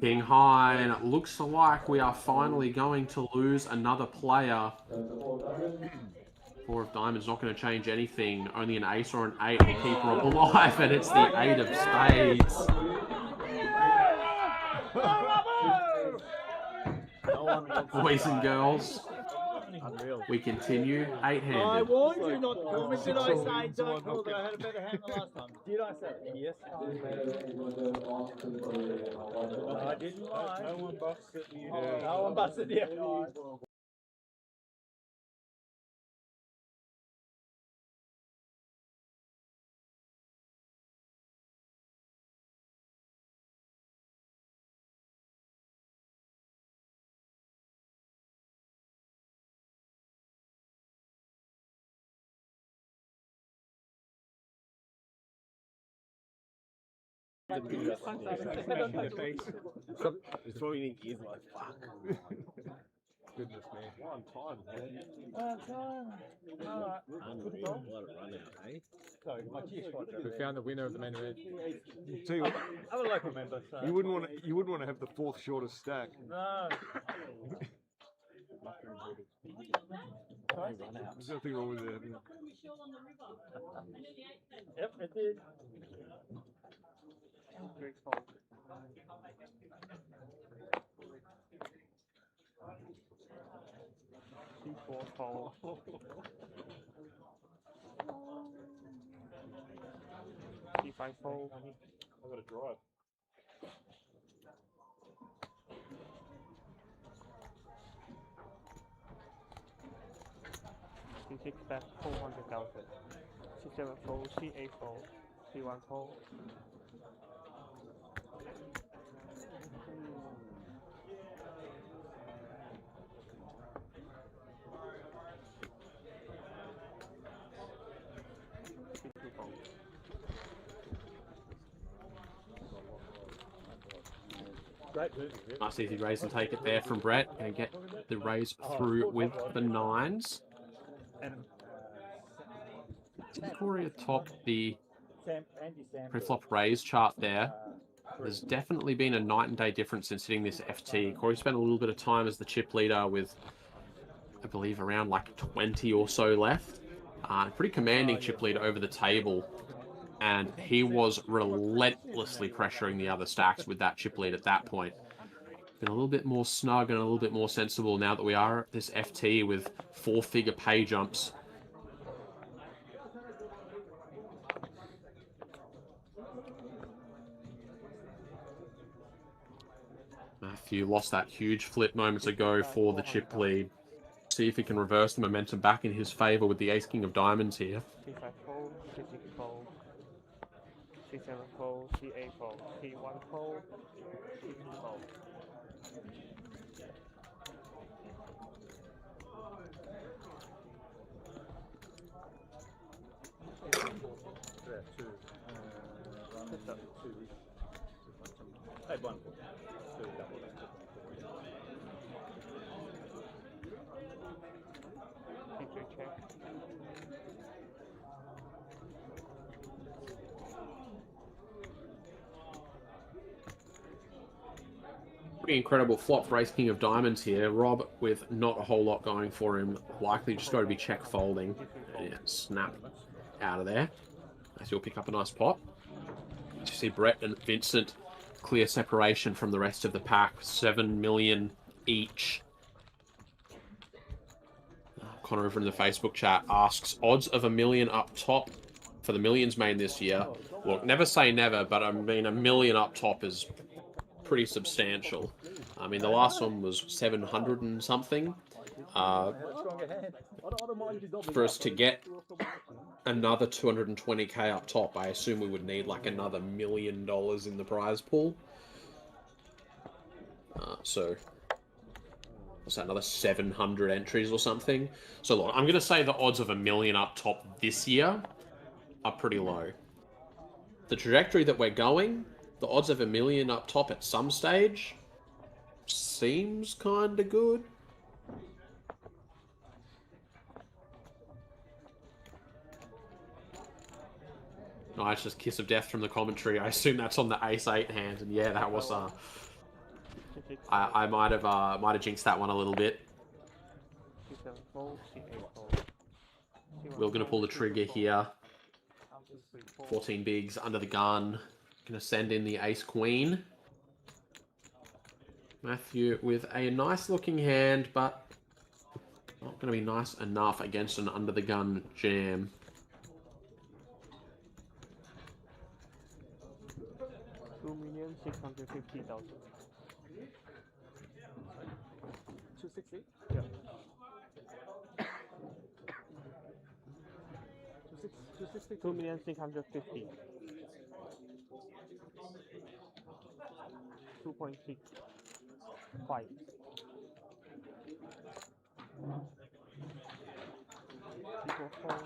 King high, and it looks like we are finally going to lose another player. 4 of diamonds not going to change anything. Only an ace or an 8 will keep Rob alive, and it's the 8 of spades. Boys and girls, we continue 8-handed. I warned you not to call me. Did I say don't call that I had a better hand the last time? Did I say yes? I didn't lie. No one busted you. No one busted you. It's probably in his ears like, fuck. Goodness me. One time, man. One time. Alright. Unreal. Let it run out, eh? Sorry, my cheer squad. We found the winner of the main event. Tell you what, I'm a local member, so. you wouldn't want to have the 4th shortest stack. No. There's nothing wrong with that. Yep, it did. Great fold. C4 fold. C5 fold. I've got a drive. C6 bet 400,000. C7 fold, C8 fold, C1 fold. C2 fold. Nice easy raise and take it there from Brett. And get the raise through with the 9s. Corey atop the pre-flop raise chart there. There's definitely been a night and day difference since hitting this FT. Corey spent a little bit of time as the chip leader with, I believe, around like 20 or so left. Pretty commanding chip leader over the table. And he was relentlessly pressuring the other stacks with that chip lead at that point. Been a little bit more snug and a little bit more sensible now that we are at this FT with 4-figure pay jumps. Matthew lost that huge flip moments ago for the chip lead. See if he can reverse the momentum back in his favour with the ace king of diamonds here. C5 fold, C6 fold, C7 fold, C8 fold, C1 fold, C2 fold. Hey, one. C3 check. Pretty incredible flop for ace king of diamonds here. Rob with not a whole lot going for him. Likely just got to be check folding. Yeah, snap out of there. As you'll pick up a nice pot. You see Brett and Vincent clear separation from the rest of the pack. 7 million each. Connor over in the Facebook chat asks, odds of $1 million up top for the millions main this year. Look, never say never, but I mean, $1 million up top is pretty substantial. I mean, the last one was 700 and something. For us to get another 220k up top, I assume we would need like another $1 million in the prize pool. So, what's that, another 700 entries or something? So look, I'm going to say the odds of $1 million up top this year are pretty low. the trajectory that we're going, the odds of a million up top at some stage seems kind of good. Nice, just kiss of death from the commentary. I assume that's on the ace-8 hand, and yeah, that was I might have jinxed that one a little bit. We're gonna pull the trigger here. 14 bigs under the gun. Gonna send in the ace-queen. Matthew with a nice looking hand, but not gonna be nice enough against an under the gun jam. 2,650,000. 260? Yeah. 260? 2,650. 2.6. 5. Equal 4.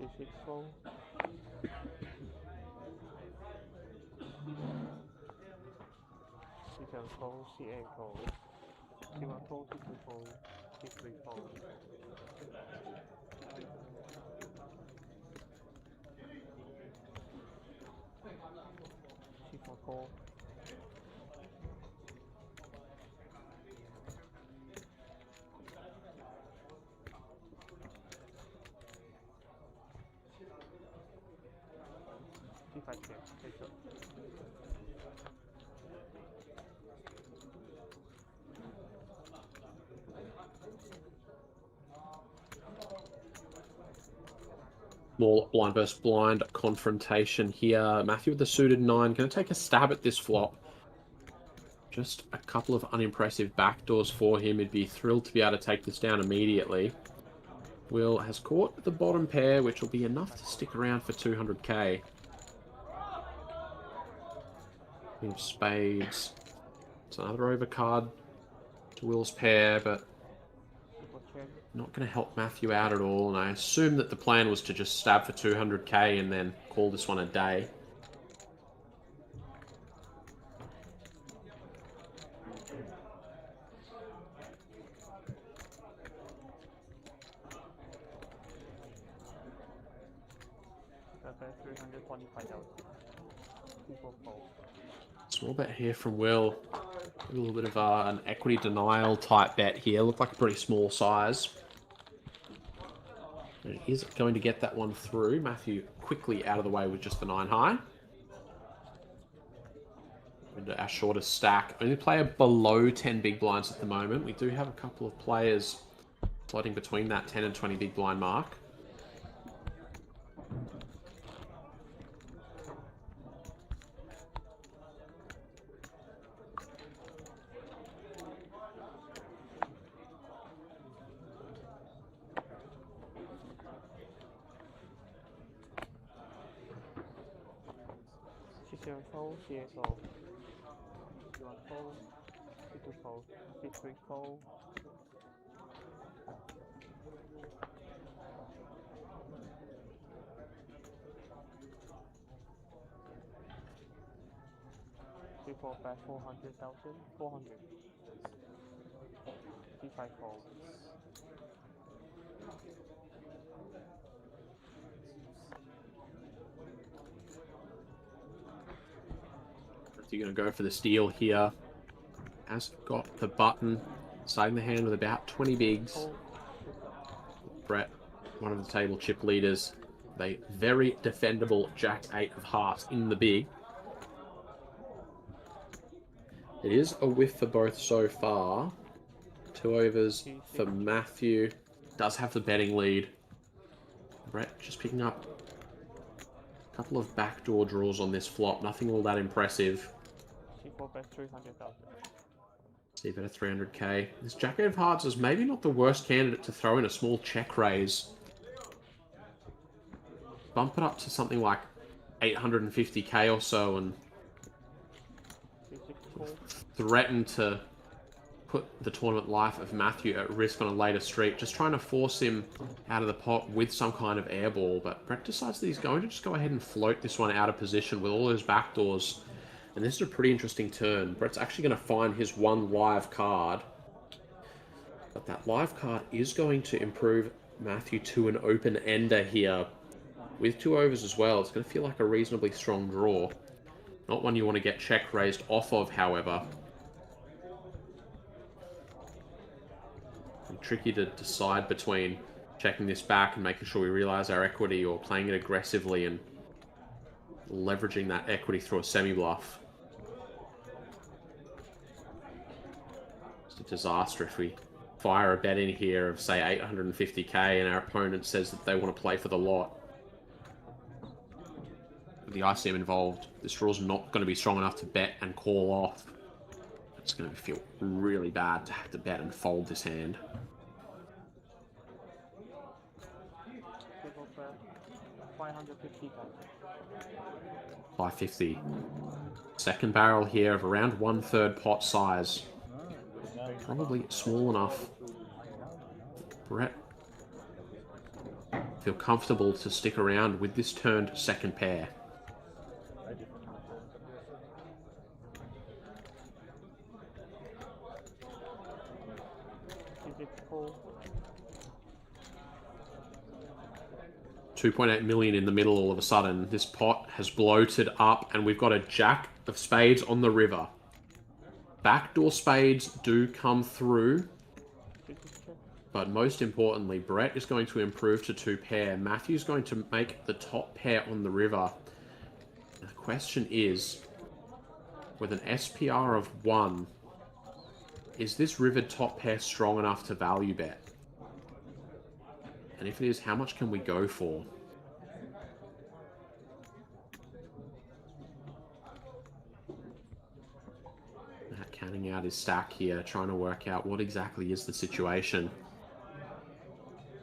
C6 fold. C7 fold, C8 fold, C1 fold, C2 fold, C3 fold. C4 fold. C5 check, take it. More blind versus blind confrontation here. Matthew with the suited 9. Going to take a stab at this flop. Just a couple of unimpressive backdoors for him. He'd be thrilled to be able to take this down immediately. Will has caught the bottom pair, which will be enough to stick around for 200k. We have spades. It's another overcard to Will's pair, but not going to help Matthew out at all. And I assume that the plan was to just stab for 200k and then call this one a day. Okay, 325,000. People fold. Small bet here from Will. A little bit of an equity denial type bet here. Looked like a pretty small size. And he is going to get that one through. Matthew quickly out of the way with just the 9 high. Into our shortest stack. Only player below 10 big blinds at the moment. We do have a couple of players floating between that 10 and 20 big blind mark. C7 fold, C8 fold, C1 fold, C2 fold, C3 fold. C4 bet 400,000, 400. C5 fold. You're going to go for the steal here. Has got the button. Starting the hand with about 20 bigs. Brett, one of the table chip leaders. A very defendable Jack-8 of hearts in the big. It is a whiff for both so far. 2 overs for Matthew. Does have the betting lead. Brett just picking up a couple of backdoor draws on this flop. Nothing all that impressive. C4 bet 300,000. See, bet a 300k. This Jack of Hearts is maybe not the worst candidate to throw in a small check raise. Bump it up to something like 850k or so and threaten to put the tournament life of Matthew at risk on a later streak. Just trying to force him out of the pot with some kind of air ball. But Brett decides that he's going to just go ahead and float this one out of position with all those backdoors. And this is a pretty interesting turn. Brett's actually going to find his one live card. But that live card is going to improve Matthew to an open ender here. With 2 overs as well, it's going to feel like a reasonably strong draw. Not one you want to get check raised off of, however. And tricky to decide between checking this back and making sure we realize our equity or playing it aggressively and leveraging that equity through a semi-bluff. It's a disaster if we fire a bet in here of, say, 850k and our opponent says that they want to play for the lot. With the ICM involved, this draw's not going to be strong enough to bet and call off. It's going to feel really bad to have to bet and fold this hand. 550. Second barrel here of around 1/3 pot size. Probably small enough. Brett feel comfortable to stick around with this turned second pair. $2.8 million in the middle all of a sudden. This pot has bloated up and we've got a jack of spades on the river. Backdoor spades do come through. But most importantly, Brett is going to improve to 2 pair. Matthew's going to make the top pair on the river. The question is, with an SPR of 1, is this river top pair strong enough to value bet? And if it is, how much can we go for? Matt counting out his stack here, trying to work out what exactly is the situation.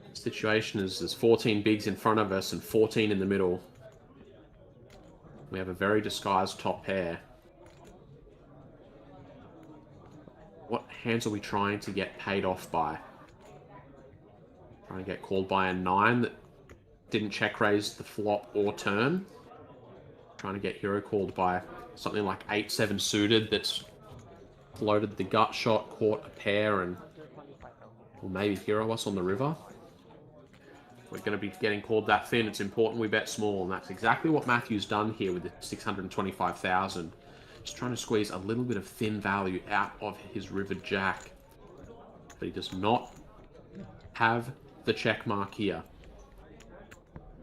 The situation is there's 14 bigs in front of us and 14 in the middle. We have a very disguised top pair. What hands are we trying to get paid off by? Trying to get called by a 9 that didn't check raise the flop or turn. Trying to get hero called by something like 8-7 suited that's floated the gut shot, caught a pair, and will maybe hero us on the river. We're going to be getting called that thin. It's important we bet small, and that's exactly what Matthew's done here with the 625,000. Just trying to squeeze a little bit of thin value out of his river jack. But he does not have the check mark here.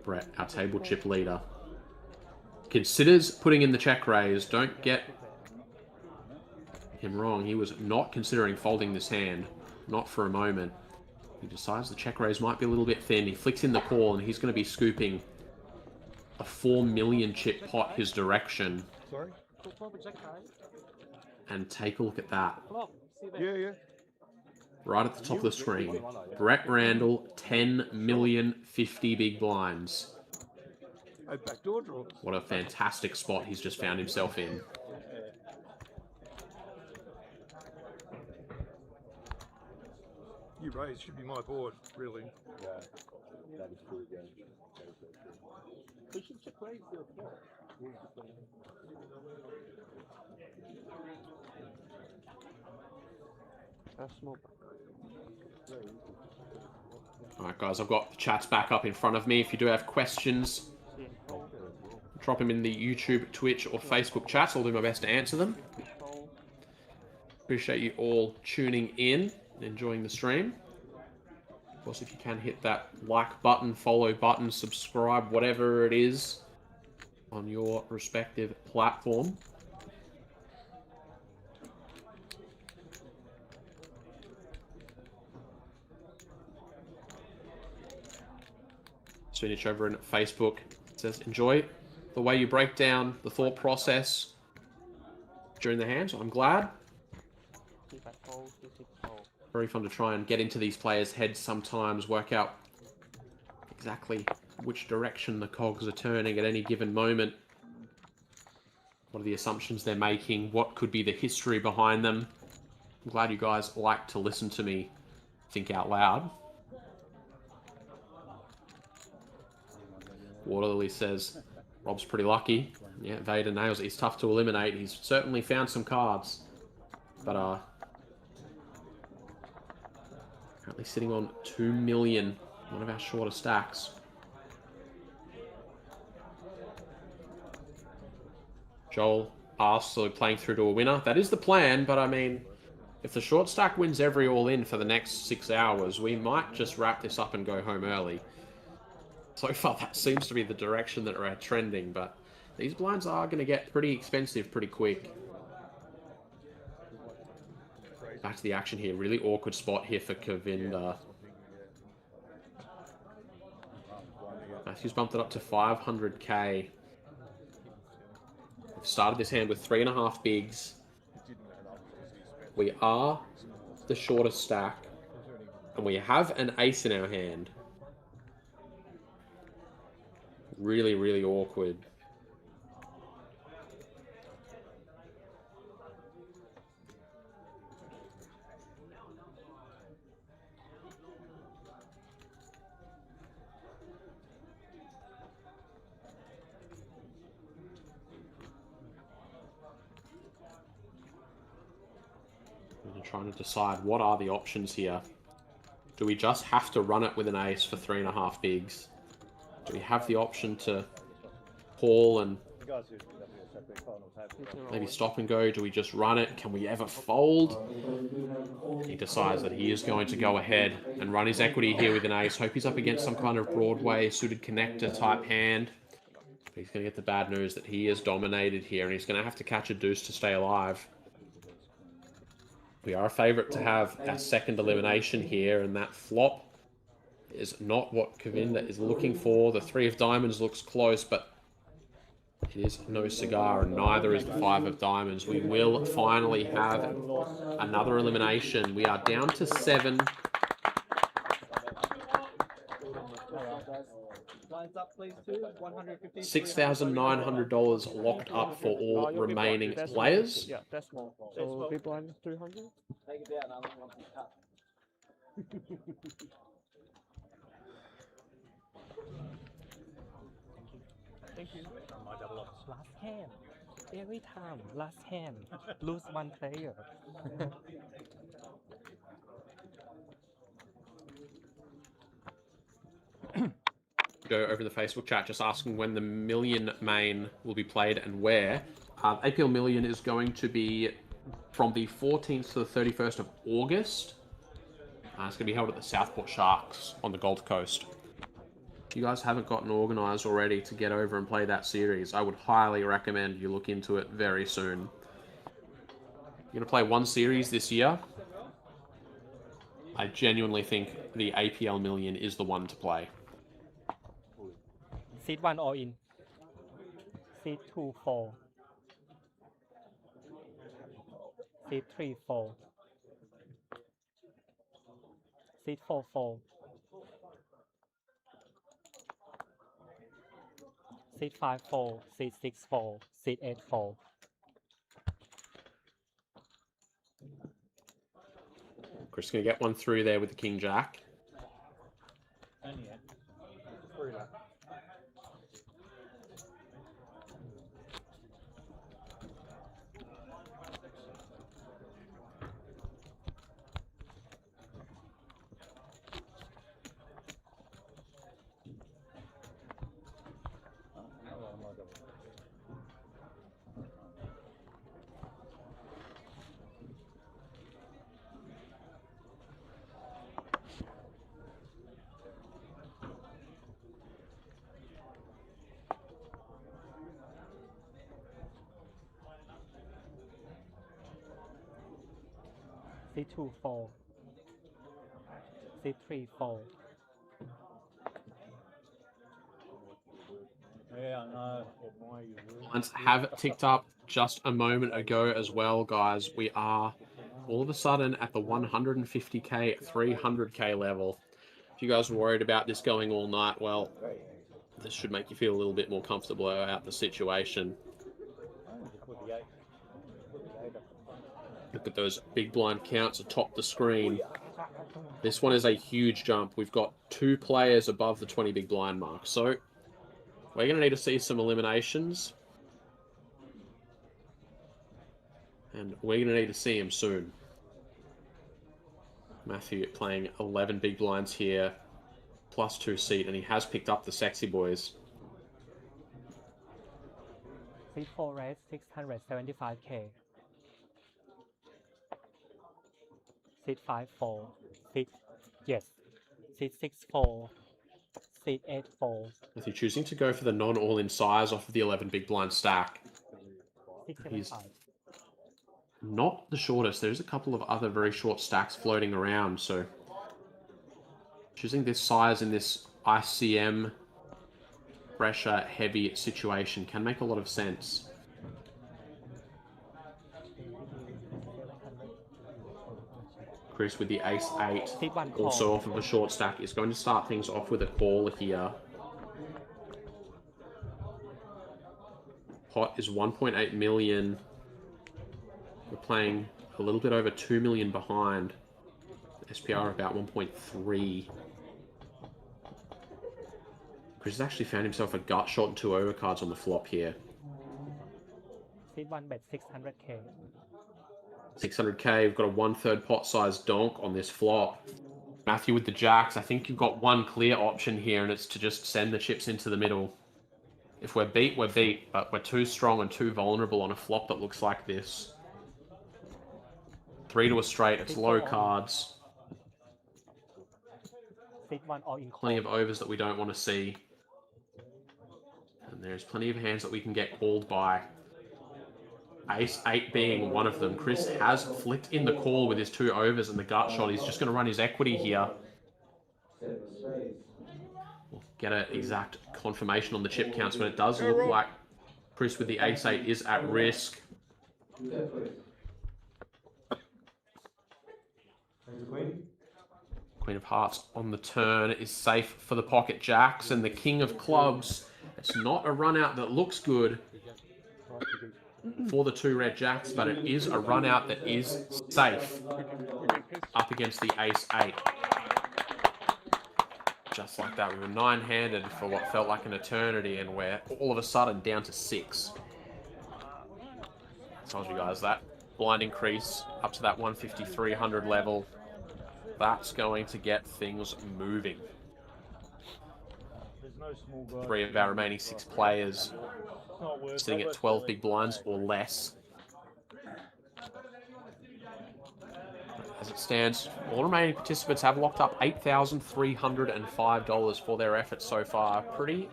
Brett, our table chip leader, considers putting in the check raise. Don't get him wrong. He was not considering folding this hand. Not for a moment. He decides the check raise might be a little bit thin. He flicks in the call and he's going to be scooping a 4 million chip pot his direction. Sorry? And take a look at that. Yeah. Right at the top of the screen. Brett Randall, 10 million 50 big blinds. Oh, backdoor draw. What a fantastic spot he's just found himself in. You raise should be my board, really. Yeah, that is true again. We should check raise the flop. Alright guys, I've got the chats back up in front of me. If you do have questions, drop them in the YouTube, Twitch or Facebook chats. I'll do my best to answer them. Appreciate you all tuning in and enjoying the stream. Of course, if you can hit that like button, follow button, subscribe, whatever it is on your respective platform. Spinach over in Facebook says, enjoy the way you break down the thought process during the hand. So I'm glad. Very fun to try and get into these players' heads sometimes, work out exactly which direction the cogs are turning at any given moment. What are the assumptions they're making? What could be the history behind them? I'm glad you guys like to listen to me think out loud. Waterlily says, Rob's pretty lucky. Yeah, Vader nails it. He's tough to eliminate. He's certainly found some cards. But, currently sitting on 2 million. One of our shorter stacks. Joel asks, so playing through to a winner. That is the plan, but I mean, if the short stack wins every all-in for the next 6 hours, we might just wrap this up and go home early. So far, that seems to be the direction that we're trending, but these blinds are going to get pretty expensive pretty quick. Back to the action here. Really awkward spot here for Kavinda. Matthew's bumped it up to 500k. We've started this hand with 3.5 bigs. We are the shortest stack, and we have an ace in our hand. Really, really awkward. I'm trying to decide what are the options here. Do we just have to run it with an ace for 3.5 bigs? Do we have the option to call and maybe stop and go? Do we just run it? Can we ever fold? He decides that he is going to go ahead and run his equity here with an ace. Hope he's up against some kind of Broadway suited connector type hand. But he's going to get the bad news that he is dominated here, and he's going to have to catch a deuce to stay alive. We are a favourite to have our second elimination here, and that flop is not what Kavinda is looking for. The 3 of diamonds looks close, but it is no cigar, and neither is the 5 of diamonds. We will finally have another elimination. We are down to 7. $6,900 locked up for all remaining players. Yeah, that's small. So big blind 300. Take it down. Thank you. Last hand. Every time, last hand. Lose one player. Go over the Facebook chat just asking when the Million main will be played and where. APL Million is going to be from the 14th to the 31st of August. It's going to be held at the Southport Sharks on the Gold Coast. If you guys haven't gotten organised already to get over and play that series, I would highly recommend you look into it very soon. You're going to play one series this year. I genuinely think the APL Million is the one to play. Seat 1 all in. Seat 2 4. Seat 3 4. Seat 4 4. Seat 5 4. Seat 6 4. Seat 8 4. Chris is going to get one through there with the King Jack. Seat 2 4. Seat 3 4. Yeah, I know. Blinds have ticked up just a moment ago as well, guys. We are all of a sudden at the 150k, 300k level. If you guys are worried about this going all night, well, this should make you feel a little bit more comfortable about the situation. Look at those big blind counts atop the screen. This one is a huge jump. We've got 2 players above the 20 big blind mark. So we're going to need to see some eliminations. And we're going to need to see him soon. Matthew playing 11 big blinds here, plus 2 seat, and he has picked up the sexy boys. Seat 4 raise 675k. Seat 5 4. Seat yes. Seat 6 4. Seat 8 4. Matthew choosing to go for the non-all-in size off of the 11 big blind stack. He's not the shortest. There's a couple of other very short stacks floating around, so choosing this size in this ICM pressure heavy situation can make a lot of sense. Chris with the ace-8, also off of a short stack, is going to start things off with a call here. Pot is 1.8 million. We're playing a little bit over 2 million behind. SPR about 1.3. Chris has actually found himself a gut shot and 2 overcards on the flop here. Seat 1 bet 600k. 600k, we've got a 1/3 pot size donk on this flop. Matthew with the jacks, I think you've got one clear option here, and it's to just send the chips into the middle. If we're beat, we're beat, but we're too strong and too vulnerable on a flop that looks like this. 3 to a straight, it's low cards. Plenty of overs that we don't want to see. And there's plenty of hands that we can get called by. Ace-8 being one of them. Chris has flicked in the call with his 2 overs and the gut shot. He's just going to run his equity here. We'll get an exact confirmation on the chip counts, but it does look like Chris with the ace-8 is at risk. Queen of Hearts on the turn is safe for the pocket jacks, and the King of Clubs. It's not a run out that looks good for the 2 red jacks, but it is a run out that is safe up against the ace-8. Just like that, we were 9-handed for what felt like an eternity, and we're all of a sudden down to 6. I told you guys that blind increase up to that 150-300 level. That's going to get things moving. 3 of our remaining 6 players sitting at 12 big blinds or less. As it stands, all remaining participants have locked up $8,305 for their efforts so far. Pretty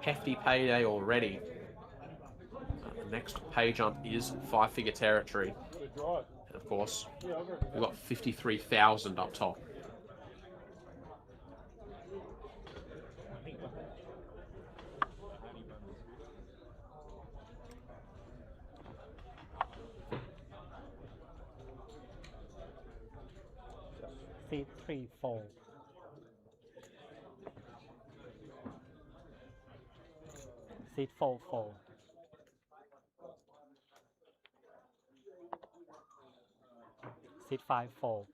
hefty payday already. The next pay jump is 5-figure territory. And of course, we've got 53,000 up top. Seat 3 4. Seat 4 4. Seat 5 4.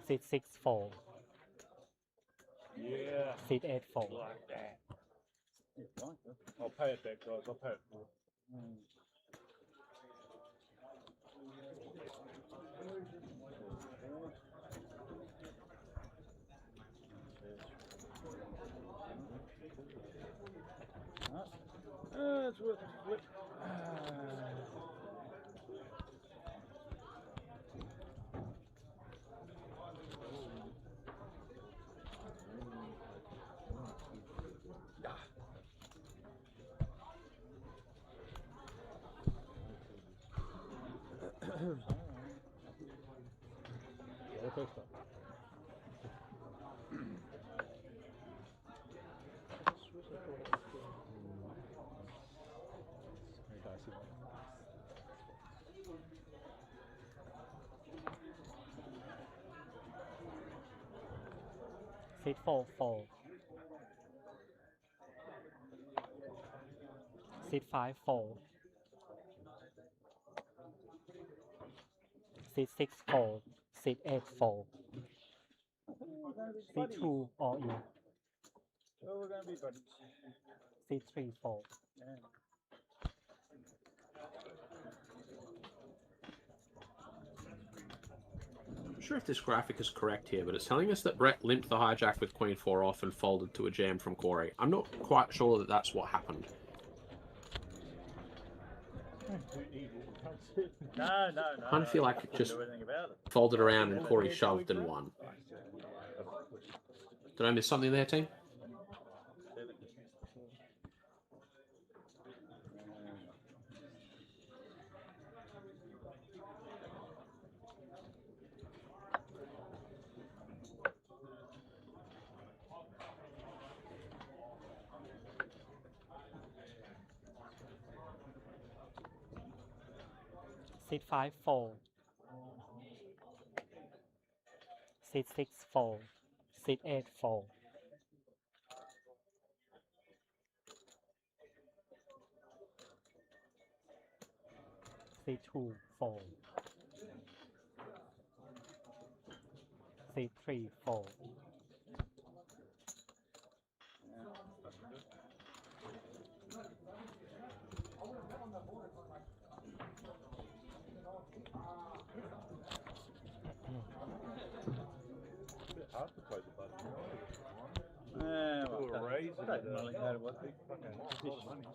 Seat 6 4. Yeah. Seat 8 4. Like that. I'll pay it back, guys. I'll pay it for it. It's worth a flip. Seat 4, fold. Seat 5, fold. Seat 6, fold. Seat 8, fold. Seat 2, all in. Oh, we're gonna be buddies. Seat 3, fold. Yeah. I'm not sure if this graphic is correct here, but it's telling us that Brett limped the hijack with Queen 4 off and folded to a jam from Corey. I'm not quite sure that that's what happened. No. I kind of feel like it just do anything about it. folded around and Corey shoved and won. Did I miss something there, team? Seat 5, fold. Seat 6, fold. Seat 8, fold. Seat 2, fold. Seat 3, fold. Hard to play the button. Well, raise it doesn't really matter what they fucking money.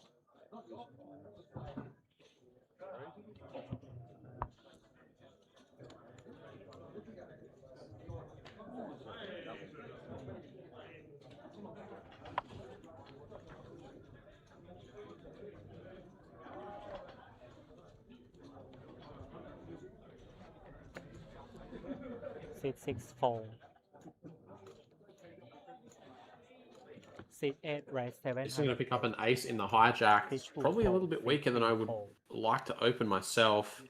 Seat 6, fold. Seat 8, raise 7. This is going to pick up an ace in the hijack. It's probably a little bit weaker than I would like to open myself.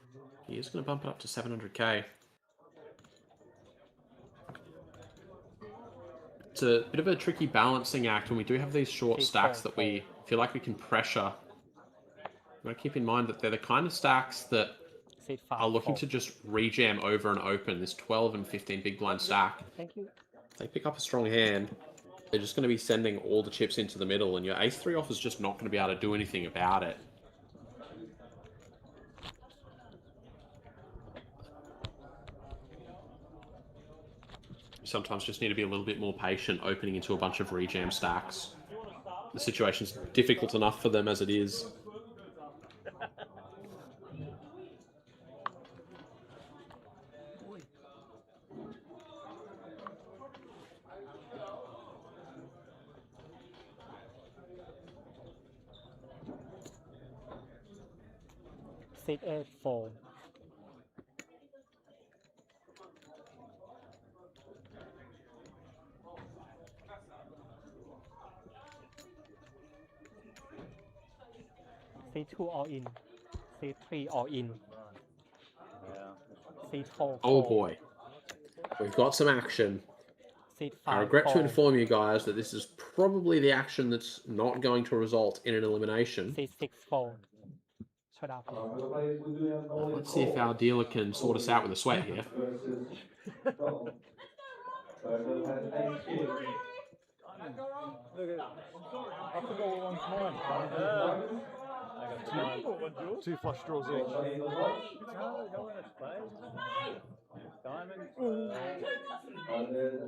He is going to bump it up to 700k. It's a bit of a tricky balancing act when we do have these short stacks that we feel like we can pressure. You've got to keep in mind that they're the kind of stacks that are looking to just rejam over and open this 12 and 15 big blind stack. Thank you. If they pick up a strong hand, they're just going to be sending all the chips into the middle, and your ace-3 off is just not going to be able to do anything about it. You sometimes just need to be a little bit more patient opening into a bunch of rejam stacks. The situation's difficult enough for them as it is. Seat 8, fold. Seat 2, all in. Seat 3, all in. Seat 4, Oh boy. We've got some action. Seat 5, I regret to fold. inform you guys that this is probably the action that's not going to result in an elimination. Seat 6, fold. Shut up. Let's see if our dealer can sort us out with a sweat here. Look at it. I forgot what one's mine. I got Two flush draws each.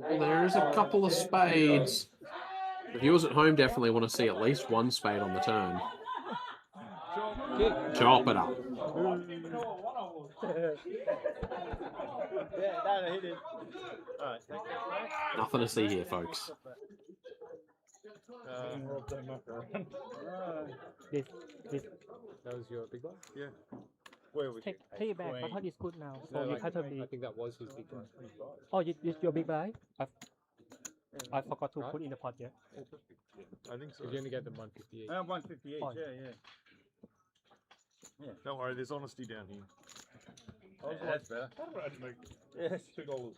Well, there is a couple of spades. The viewers at home definitely want to see at least one spade on the turn. Chop it up. Nothing to see here, folks. This. That was your big blind? Yeah. Where was Take it back. My thought is good now. So No, you like, cut I think that was his big blind. Oh, your big blind? I forgot to put in the pot yet. I think so. You only get them 158. 150 each, Fine. yeah. Don't worry, there's honesty down here. That's better. How do I make Yes. $2?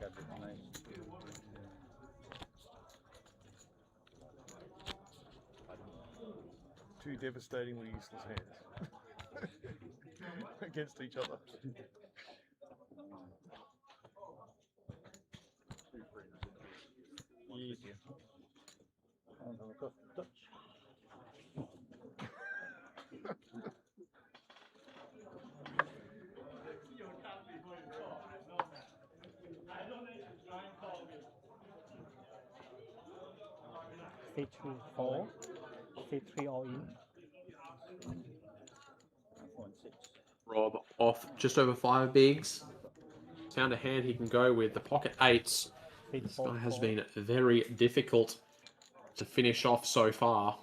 gadget tonight. Two devastatingly useless hands against each other. Easy. And I've got Dutch. C2 4, C3 all in. 1.6. Rob off just over 5 bigs. Found a hand he can go with the pocket 8s. This guy has been very difficult to finish off so far.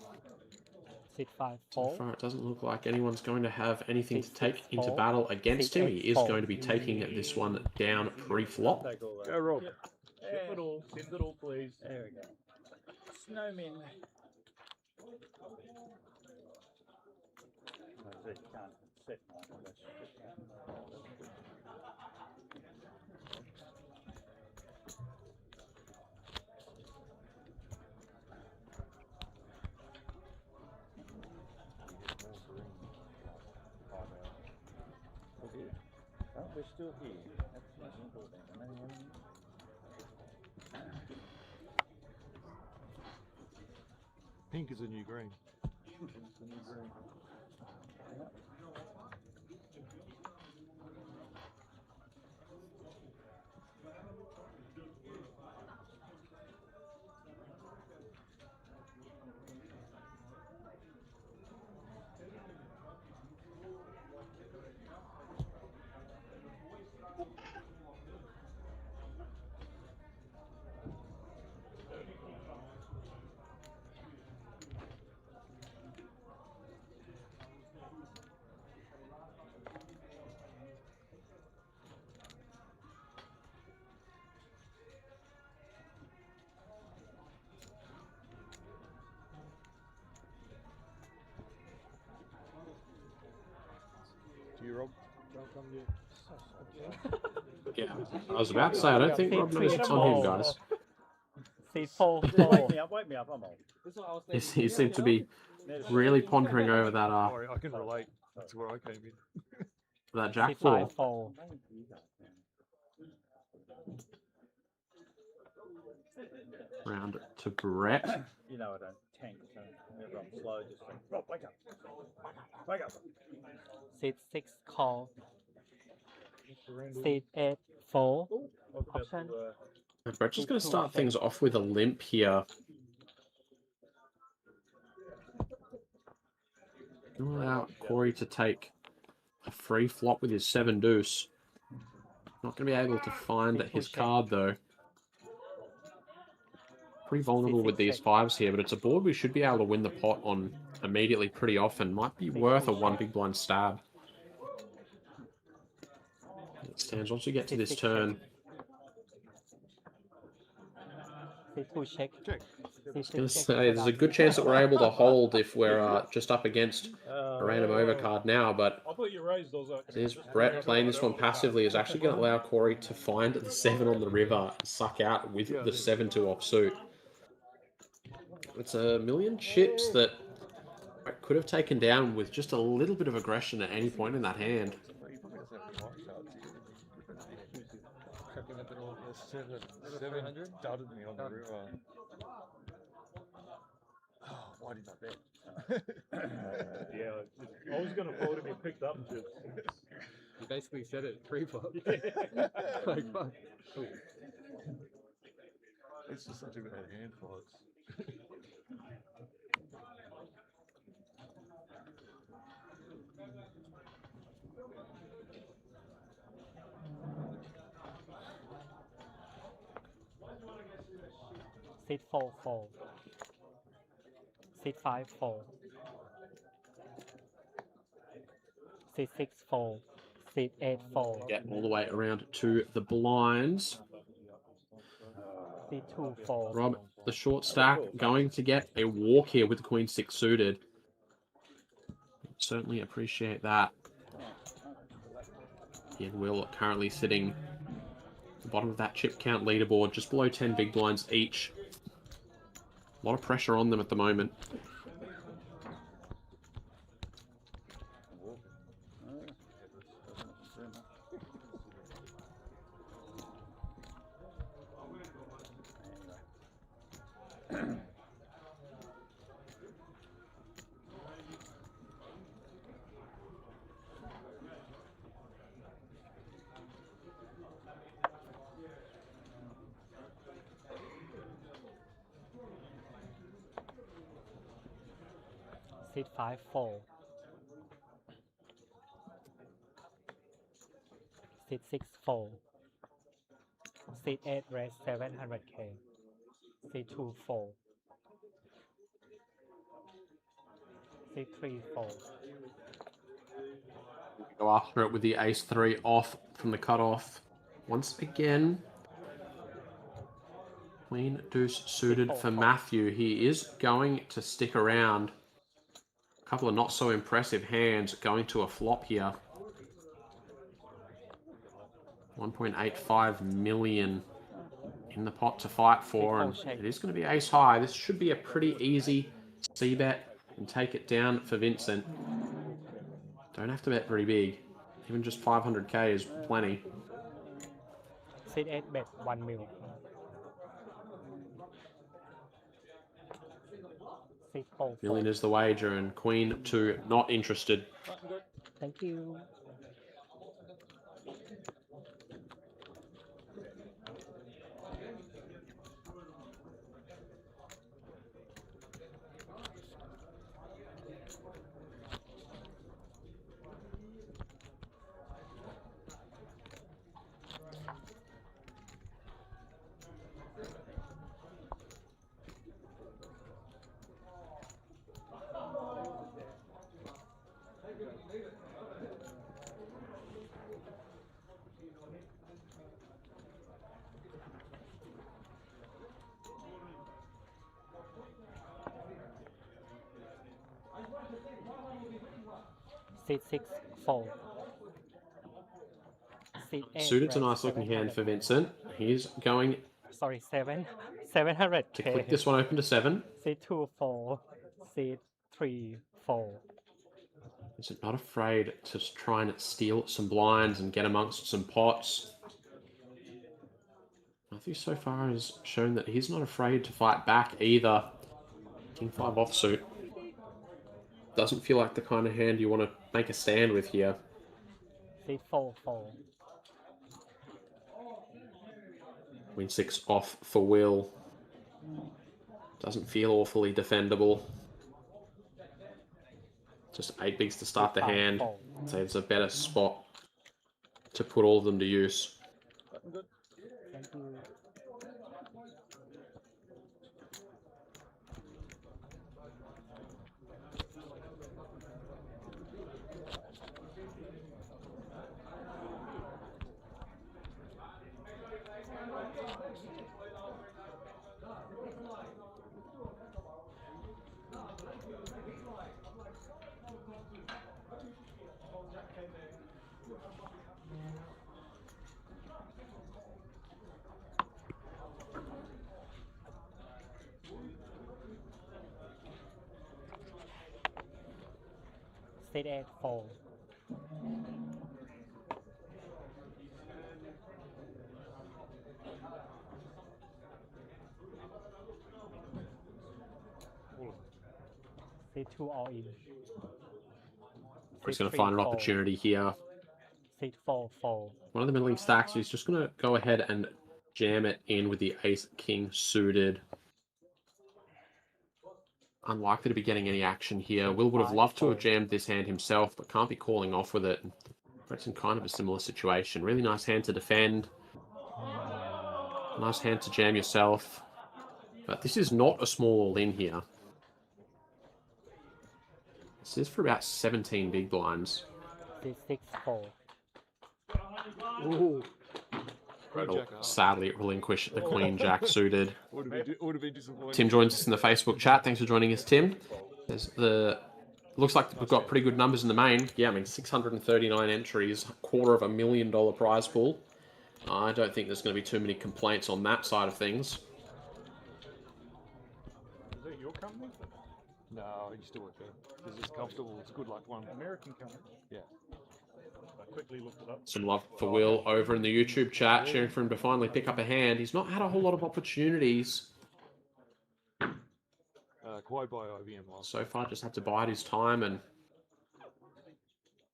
C5 So 4. far, it doesn't look like anyone's going to have anything to C6 take into 4, battle against him. He is C8 going to be taking this one down pre-flop. Take all that. Go, Rob. Yeah. Sip it all. Sip it all, please. There we go. Snowman. I said you can't set one of that shit. Oh, we're still here. That's the most important. Pink is a new green. Do you, Rob? Yeah, I was about to say, I don't think Rob knows it's on him, guys. C4 Wake me up, I'm old. He seemed to be really pondering over that Sorry, I can relate. That's where I came in. that Jack C5 4. 4. Round to Brett. You know I don't tank, so whenever I'm slow, just like, Rob, wake up. Wake up. C6 call. C8 4. Option. Brett's just going to start things off with a limp here. Allow Corey to take a free flop with his 7 deuce. Not going to be able to find his card though. Pretty vulnerable with these 5s here, but it's a board we should be able to win the pot on immediately pretty often. Might be worth a 1 big blind stab. It stands once we get to this turn. C2 check. I was going to say, there's a good chance that we're able to hold if we're just up against a random overcard now, but I thought you raised those. there's Brett playing this one passively is actually going to allow Corey to find the 7 on the river and suck out with the 7-2 offsuit. It's a million chips that Brett could have taken down with just a little bit of aggression at any point in that hand. Chucking up all 700? Started me on the river. Oh, why did I bet? Yeah, I was going to fold him, he picked up chips. You basically said it pre-flop. Like, fuck. It's just such a bad hand for us. C4 4. C5 4. C6 4. C8 4. Get all the way around to the blinds. C2 4. Rob, the short stack, going to get a walk here with the Queen 6 suited. Certainly appreciate that. And Will currently sitting The bottom of that chip count leaderboard, just below 10 big blinds each. A lot of pressure on them at the moment. Seat 5 fold. Seat 6 fold. Seat 8 raise 700k. Seat 2 fold. Seat 3 fold. Go after it with the ace-3 off from the cutoff. Once again, queen deuce suited for Matthew. He is going to stick around. A couple of not so impressive hands going to a flop here. 1.85 million in the pot to fight for, and it is going to be ace high. This should be a pretty easy c-bet and take it down for Vincent. Don't have to bet very big. Even just 500k is plenty. Seat 8 bet 1 mil. Seat 4 Million is the wager, and queen 2 not interested. Thank you. Seat 6 fold. Seat 8 Suited's a nice looking hand for Vincent. He's going sorry, 700k. to click this one open to 7. Seat 2 fold. Seat 3 fold. Is it not afraid to try and steal some blinds and get amongst some pots? Matthew so far has shown that he's not afraid to fight back either. King 5 offsuit. Doesn't feel like the kind of hand you want to make a stand with here. Seat 4 fold. Queen 6 off for Will. Doesn't feel awfully defendable. Just 8 bigs to start the hand. So it's a better spot to put all of them to use. Thank you. Seat 8 fold. Seat 2 all in. He's going to find an opportunity here. Seat 4 fold. One of the middling stacks, he's just going to go ahead and jam it in with the ace-king suited. Unlikely to be getting any action here. Will would have loved to have jammed this hand himself, but can't be calling off with it. Brett's in kind of a similar situation. Really nice hand to defend. Nice hand to jam yourself. But this is not a small all-in here. This is for about 17 big blinds. Seat 6 fold. Ooh. Brett will sadly relinquish the Queen Jack suited. Would have been disappointed. Tim joins us in the Facebook chat. Thanks for joining us, Tim. Looks like we've got pretty good numbers in the main. Yeah, I mean, 639 entries, $250,000 prize pool. I don't think there's going to be too many complaints on that side of things. Is that your company? No, I used to work there. Because it's comfortable, it's good like one. American company? Yeah. I quickly looked it up. Some love for Will over in the YouTube chat, cheering for him to finally pick up a hand. He's not had a whole lot of opportunities. Acquired by IBM last So far, just had to bide his time and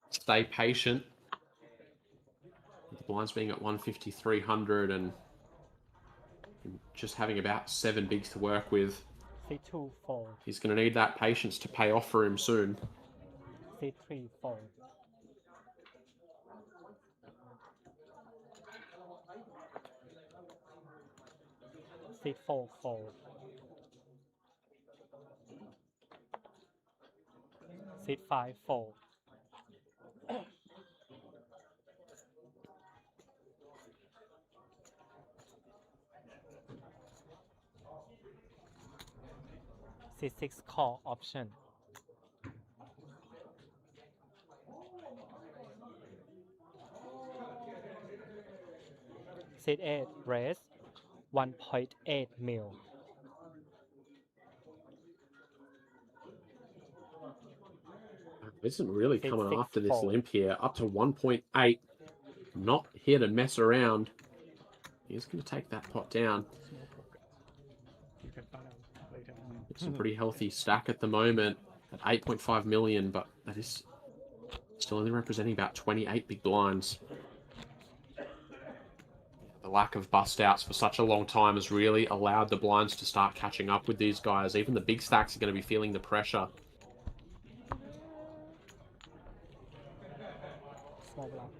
stay patient. The blinds being at 150, 300, and just having about 7 bigs to work with. C2 4. He's going to need that patience to pay off for him soon. C3 4. C4 4. C5 4. C6 call option. C8 raise 1.8 mil. Isn't really coming C6 after this fold. limp here. Up to 1.8. Not here to mess around. He's going to take that pot down. You can find out later. It's a pretty healthy stack at the moment at 8.5 million, but that is still only representing about 28 big blinds. The lack of bust outs for such a long time has really allowed the blinds to start catching up with these guys. Even the big stacks are going to be feeling the pressure. Small block.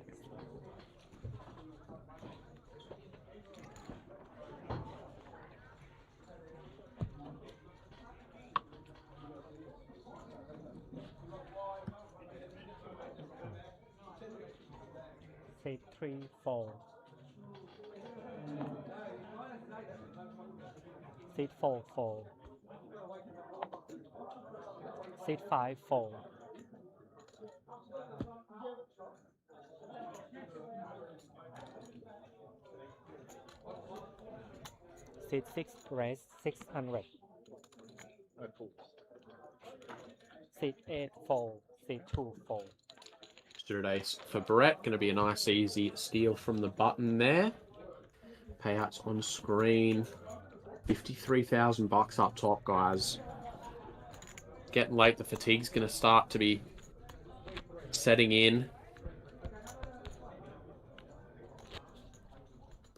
C3 4. C4 4. C5 4. C6 raise 600. C8 4. C2 4. Suited ace for Brett. Going to be a nice, easy steal from the button there. Payouts on screen. 53,000 bucks up top, guys. Getting late. The fatigue's going to start to be setting in.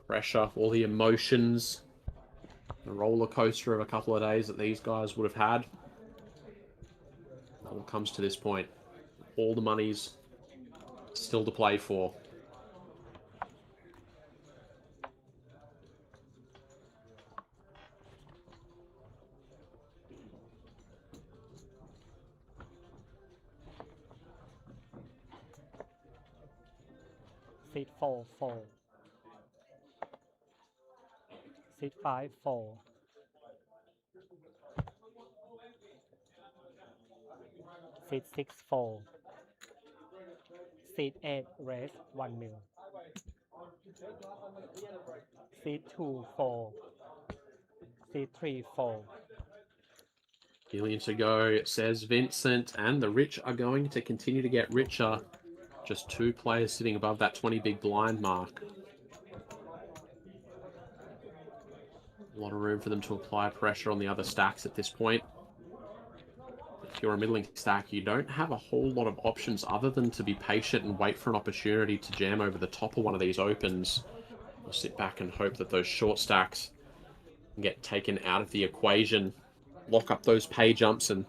Pressure, all the emotions. The roller coaster of a couple of days that these guys would have had. All comes to this point. All the money's still to play for. C4 4. C5 4. C6 4. C8 raise 1 mil. C2 4. C3 4. Billion to go, says Vincent, and the rich are going to continue to get richer. Just 2 players sitting above that 20 big blind mark. A lot of room for them to apply pressure on the other stacks at this point. If you're a middling stack, you don't have a whole lot of options other than to be patient and wait for an opportunity to jam over the top of one of these opens. Or sit back and hope that those short stacks get taken out of the equation, lock up those pay jumps, and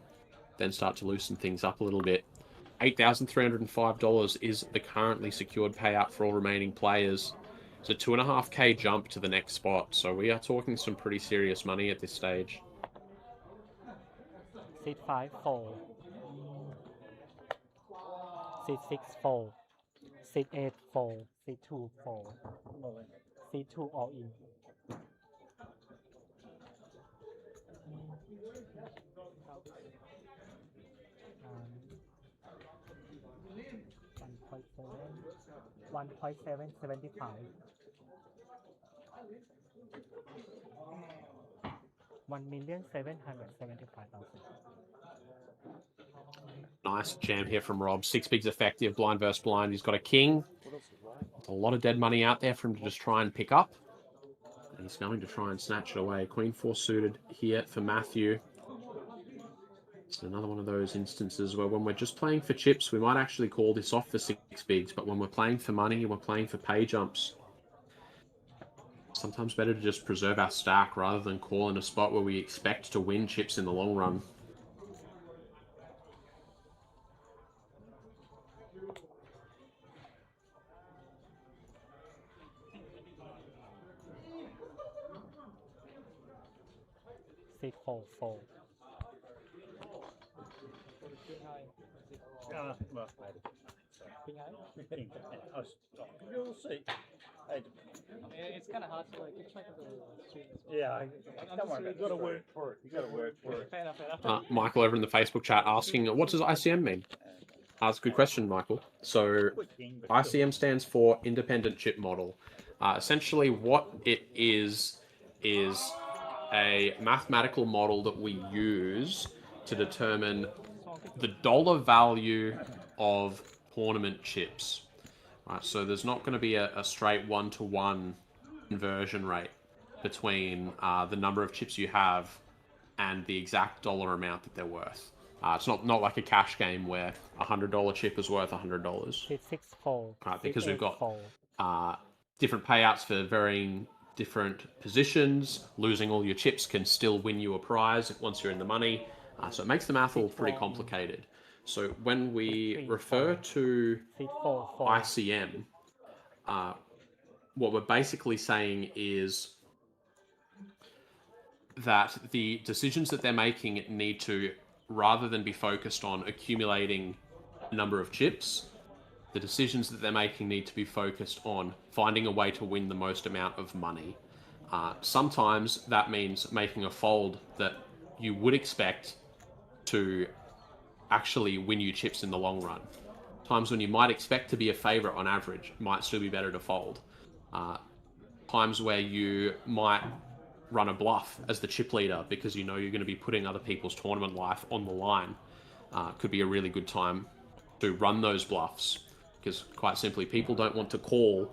then start to loosen things up a little bit. $8,305 is the currently secured payout for all remaining players. It's a 2.5K jump to the next spot, so we are talking some pretty serious money at this stage. C5 4. C6 4. C8 4. C2 4. C2 all in. Um, 1.7 75. $1,775,000. Nice jam here from Rob. 6 bigs effective, blind versus blind. He's got a king. There's a lot of dead money out there for him to just try and pick up. And he's going to try and snatch it away. Queen 4 suited here for Matthew. It's another one of those instances where when we're just playing for chips, we might actually call this off for 6 bigs. But when we're playing for money, we're playing for pay jumps. Sometimes better to just preserve our stack rather than call in a spot where we expect to win chips in the long run. Seat 4. You'll see. It's kind of hard to like keep track of the stream. Yeah, come on, you gotta work for it. You gotta work for it. Fair enough. Michael over in the Facebook chat asking, what does ICM mean? That's a good question, Michael. So ICM stands for Independent Chip Model. Essentially what it is a mathematical model that we use to determine the dollar value of tournament chips. Right, so there's not going to be a straight one-to-one conversion rate between the number of chips you have and the exact dollar amount that they're worth. It's not like a cash game where a $100 chip is worth $100. Seat 6 4. Right, because we've got different payouts for varying different positions. Losing all your chips can still win you a prize once you're in the money. So it makes the math all pretty complicated. So when we refer to ICM, what we're basically saying is that the decisions that they're making need to, rather than be focused on accumulating a number of chips, the decisions that they're making need to be focused on finding a way to win the most amount of money. Sometimes that means making a fold that you would expect to actually win you chips in the long run. Times when you might expect to be a favorite on average, might still be better to fold. Times where you might run a bluff as the chip leader because you know you're going to be putting other people's tournament life on the line. Could be a really good time to run those bluffs, because quite simply people don't want to call,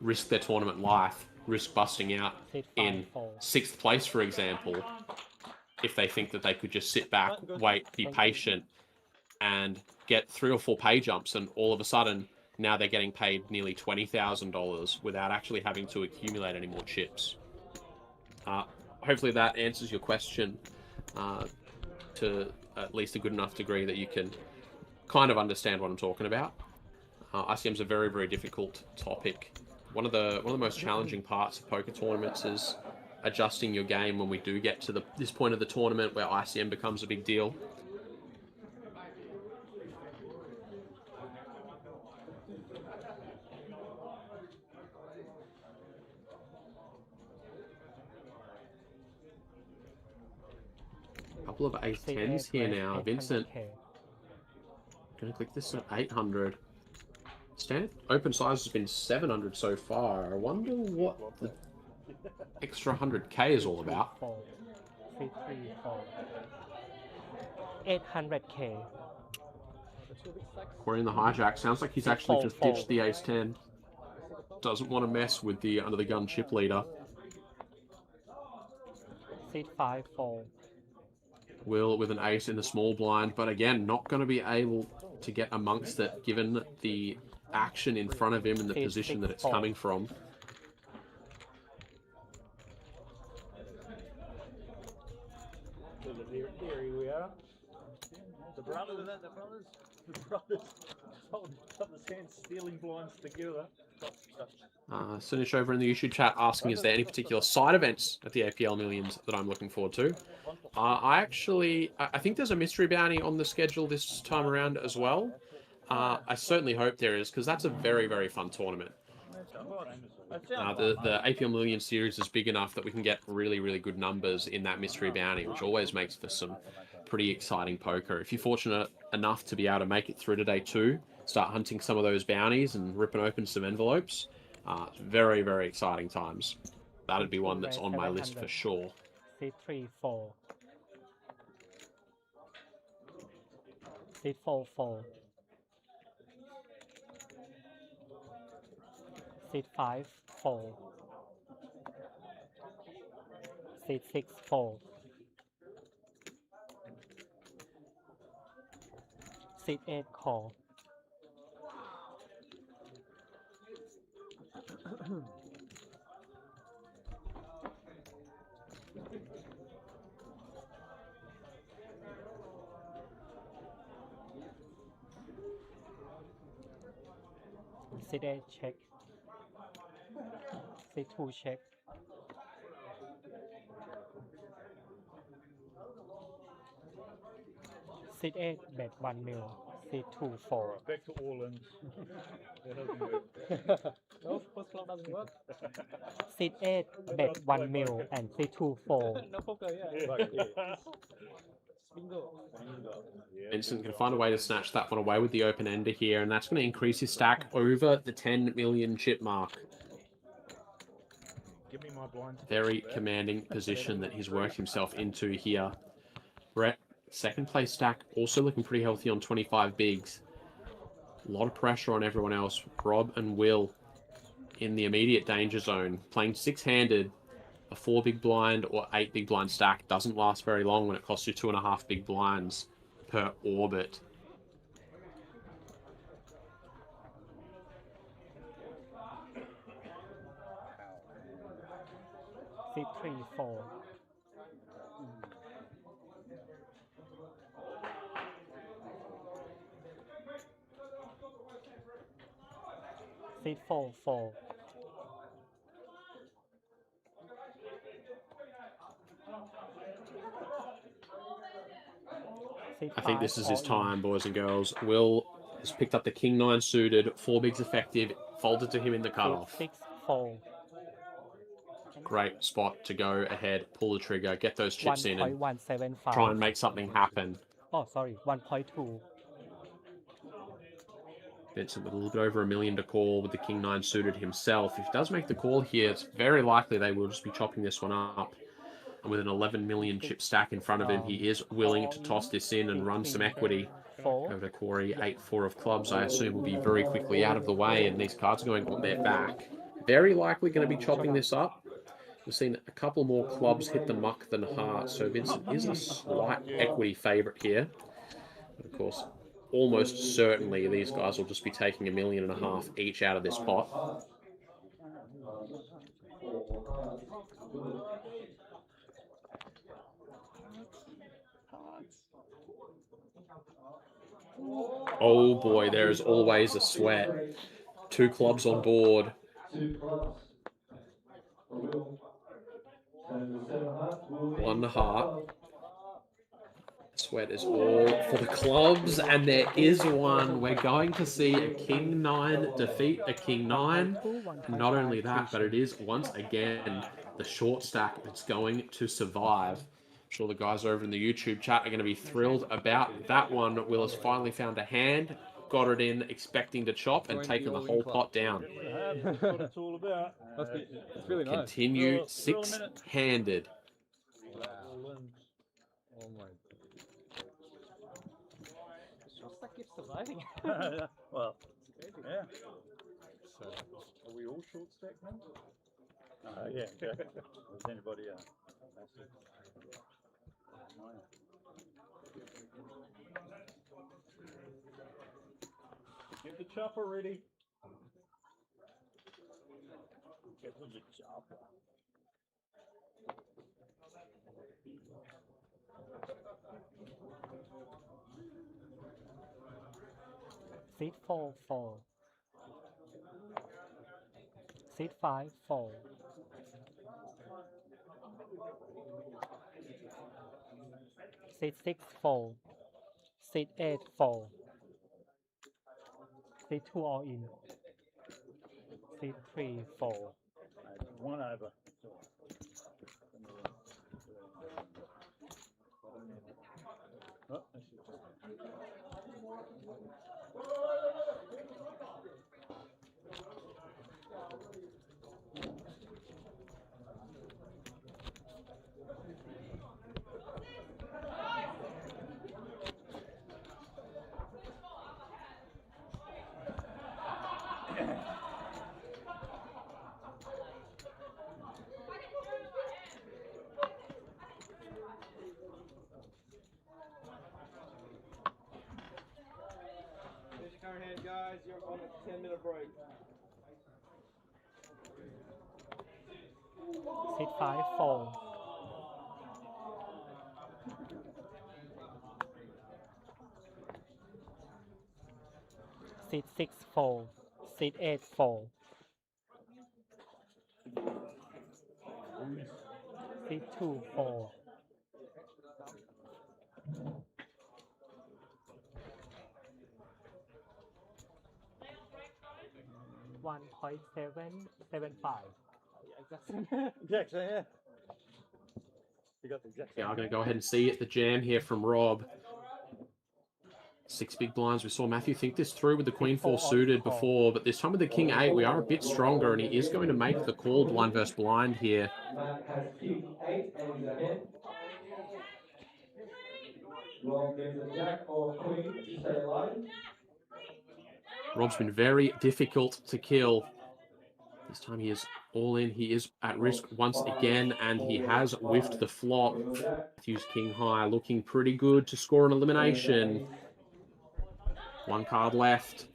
risk their tournament life, risk busting out in 6th place, for example, if they think that they could just sit back, wait, be patient, and get 3 or 4 pay jumps, and all of a sudden now they're getting paid nearly $20,000 without actually having to accumulate any more chips. Hopefully that answers your question to at least a good enough degree that you can kind of understand what I'm talking about. ICM is a very, very difficult topic. One of the most challenging parts of poker tournaments is adjusting your game when we do get to this point of the tournament where ICM becomes a big deal. Couple of 810s here now. Vincent, gonna click this at 800. Standard open size has been 700 so far. I wonder what the extra 100k is all about. 800k. We're in the hijack. Sounds like he's actually just ditched the ace 10. Doesn't want to mess with the under the gun chip leader. Seat 5 4. Will with an ace in the small blind, but again, not going to be able to get amongst it given the action in front of him and the position that it's coming from. Here we are. The brothers holding up the sand, stealing blinds together. Sinish over in the YouTube chat asking, is there any particular side events at the APL Millions that I'm looking forward to? I think there's a mystery bounty on the schedule this time around as well. I certainly hope there is, because that's a very, very fun tournament. The APL Millions series is big enough that we can get really, really good numbers in that mystery bounty, which always makes for some pretty exciting poker. If you're fortunate enough to be able to make it through to day 2, start hunting some of those bounties and ripping open some envelopes, very, very exciting times. That'd be one that's on my list for 700. sure. Seat 3, 4. Seat 4, 4. Seat 5, 4. Seat 6, 4. Seat 8, call. Seat 8, check. Seat 2, check. Seat 8, bet 1 mil. Seat 2, 4. Back to Orland. That doesn't work. No, first club doesn't work. Seat 8, bet 1 mil. And seat 2, 4. No poker, yeah. Bingo. Vincent can find a way to snatch that one away with the open ender here, and that's going to increase his stack over the 10 million chip mark. Give me my blinds. Very commanding position that he's worked himself into here. Brett, second place stack, also looking pretty healthy on 25 bigs. A lot of pressure on everyone else. Rob and Will in the immediate danger zone. Playing six-handed, a 4 big blind or 8 big blind stack doesn't last very long when it costs you 2.5 big blinds per orbit. Seat 3, 4. Seat 4, 4. Seat I think 5, this is his all in. time, boys and girls. Will has picked up the King 9 suited, 4 bigs effective, folded to him in the cutoff. Seat 6, 4. Great spot to go ahead, pull the trigger, get those chips in, and 1.175. try and make something happen. Oh, sorry, 1.2. Vincent with a little bit over $1 million to call with the King 9 suited himself. If he does make the call here, it's very likely they will just be chopping this one up. And with an 11 million chip stack in front of him, he is willing to toss this in and run some equity. Over to Corey, 8-4 of clubs, I assume will be very quickly out of the way, and these cards are going on their back. Very likely going to be chopping this up. We've seen a couple more clubs hit the muck than hearts, so Vincent is a slight equity favourite here. But of course, almost certainly these guys will just be taking $1.5 million each out of this pot. Oh boy, there is always a sweat. 2 clubs on board. 2 clubs. 1 heart. Sweat is all for the clubs, and there is one. We're going to see a King 9 defeat a King 9. And not only that, but it is once again the short stack that's going to survive. I'm sure the guys over in the YouTube chat are going to be thrilled about that one. Will has finally found a hand, got it in, expecting to chop, and taken the whole pot down. That's what it's all about. It's really nice. Continue 6-handed. Oh my. Short stack keeps surviving. Well, yeah. So, are we all short stack now? Yeah. Okay. Does anybody Get the chopper ready. Get the chopper. Seat 4, 4. Seat 5, 4. Seat 6, 4. Seat 8, 4. Seat 2, all in. Seat 3, 4. 1 over. Oh, current hand, guys. You're on a 10-minute break. Seat 5 fold. Seat 6 fold. Seat 8 fold. Seat 2 fold. 1.775. Jackson, yeah. You got the Jackson. Yeah, I'm going to go ahead and see it. The jam here from Rob. 6 big blinds. We saw Matthew think this through with the Queen 4 suited before, but this time with the King 8, we are a bit stronger, and he is going to make the call blind versus blind here. Matt has King 8 and he's ahead. Rob needs a Jack or Queen to stay alive. Rob's been very difficult to kill. This time he is all in. He is at risk once again, and he has whiffed the flop. Matthew's King High looking pretty good to score an elimination. 1 card left.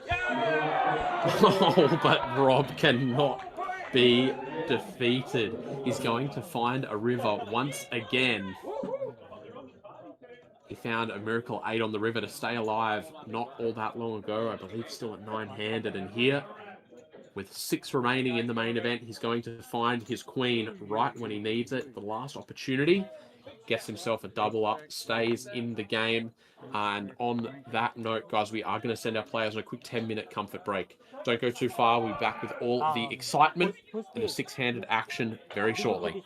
Oh, but Rob cannot be defeated. He's going to find a river once again. He found a miracle 8 on the river to stay alive not all that long ago. I believe still at 9-handed. And here, with 6 remaining in the main event, he's going to find his queen right when he needs it. The last opportunity. Gets himself a double up, stays in the game. And on that note, guys, we are going to send our players on a quick 10-minute comfort break. Don't go too far. We'll be back with all the excitement and the 6-handed action very shortly.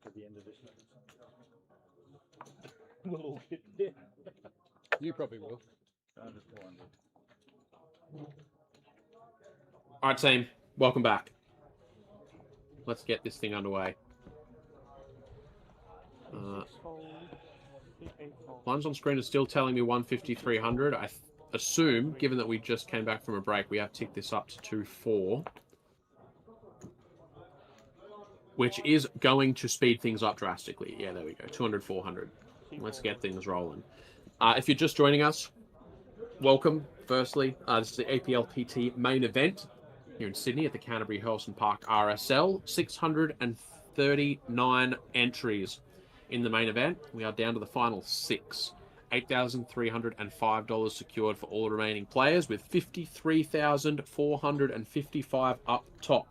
at the end of this. We'll all get there. You probably will. Under 400. All right, team. Welcome back. Let's get this thing underway. Lines on screen is still telling me 150-300. I assume, given that we just came back from a break, we have ticked this up to 2-4. Which is going to speed things up drastically. Yeah, there we go. 200-400. Let's get things rolling. If you're just joining us, welcome. Firstly, this is the Aplpt main event here in Sydney at the Canterbury-Hurlstone Park RSL. 639 entries in the main event. We are down to the final 6. $8,305 secured for all remaining players, with 53,455 up top.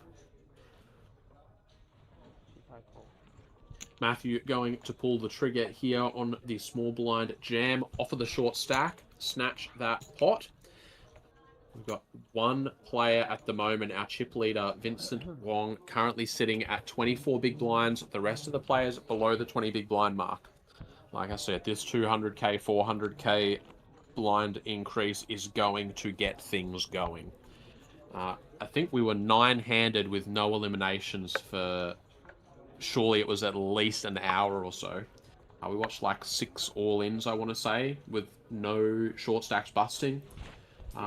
Matthew going to pull the trigger here on the small blind jam off of the short stack. Snatch that pot. We've got one player at the moment, our chip leader, Vincent Wong, currently sitting at 24 big blinds. The rest of the players below the 20 big blind mark. Like I said, this 200k, 400k blind increase is going to get things going. I think we were 9-handed with no eliminations for... Surely it was at least an hour or so. We watched like 6 all-ins, I want to say, with no short stacks busting.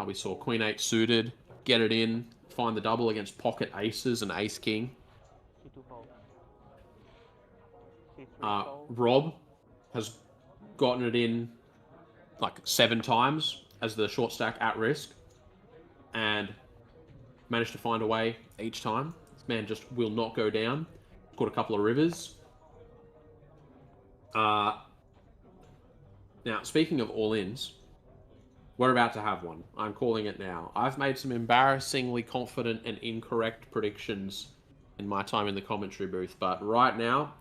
We saw Queen 8 suited, get it in, find the double against pocket aces and ace king. Rob has gotten it in like 7 times as the short stack at risk and managed to find a way each time. This man just will not go down. Caught a couple of rivers. Now, speaking of all-ins, we're about to have one. I'm calling it now. I've made some embarrassingly confident and incorrect predictions in my time in the commentary booth, but right now,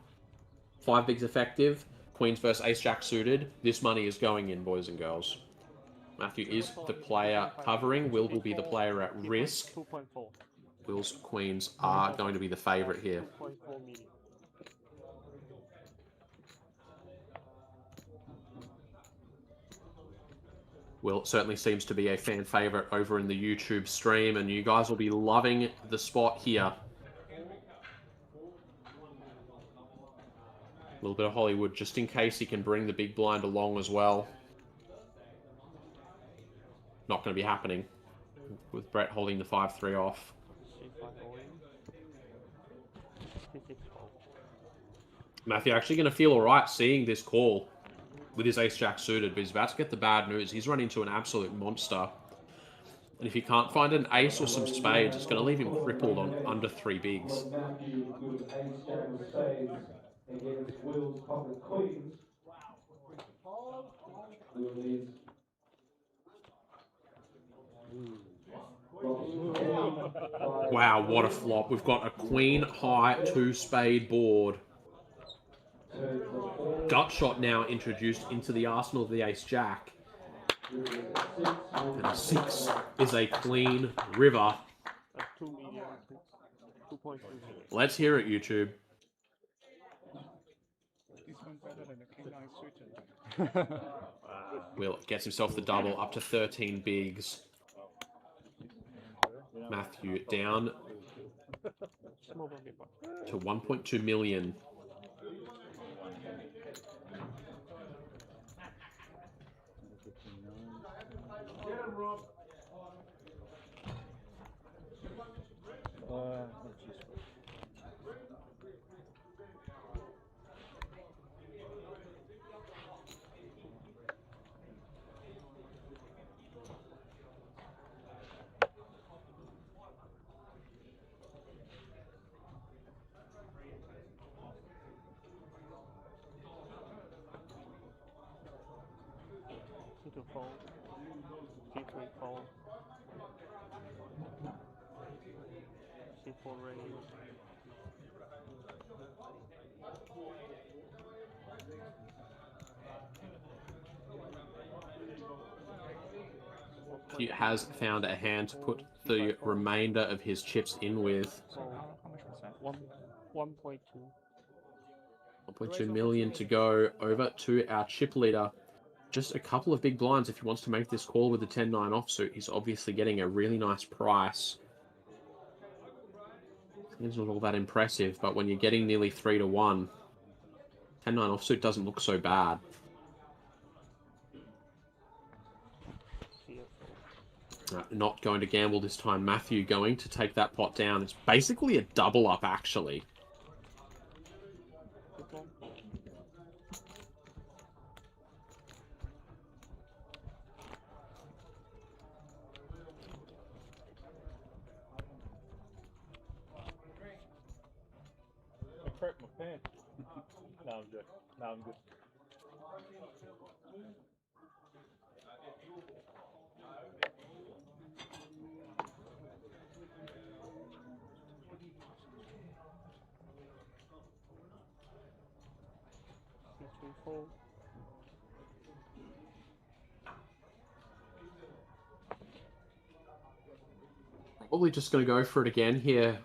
5 bigs effective, Queens versus Ace-Jack suited. This money is going in, boys and girls. Matthew is the player covering. Will be the player at risk. Will's Queens are going to be the favourite here. Will certainly seems to be a fan favourite over in the YouTube stream, and you guys will be loving the spot here. A little bit of Hollywood, just in case he can bring the big blind along as well. Not going to be happening, with Brett holding the 5-3 off. Matthew actually going to feel alright seeing this call with his ace-jack suited, but he's about to get the bad news. He's run into an absolute monster. And if he can't find an ace or some spades, it's going to leave him crippled on under 3 bigs. Matthew with ace-jack of spades against Will's pocket queens. Will needs... Wow, what a flop. We've got a queen high 2-spade board. Gut shot now introduced into the arsenal of the ace-jack. And a 6 is a clean river. Let's hear it, YouTube. Will gets himself the double up to 13 bigs. Matthew down to 1.2 million. He has found a hand to put the remainder of his chips in with. How much was that? 1.2. 1.2 million to go. Over to our chip leader. Just a couple of big blinds if he wants to make this call with the 10-9 offsuit. He's obviously getting a really nice price. It's not all that impressive, but when you're getting nearly 3 to 1, 10-9 offsuit doesn't look so bad. Not going to gamble this time. Matthew going to take that pot down. It's basically a double up, actually. I cracked my pants. No, I'm joking. No, I'm good. Probably just going to go for it again here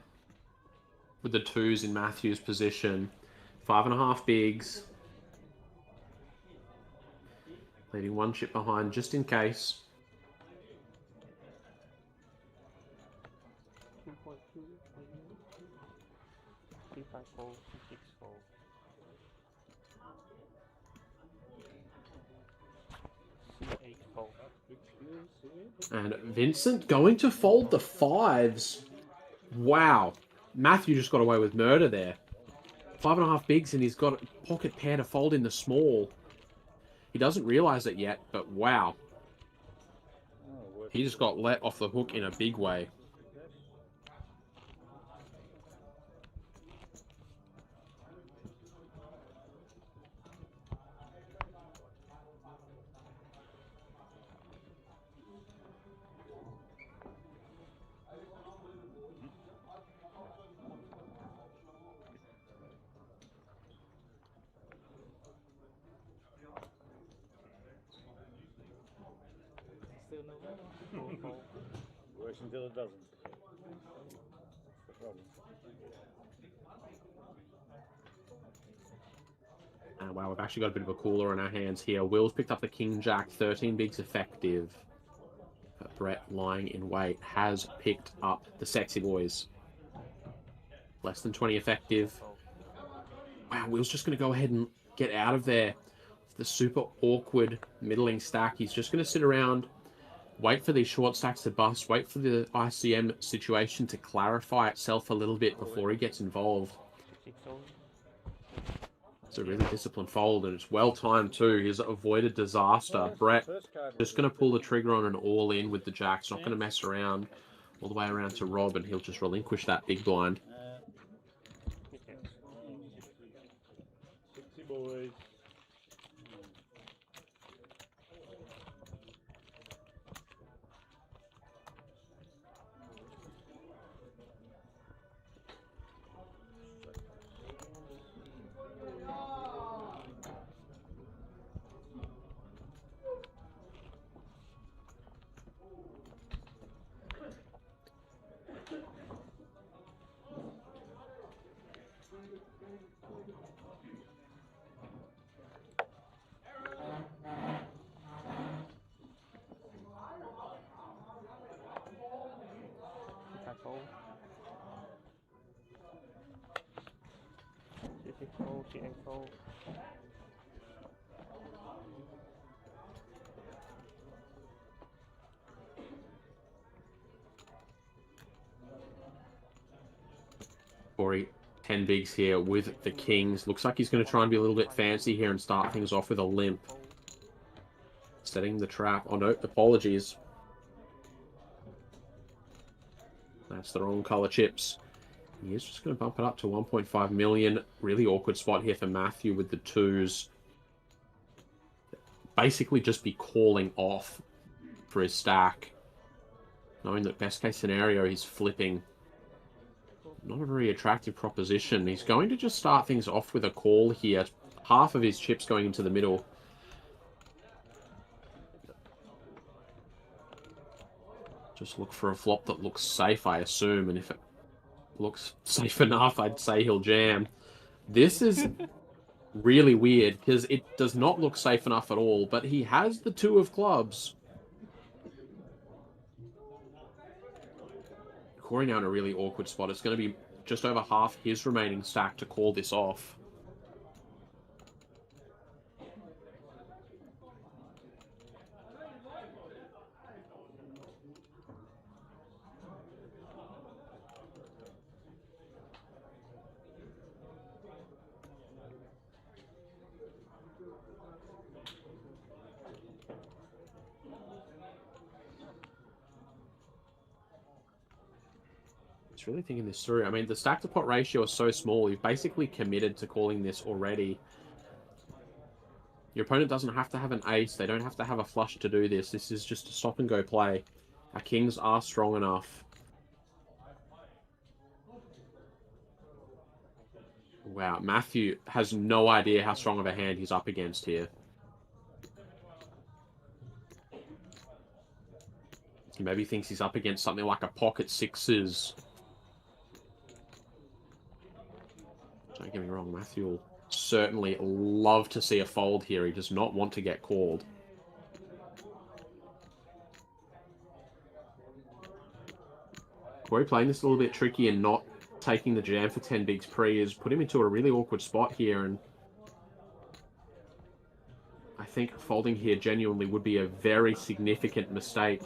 with the 2s in Matthew's position. 5.5 bigs. Leaving 1 chip behind just in case. 2.2, 3, 5, 4, 6, 4. And Vincent going to fold the 5s. Wow. Matthew just got away with murder there. 5.5 bigs and he's got a pocket pair to fold in the small. He doesn't realize it yet, but wow. He just got let off the hook in a big way. Still no. Works until it doesn't. That's the problem. Wow, we've actually got a bit of a cooler on our hands here. Will's picked up the King Jack, 13 bigs effective. But Brett, lying in wait, has picked up the Sexy Boys. Less than 20 effective. Wow, Will's just going to go ahead and get out of there. The super awkward middling stack. He's just going to sit around, wait for these short stacks to bust, wait for the ICM situation to clarify itself a little bit before he gets involved. It's a really disciplined fold, and it's well timed too. He's avoided disaster. Brett just going to pull the trigger on an all-in with the jacks, not going to mess around all the way around to Rob, and he'll just relinquish that big blind. 60 boys. Corey, 10 bigs here with the Kings. Looks like he's going to try and be a little bit fancy here and start things off with a limp. Setting the trap. Oh no, apologies. That's the wrong color chips. He is just going to bump it up to 1.5 million. Really awkward spot here for Matthew with the 2s. Basically just be calling off for his stack. Knowing that best case scenario, he's flipping. Not a very attractive proposition. He's going to just start things off with a call here. Half of his chips going into the middle. Just look for a flop that looks safe, I assume. And if it looks safe enough, I'd say he'll jam. This is really weird because it does not look safe enough at all, but he has the 2 of clubs. Corey now in a really awkward spot. It's going to be just over half his remaining stack to call this off. Really thinking this through. I mean, the stack to pot ratio is so small, you've basically committed to calling this already. Your opponent doesn't have to have an ace. They don't have to have a flush to do this. This is just a stop and go play. Our kings are strong enough. Wow, Matthew has no idea how strong of a hand he's up against here. He maybe thinks he's up against something like a pocket 6s. Don't get me wrong, Matthew will certainly love to see a fold here. He does not want to get called. Corey playing this a little bit tricky and not taking the jam for 10 bigs pre has put him into a really awkward spot here, and I think folding here genuinely would be a very significant mistake.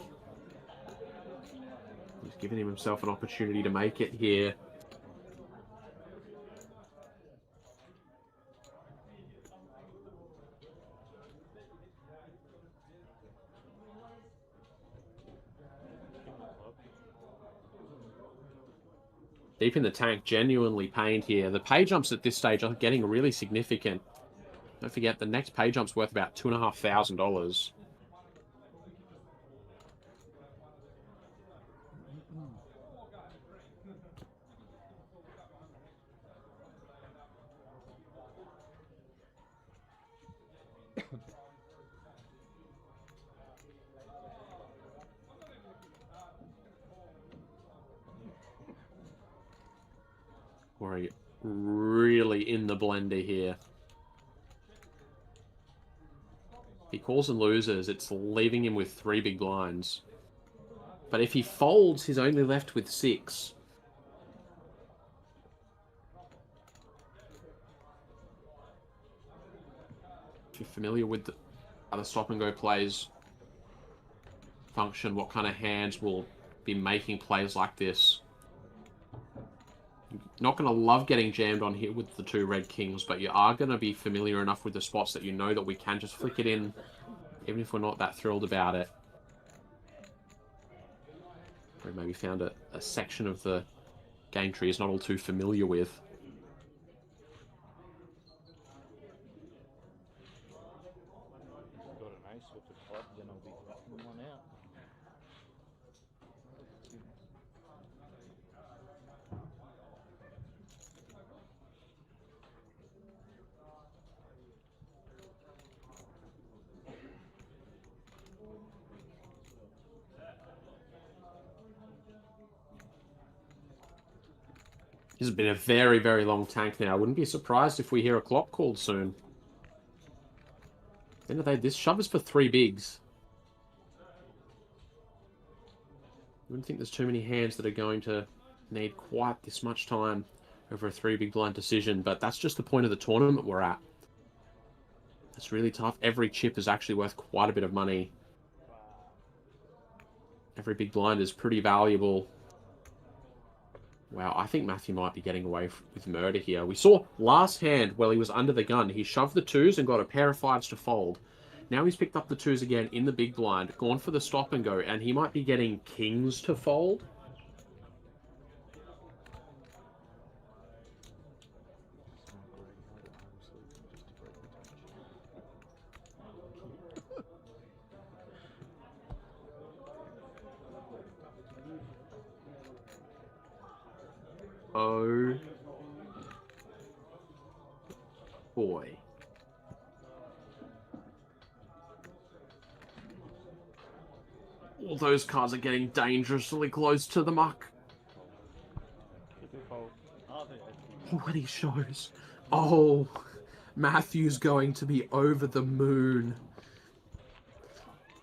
He's giving himself an opportunity to make it here. Deep in the tank, genuinely pained here. The pay jumps at this stage are getting really significant. Don't forget, the next pay jump's worth about $2,500. We're really in the blender here. He calls and loses. It's leaving him with 3 big blinds. But if he folds, he's only left with 6. If you're familiar with the other stop and go plays function, what kind of hands will be making plays like this? Not going to love getting jammed on here with the 2 red kings, but you are going to be familiar enough with the spots that you know that we can just flick it in, even if we're not that thrilled about it. Or maybe found a section of the game tree is not all too familiar with. Got an ace with the club, then I'll be dropping one out. This has been a very, very long tank now. I wouldn't be surprised if we hear a clock called soon. At the end of the day, this shove is for 3 bigs. I wouldn't think there's too many hands that are going to need quite this much time over a 3 big blind decision, but that's just the point of the tournament we're at. It's really tough. Every chip is actually worth quite a bit of money. Every big blind is pretty valuable. Wow, I think Matthew might be getting away with murder here. We saw last hand, while he was under the gun, he shoved the 2s and got a pair of 5s to fold. Now he's picked up the 2s again in the big blind, gone for the stop and go, and he might be getting kings to fold. Oh boy. All those cards are getting dangerously close to the muck. What he shows. Oh, Matthew's going to be over the moon.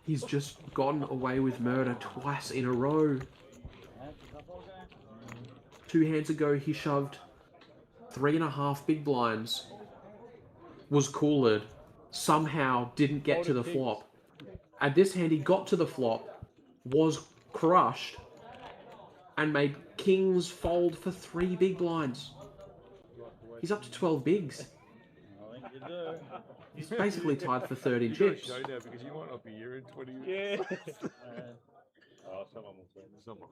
He's just gotten away with murder twice in a row. 2 hands ago, he shoved 3.5 big blinds. Was coolered. Somehow didn't get to the flop. At this hand, he got to the flop, was crushed, and made kings fold for 3 big blinds. He's up to 12 bigs. He's basically tied for third in chips. Show now because you might not be here in 20 Yeah. minutes. Oh, someone will say. Someone.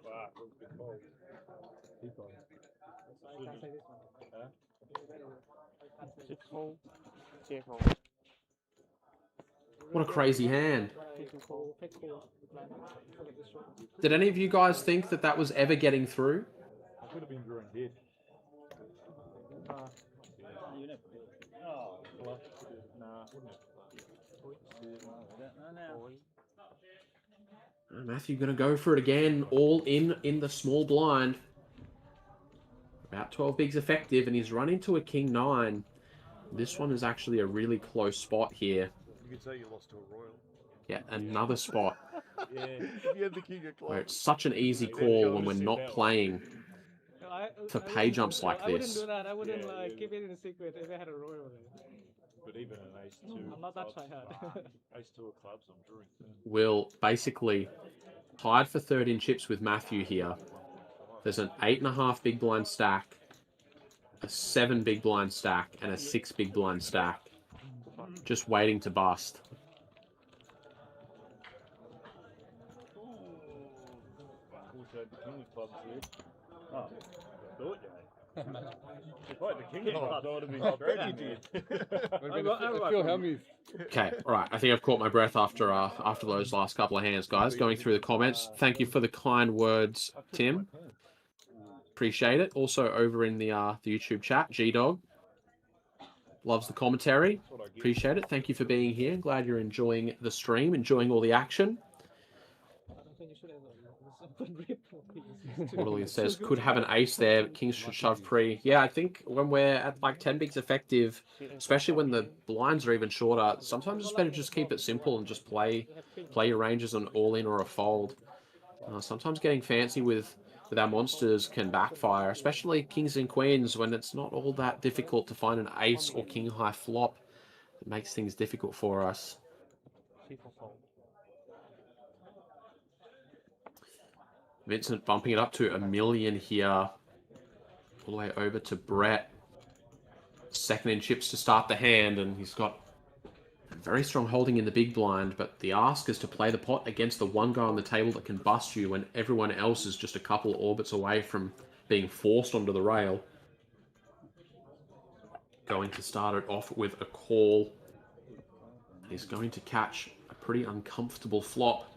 Six fold, J fold. What a crazy hand. Pick cool, pick cool. Forget this one. Did any of you guys think that that was ever getting through? I could have been drawing dead. Oh, Bluff. Nah, wouldn't it? Matthew gonna go for it again, all in the small blind. About 12 bigs effective, and he's run into a king 9. This one is actually a really close spot here. You could say you lost to a royal. Yeah, another spot Yeah, if you had the king of clubs. where it's such an easy call when we're not playing for pay jumps like I wouldn't this. do that. I wouldn't keep it in a secret if I had a royal there. But even an ace 2. I'm not that tryhard. Ace 2 of clubs, I'm drawing. Will basically tied for third in chips with Matthew here. There's an 8.5 big blind stack, a 7 big blind stack, and a 6 big blind stack. Just waiting to bust. Also, the king of clubs here. Oh, I thought you had. If I had the king of clubs, I would have been straight. You did. Phil Helmuth. Okay, all right. I think I've caught my breath after those last couple of hands, guys. Going through the comments. Thank you for the kind words, Tim. Appreciate it. Also over in the YouTube chat, G-Dog loves the commentary. Appreciate it. Thank you for being here. Glad you're enjoying the stream, enjoying all the action. I don't think you should have Totally says could have an ace there. But kings should shove pre. Yeah, I think when we're at like 10 bigs effective, especially when the blinds are even shorter, sometimes it's better to just keep it simple and just play your ranges on all in or a fold. Sometimes getting fancy with our monsters can backfire, especially kings and queens when it's not all that difficult to find an ace or king high flop. It makes things difficult for us. Vincent bumping it up to 1 million here. All the way over to Brett. Second in chips to start the hand, and he's got a very strong holding in the big blind, but the ask is to play the pot against the one guy on the table that can bust you when everyone else is just a couple orbits away from being forced onto the rail. Going to start it off with a call. He's going to catch a pretty uncomfortable flop.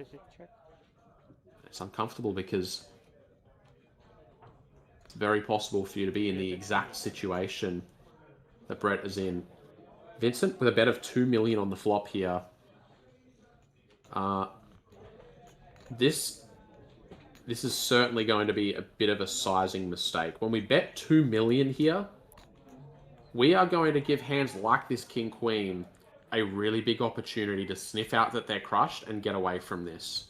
It's uncomfortable because it's very possible for you to be in the exact situation that Brett is in. Vincent with a bet of 2 million on the flop here. This is certainly going to be a bit of a sizing mistake. When we bet 2 million here, we are going to give hands like this King Queen a really big opportunity to sniff out that they're crushed and get away from this.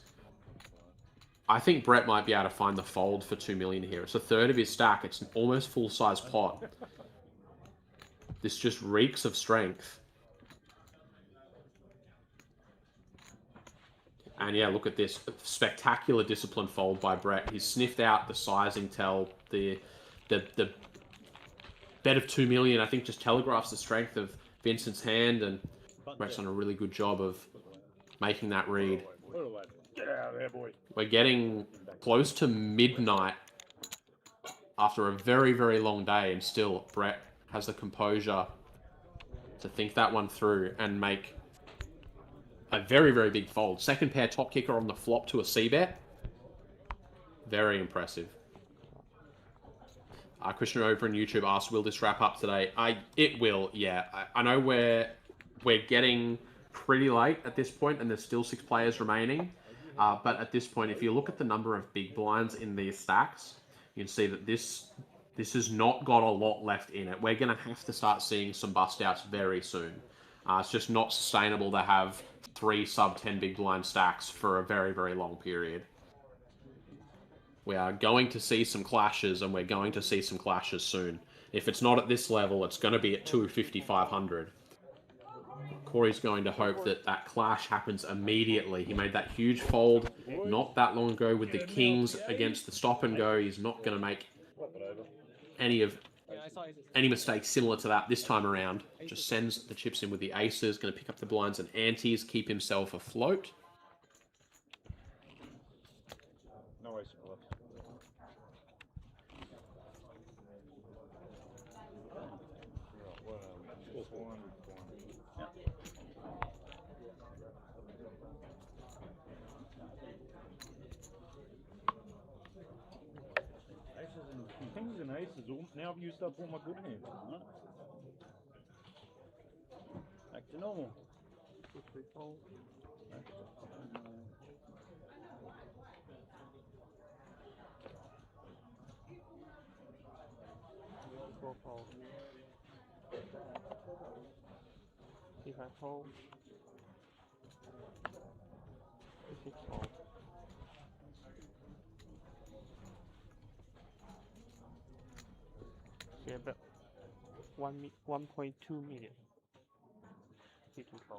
I think Brett might be able to find the fold for 2 million here. It's a third of his stack. It's an almost full-size pot. This just reeks of strength. And yeah, look at this. Spectacular discipline fold by Brett. He's sniffed out the sizing tell. The bet of 2 million, I think, just telegraphs the strength of Vincent's hand, and Brett's done a really good job of making that read. Get out of there, boy. We're getting close to midnight after a very, very long day, and still Brett has the composure to think that one through and make a very, very big fold. Second pair top kicker on the flop to a C-bet. Very impressive. Christian over in YouTube asked, will this wrap up today? It will, yeah. I know we're getting pretty late at this point, and there's still 6 players remaining. But at this point, if you look at the number of big blinds in these stacks, you can see that this This has not got a lot left in it. We're going to have to start seeing some bust outs very soon. It's just not sustainable to have 3 sub-10 big blind stacks for a very, very long period. We are going to see some clashes, and we're going to see some clashes soon. If it's not at this level, it's going to be at 250, 500. Corey's going to hope that that clash happens immediately. He made that huge fold not that long ago with the kings against the stop and go. He's not going to make any mistakes similar to that this time around. Just sends the chips in with the aces, going to pick up the blinds and antes, keep himself afloat. No ace of clubs. Kings and aces. Now I've used up all my good hands. Right? Back to normal. 2, 3, 4. 4, 4. 3, 5, 4. 2, 6, 4. Yeah, but 1.2 million. 3, 2, 4.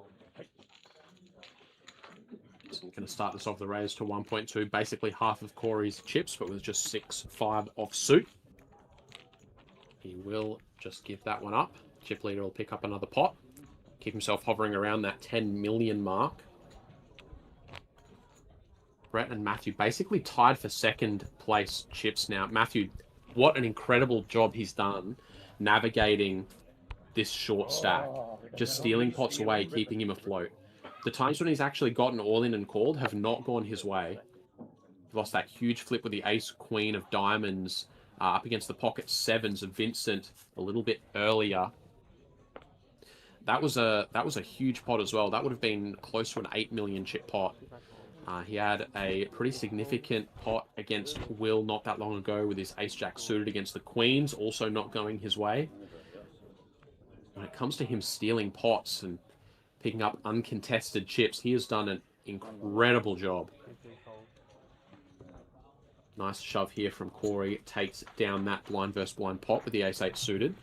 So we're going to start this off the raise to 1.2, basically half of Corey's chips, but with just 6-5 off suit. He will just give that one up. Chip leader will pick up another pot, keep himself hovering around that 10 million mark. Brett and Matthew basically tied for second place chips now. Matthew, what an incredible job he's done navigating this short stack. Just stealing pots away, keeping him afloat. The times when he's actually gotten all in and called have not gone his way. He lost that huge flip with the ace queen of diamonds up against the pocket sevens of Vincent a little bit earlier. That was a huge pot as well. That would have been close to an 8 million chip pot. He had a pretty significant pot against Will not that long ago with his ace-jack suited against the queens, also not going his way. When it comes to him stealing pots and picking up uncontested chips, he has done an incredible job. Nice shove here from Corey. Takes down that blind versus blind pot with the ace-8 suited.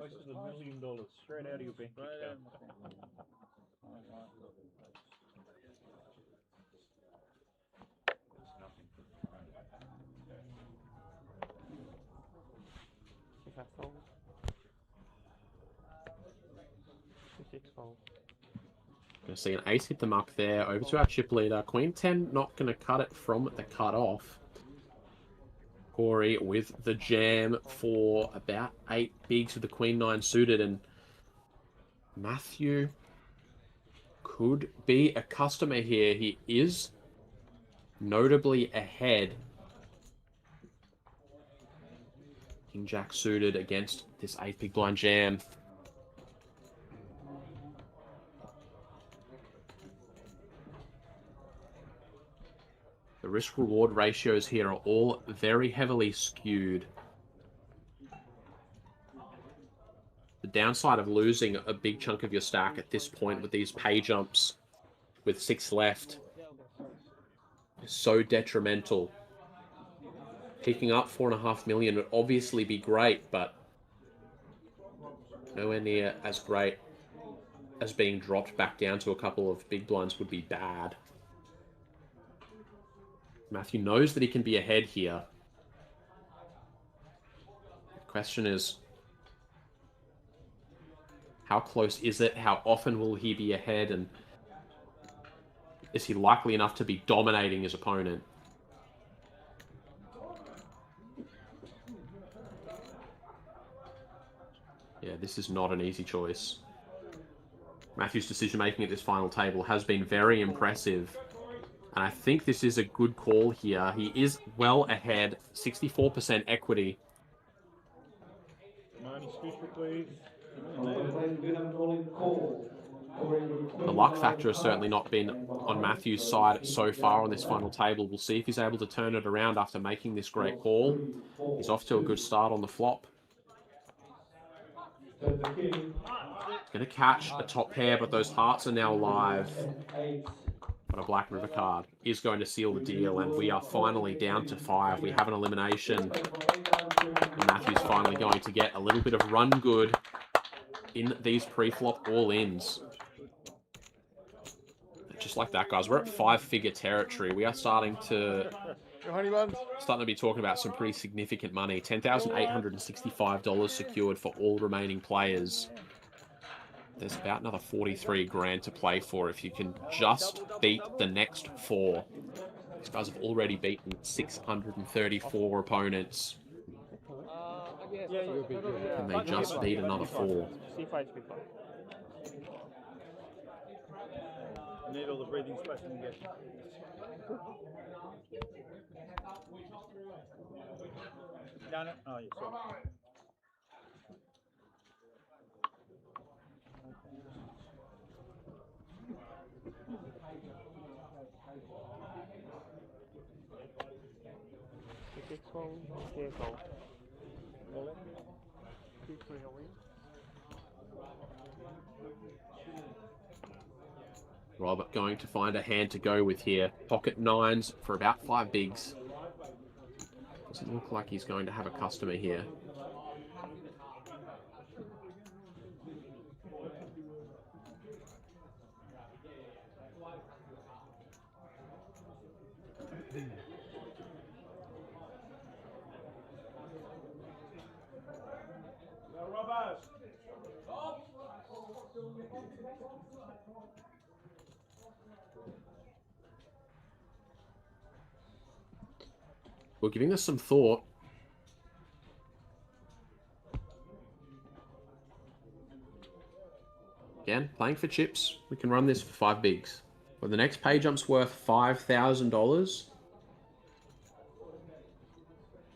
This is $1 million straight out of your bank account. If I fold. 2, 6, 4. Going to see an ace hit the muck there. Over to our chip leader. Queen 10 not going to cut it from the cut off. Corey with the jam for about 8 bigs with the Queen 9 suited, and Matthew could be a customer here. He is notably ahead. King Jack suited against this 8 big blind jam. The risk-reward ratios here are all very heavily skewed. The downside of losing a big chunk of your stack at this point with these pay jumps with 6 left is so detrimental. Picking up 4.5 million would obviously be great, but nowhere near as great as being dropped back down to a couple of big blinds would be bad. Matthew knows that he can be ahead here. The question is, how close is it? How often will he be ahead? And is he likely enough to be dominating his opponent? Yeah, this is not an easy choice. Matthew's decision-making at this final table has been very impressive. And I think this is a good call here. He is well ahead, 64% equity. Money special, please. The luck factor has certainly not been on Matthew's side so far on this final table. We'll see if he's able to turn it around after making this great call. He's off to a good start on the flop. Going to catch a top pair, but those hearts are now live. But a Black River card is going to seal the deal, and we are finally down to 5. We have an elimination. And Matthew's finally going to get a little bit of run good in these pre-flop all-ins. Just like that, guys. We're at 5-figure territory. We are starting to be talking about some pretty significant money. $10,865 secured for all remaining players. There's about another 43 grand to play for if you can just beat the next 4. These guys have already beaten 634 opponents. And they just beat another 4. Need all the breathing space I can get. Down it. Oh, yeah, sorry. Robert going to find a hand to go with here. Pocket 9s for about 5 bigs. Doesn't look like he's going to have a customer here. We're giving this some thought. Again, playing for chips. We can run this for 5 bigs. Well, the next pay jump's worth $5,000.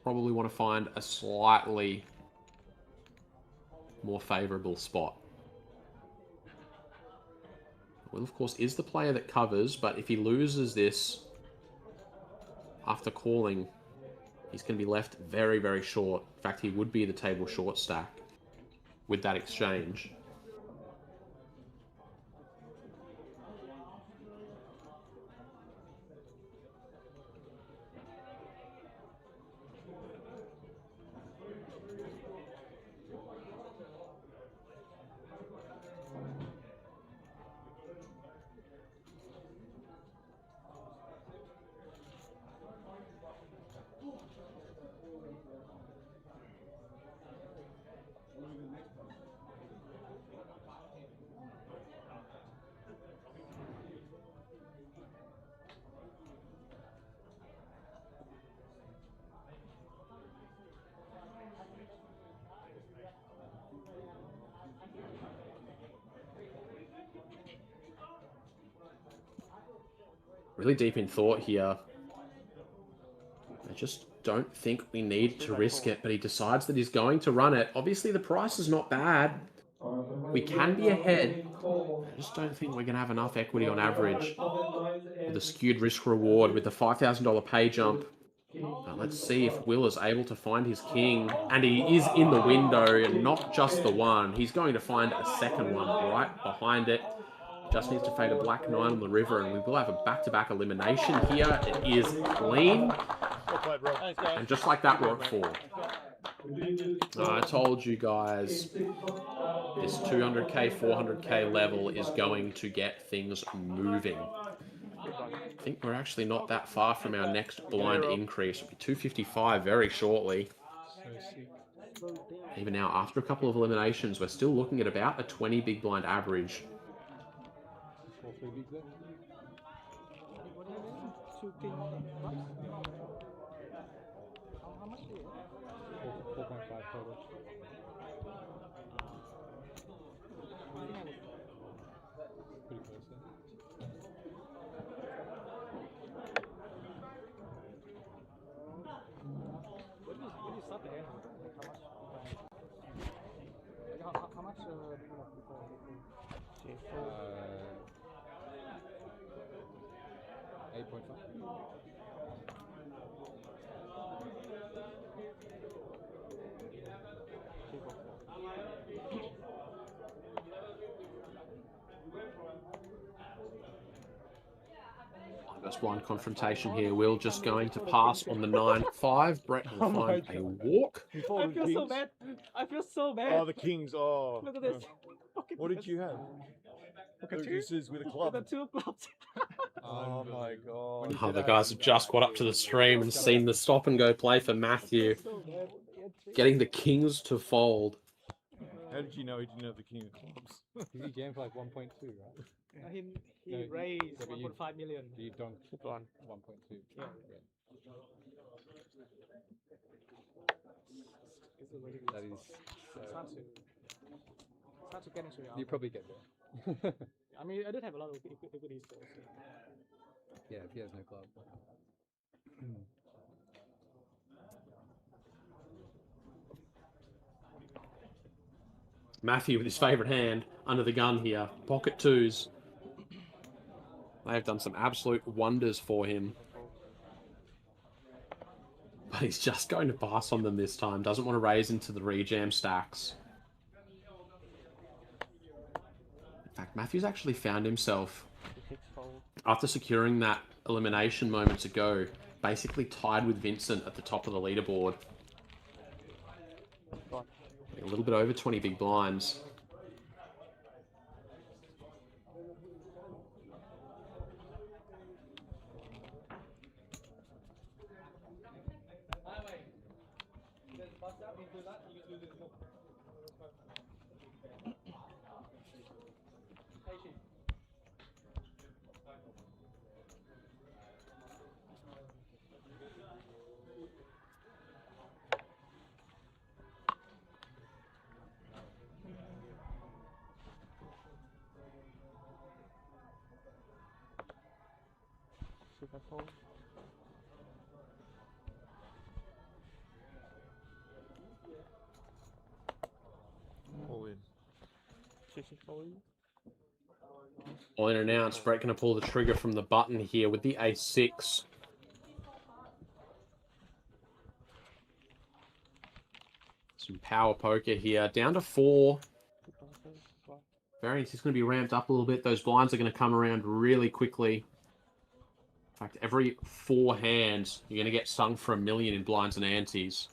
Probably want to find a slightly more favorable spot. Will, of course, is the player that covers, but if he loses this after calling, he's going to be left very, very short. In fact, he would be the table short stack with that exchange. Really deep in thought here. I just don't think we need to risk it, but he decides that he's going to run it. Obviously, the price is not bad. We can be ahead. I just don't think we're going to have enough equity on average. With a skewed risk reward with the $5,000 pay jump. Let's see if Will is able to find his king. And he is in the window, and not just the one. He's going to find a second one right behind it. Just needs to fade a black 9 on the river, and we will have a back-to-back elimination here. It is clean. And just like that, we're at 4. I told you guys, this 200k, 400k level is going to get things moving. I think we're actually not that far from our next blind increase. It'll be 255 very shortly. Even now, after a couple of eliminations, we're still looking at about a 20 big blind average. 8.5. Best blind confrontation here. Will just going to pass on the 9-5. Brett will find a walk. You I folded feel kings. so bad. I feel so bad. Oh, the kings. Oh. Look at this. Fucking What did mess. you have? Look at two. This is with a With club. the 2 of clubs. Oh my god. Oh, the guys have just got up to the stream and seen the stop and go play for Matthew. So bad. He had 3. Getting the kings to fold. How did you know he didn't have the king of clubs? He jammed for like 1.2, right? He No, raised yeah, but 1.5 million. You donked 1.2. Yeah. It's a really good That spot. is. It's hard to get into it. You probably get there. I mean, I did have a lot of equities though. So. Yeah, if he has no club. Matthew with his favourite hand under the gun here. Pocket twos. They've done some absolute wonders for him. But he's just going to pass on them this time. Doesn't want to raise into the rejam stacks. In fact, Matthew's actually found himself, after securing that elimination moments ago, basically tied with Vincent at the top of the leaderboard. A little bit over 20 big blinds. Super fold. All in. All in and out. Brett going to pull the trigger from the button here with the ace-6. Some power poker here. Down to 4. Variance is going to be ramped up a little bit. Those blinds are going to come around really quickly. In fact, every 4 hands, you're going to get sung for $1 million in blinds and antes.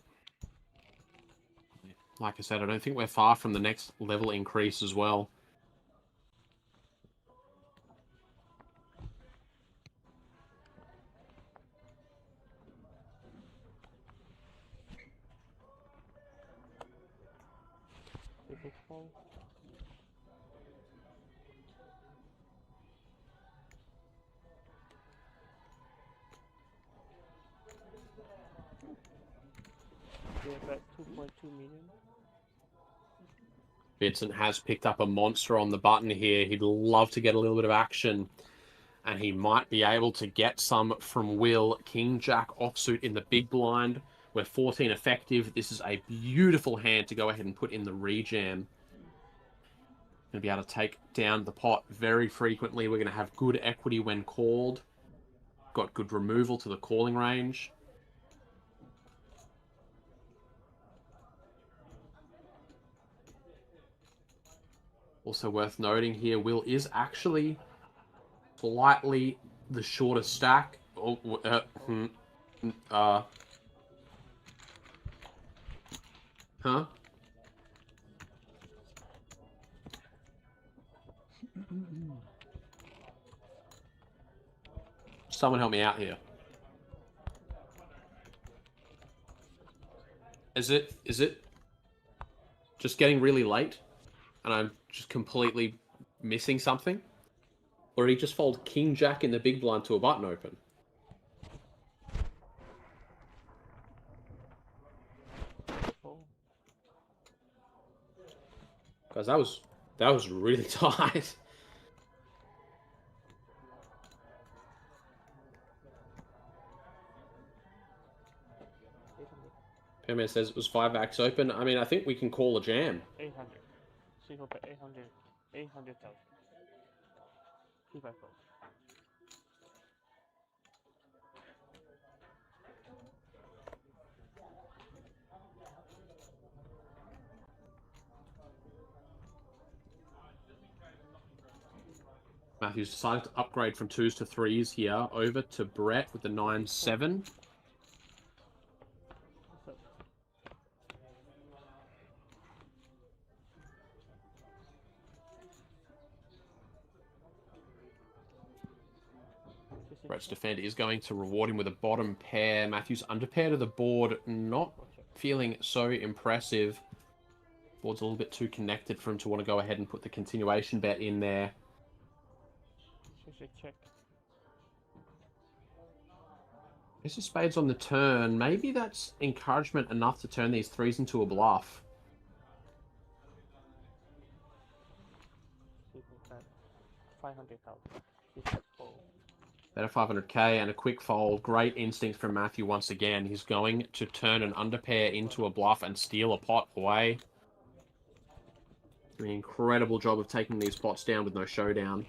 Like I said, I don't think we're far from the next level increase as well. Yeah, about 2.2 million. Vincent has picked up a monster on the button here. He'd love to get a little bit of action. And he might be able to get some from Will. King Jack offsuit in the big blind. We're 14 effective. This is a beautiful hand to go ahead and put in the rejam. Going to be able to take down the pot very frequently. We're going to have good equity when called. Got good removal to the calling range. Also worth noting here, Will is actually slightly the shorter stack. Huh? Someone help me out here. Is it just getting really late and I'm just completely missing something? Or did he just fold King Jack in the big blind to a button open? Guys, that was really tight. Perman says it was 5x open. I mean, I think we can call a jam. 800. Single bet 800. 800,000. 2 by 4. Matthews decided to upgrade from 2s to 3s here. Over to Brett with the 9-7. Brett's defender is going to reward him with a bottom pair. Matthews under pair to the board. Not feeling so impressive. Board's a little bit too connected for him to want to go ahead and put the continuation bet in there. Check. This is spades on the turn. Maybe that's encouragement enough to turn these 3s into a bluff. 500,000. Better 500k and a quick fold. Great instinct from Matthew once again. He's going to turn an underpair into a bluff and steal a pot away. Doing an incredible job of taking these pots down with no showdown.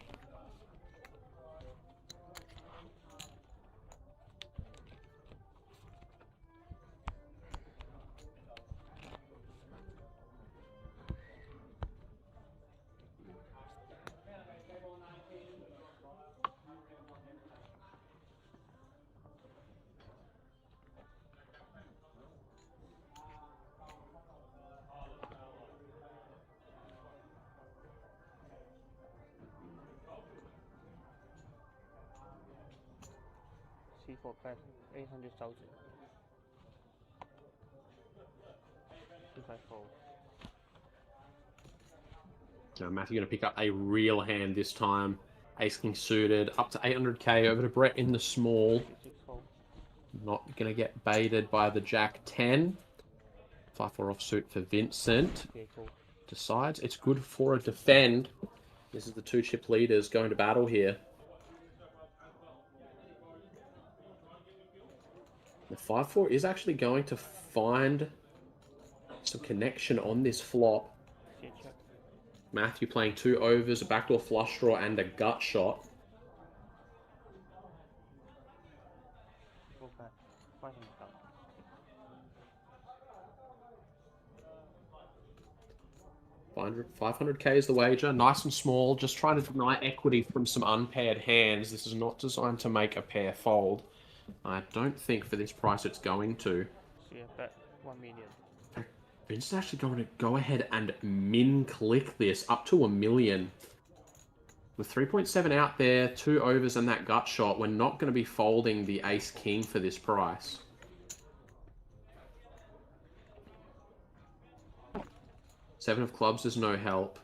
C4 bet 800,000. If I fold. So Matthew going to pick up a real hand this time. Ace King suited, up to 800k, over to Brett in the small. Not going to get baited by the Jack 10. 5-4 offsuit for Vincent. Okay, cool. Decides it's good for a defend. This is the 2 chip leaders going to battle here. The 5-4 is actually going to find some connection on this flop. Matthew playing 2 overs, a backdoor flush draw, and a gut shot. Okay. 500,000. 500k is the wager. Nice and small. Just trying to deny equity from some unpaired hands. This is not designed to make a pair fold. I don't think for this price it's going to. So yeah, bet 1 million. Vince's actually going to go ahead and min-click this up to 1 million. With 3.7 out there, 2 overs and that gut shot, we're not going to be folding the ace-king for this price. Seven of clubs is no help.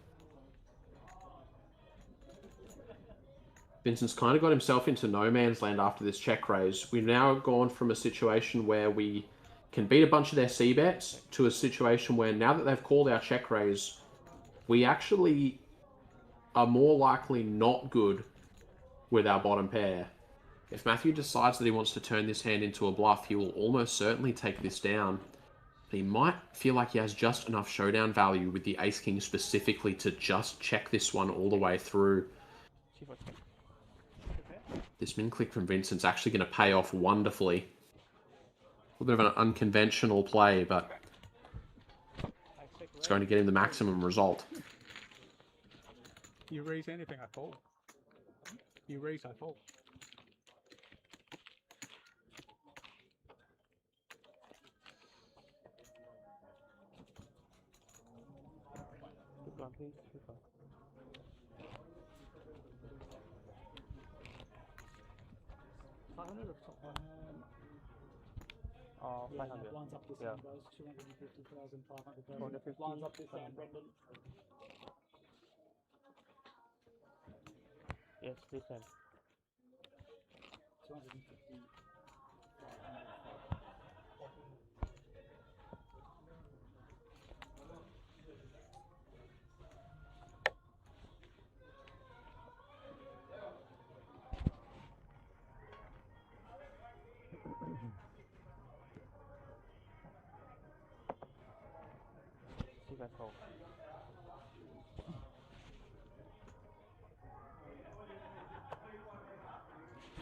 Vincent's kind of got himself into no man's land after this check raise. We've now gone from a situation where we can beat a bunch of their c-bets to a situation where now that they've called our check raise, we actually are more likely not good with our bottom pair. If Matthew decides that he wants to turn this hand into a bluff, he will almost certainly take this down. But he might feel like he has just enough showdown value with the ace-king specifically to just check this one all the way through. This min-click from Vincent's actually going to pay off wonderfully. A little bit of an unconventional play, but it's going to get him the maximum result. You raise anything, I fold. You raise, I fold. Good one, please. Good one. Oh, 500. One's up this Yeah. end, guys. 250,000, 500,000. 250. One's up this end, Brendan. Yes, this end. 250. See if I fold.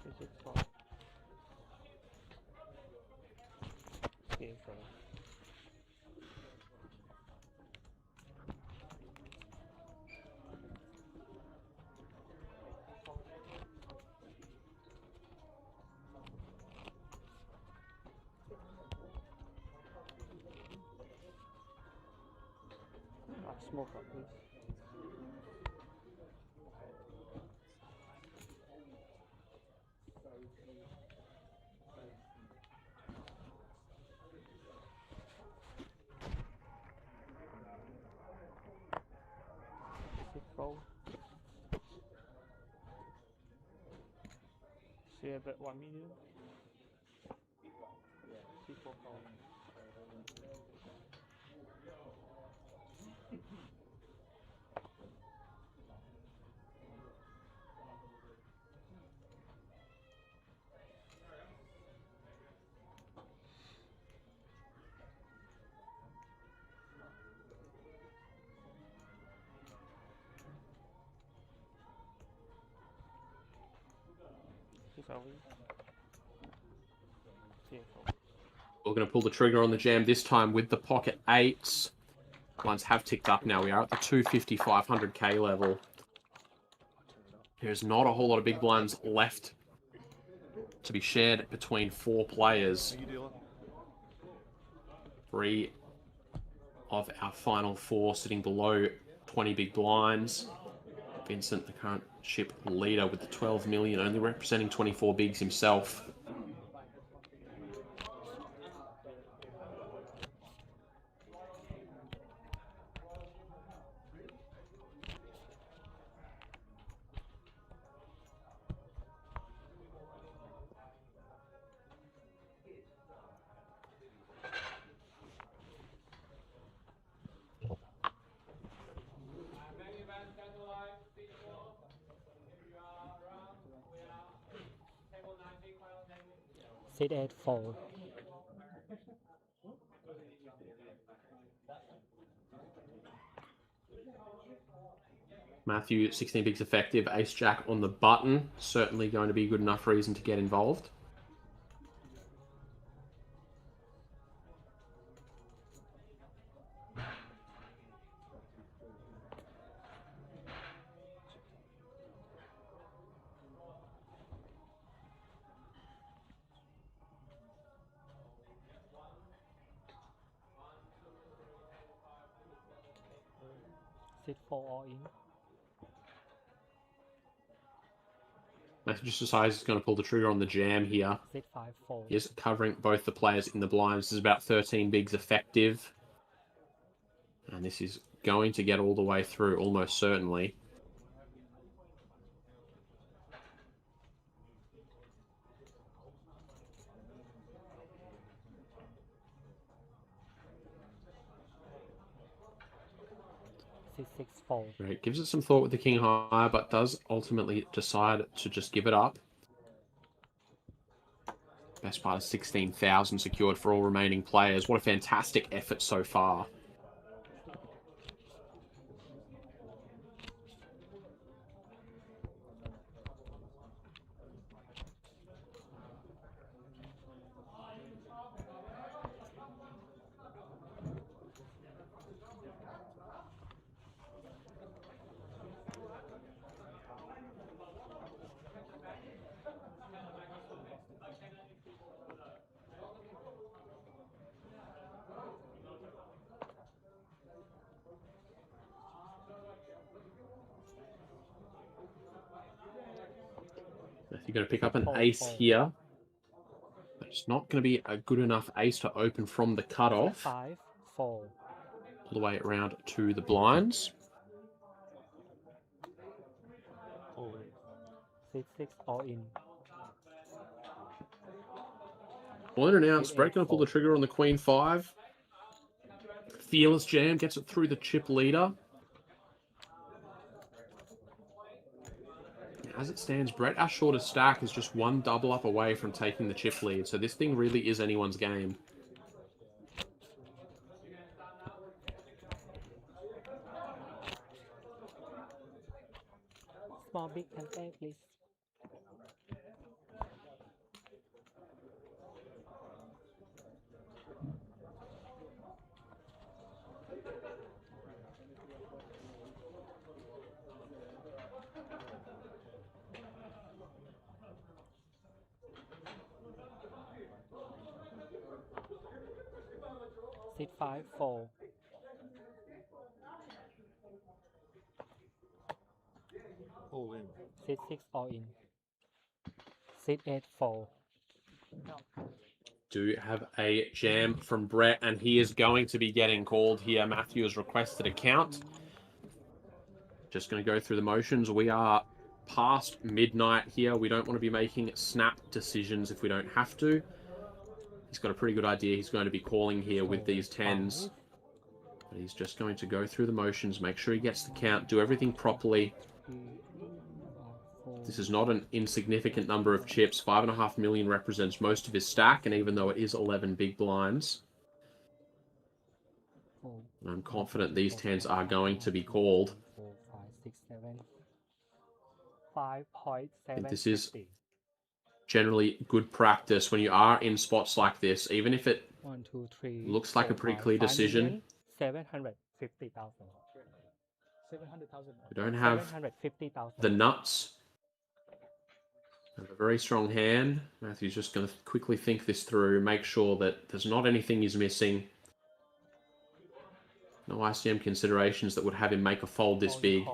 This is fold. Okay, so. Small cup, please. Six fold. See a bit one medium. C4 fold. We're going to pull the trigger on the jam this time with the pocket 8s. Blinds have ticked up now. We are at the 250, 500k level. There's not a whole lot of big blinds left to be shared between 4 players. 3 of our final 4 sitting below 20 big blinds. Vincent, the current chip leader with the 12 million, only representing 24 bigs himself. Sit 8 fold. Matthew, 16 bigs effective. Ace Jack on the button. Certainly going to be a good enough reason to get involved. Sit 4 all in. Matthew just decides he's going to pull the trigger on the jam here. Sit 5 fold. He's covering both the players in the blinds. This is about 13 bigs effective. And this is going to get all the way through, almost certainly. C6 fold. Right, gives it some thought with the king high, but does ultimately decide to just give it up. Best part of 16,000 secured for all remaining players. What a fantastic effort so far. You're going to pick up an ace here. But it's not going to be a good enough ace to open from the cutoff. 5 fold. All the way around to the blinds. C6 all in. Well announced. Brett going to pull the trigger on the queen 5. Fearless jam gets it through the chip leader. As it stands, Brett, our shortest stack, is just 1 double up away from taking the chip lead. So this thing really is anyone's game. Small big and play, please. Sit 5 fold. All in. Sit 6 all in. Sit 8 fold. Do have a jam from Brett, and he is going to be getting called here. Matthew has requested a count. Just going to go through the motions. We are past midnight here. We don't want to be making snap decisions if we don't have to. He's got a pretty good idea he's going to be calling here with these tens. But he's just going to go through the motions, make sure he gets the count, do everything properly. This is not an insignificant number of chips. 5.5 million represents most of his stack, and even though it is 11 big blinds, and I'm confident these tens are going to be called. 4, 5, 6, 7. 5.7. And this is generally good practice when you are in spots like this, even if it 1, 2, 3, looks like a pretty clear decision. 750,000. 700,000. We don't have 750,000. the nuts. Have a very strong hand. Matthew's just going to quickly think this through, make sure that there's not anything he's missing. No ICM considerations that would have him make a fold this big.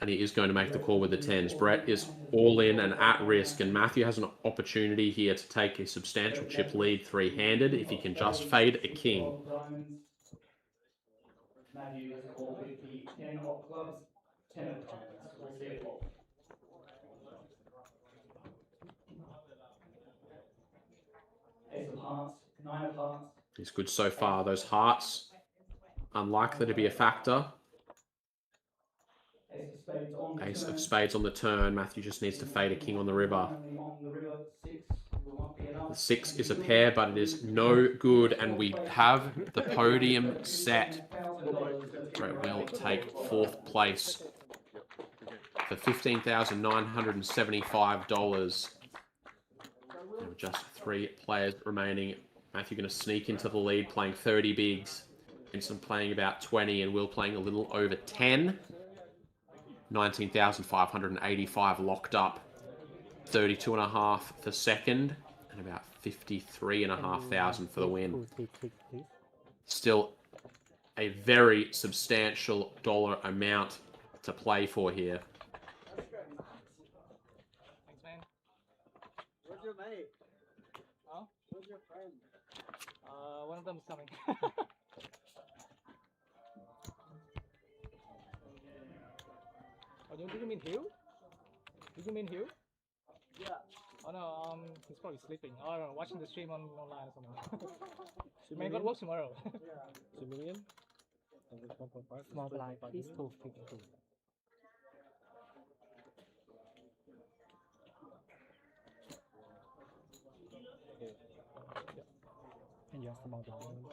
And he is going to make the call with the tens. Brett is all in and at risk, and Matthew has an opportunity here to take a substantial chip lead three-handed if he can just fade a king. Matthew has called with the 10 of clubs, 10 of diamonds. We'll see it all. Ace of hearts, 9 of hearts. He's good so far. Those hearts, unlikely to be a factor. Ace of spades on the turn. Matthew just needs to fade a king on the river. The 6 is a pair, but it is no good, and we have the podium set. Brett will take 4th place for $15,975. Just 3 players remaining. Matthew going to sneak into the lead, playing 30 bigs. Vincent playing about 20, and Will playing a little over 10. 19,585 locked up. 32.5 for second, and about 53,500 for the win. Still a very substantial dollar amount to play for here. Thanks, man. Where's your mate? Huh? Where's your friend? One of them is coming. Oh, do you mean Hugh? Do you mean Hugh? Yeah. Oh no, he's probably sleeping. Oh, I don't know, watching the stream online or something. Man, got work tomorrow. Yeah. 2 million? And this 1.5? Small blind, please 250. And your small blind.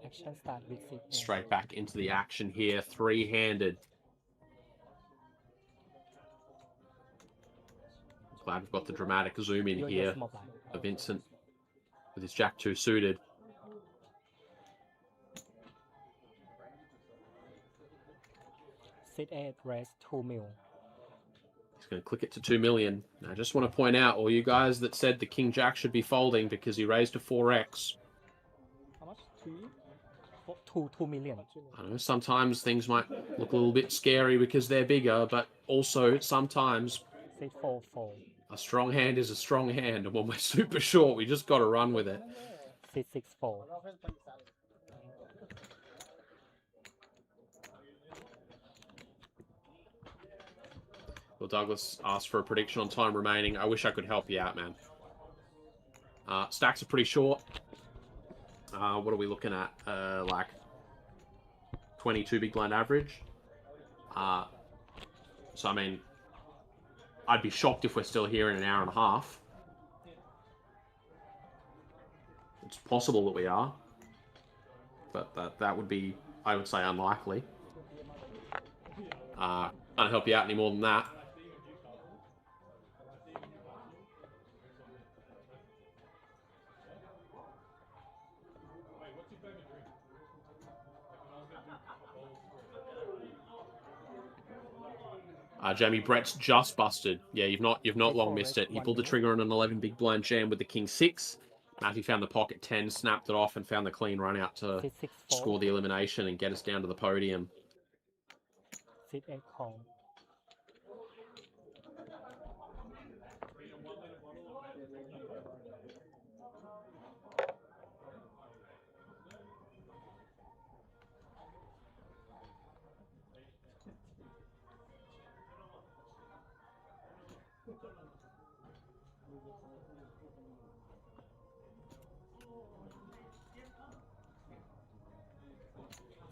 Action start with 6. Straight back into the action here, three-handed. Glad we've got the dramatic zoom in here of Vincent with his Jack 2 suited. Sit 8, raise 2 mil. He's going to click it to 2 million. Now, I just want to point out, all you guys that said the King Jack should be folding because he raised to 4x. How much? 2 million. I know sometimes things might look a little bit scary because they're bigger, but also sometimes Sit 4 fold. a strong hand is a strong hand, and when we're super short, we just got to run with it. Sit 6 fold. Well, Douglas asked for a prediction on time remaining. I wish I could help you out, man. Stacks are pretty short. What are we looking at? Like 22 big blind average. So, I mean, I'd be shocked if we're still here in an hour and a half. It's possible that we are. But that would be, I would say, unlikely. Can't help you out any more than that. Jamie, Brett's just busted. Yeah, you've not long missed it. He pulled the trigger on an 11 big blind jam with the King 6. Matthew found the pocket 10, snapped it off, and found the clean run out to score the elimination and get us down to the podium. Sit 8 call.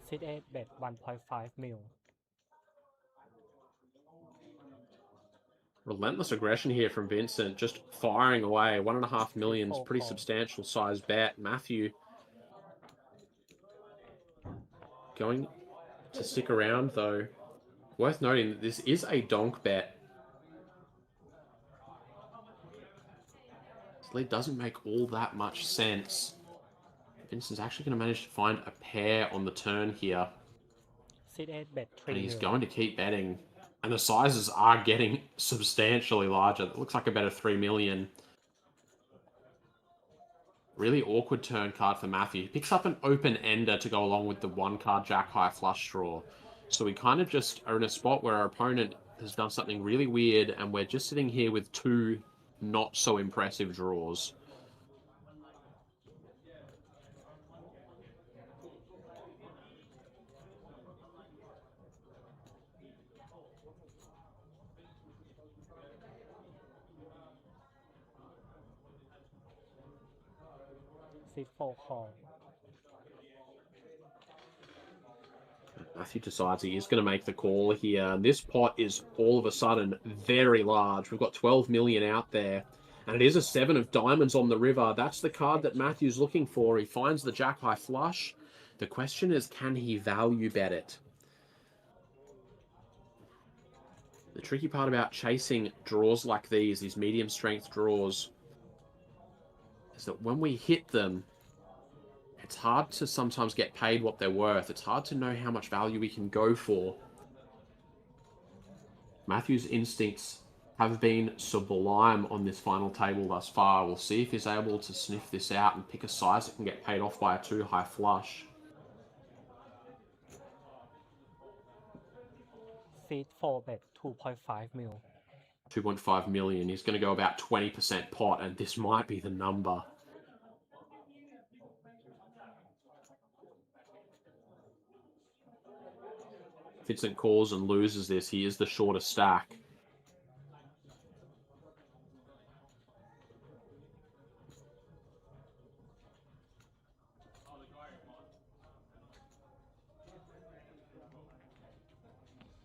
Seat 8 bet 1.5 mil. Relentless aggression here from Vincent, just firing away. 1.5 million is pretty substantial size bet. Matthew going to stick around though. Worth noting that this is a donk bet. This lead doesn't make all that much sense. Vincent's actually going to manage to find a pair on the turn here. Seat 8 bet 3 And he's mil. going to keep betting. And the sizes are getting substantially larger. It looks like about a 3 million. Really awkward turn card for Matthew. He picks up an open-ender to go along with the one-card jack-high flush draw. So we kind of just are in a spot where our opponent has done something really weird, and we're just sitting here with two not-so-impressive draws. Seat 4 call. Matthew decides he is going to make the call here. This pot is all of a sudden very large. We've got 12 million out there. And it is a 7 of diamonds on the river. That's the card that Matthew's looking for. He finds the jack-high flush. The question is, can he value bet it? The tricky part about chasing draws like these medium strength draws, is that when we hit them, it's hard to sometimes get paid what they're worth. It's hard to know how much value we can go for. Matthew's instincts have been sublime on this final table thus far. We'll see if he's able to sniff this out and pick a size that can get paid off by a 2-high flush. Seat 4 bet 2.5 mil. 2.5 million. He's going to go about 20% pot, and this might be the number. Vincent calls and loses this. He is the shorter stack.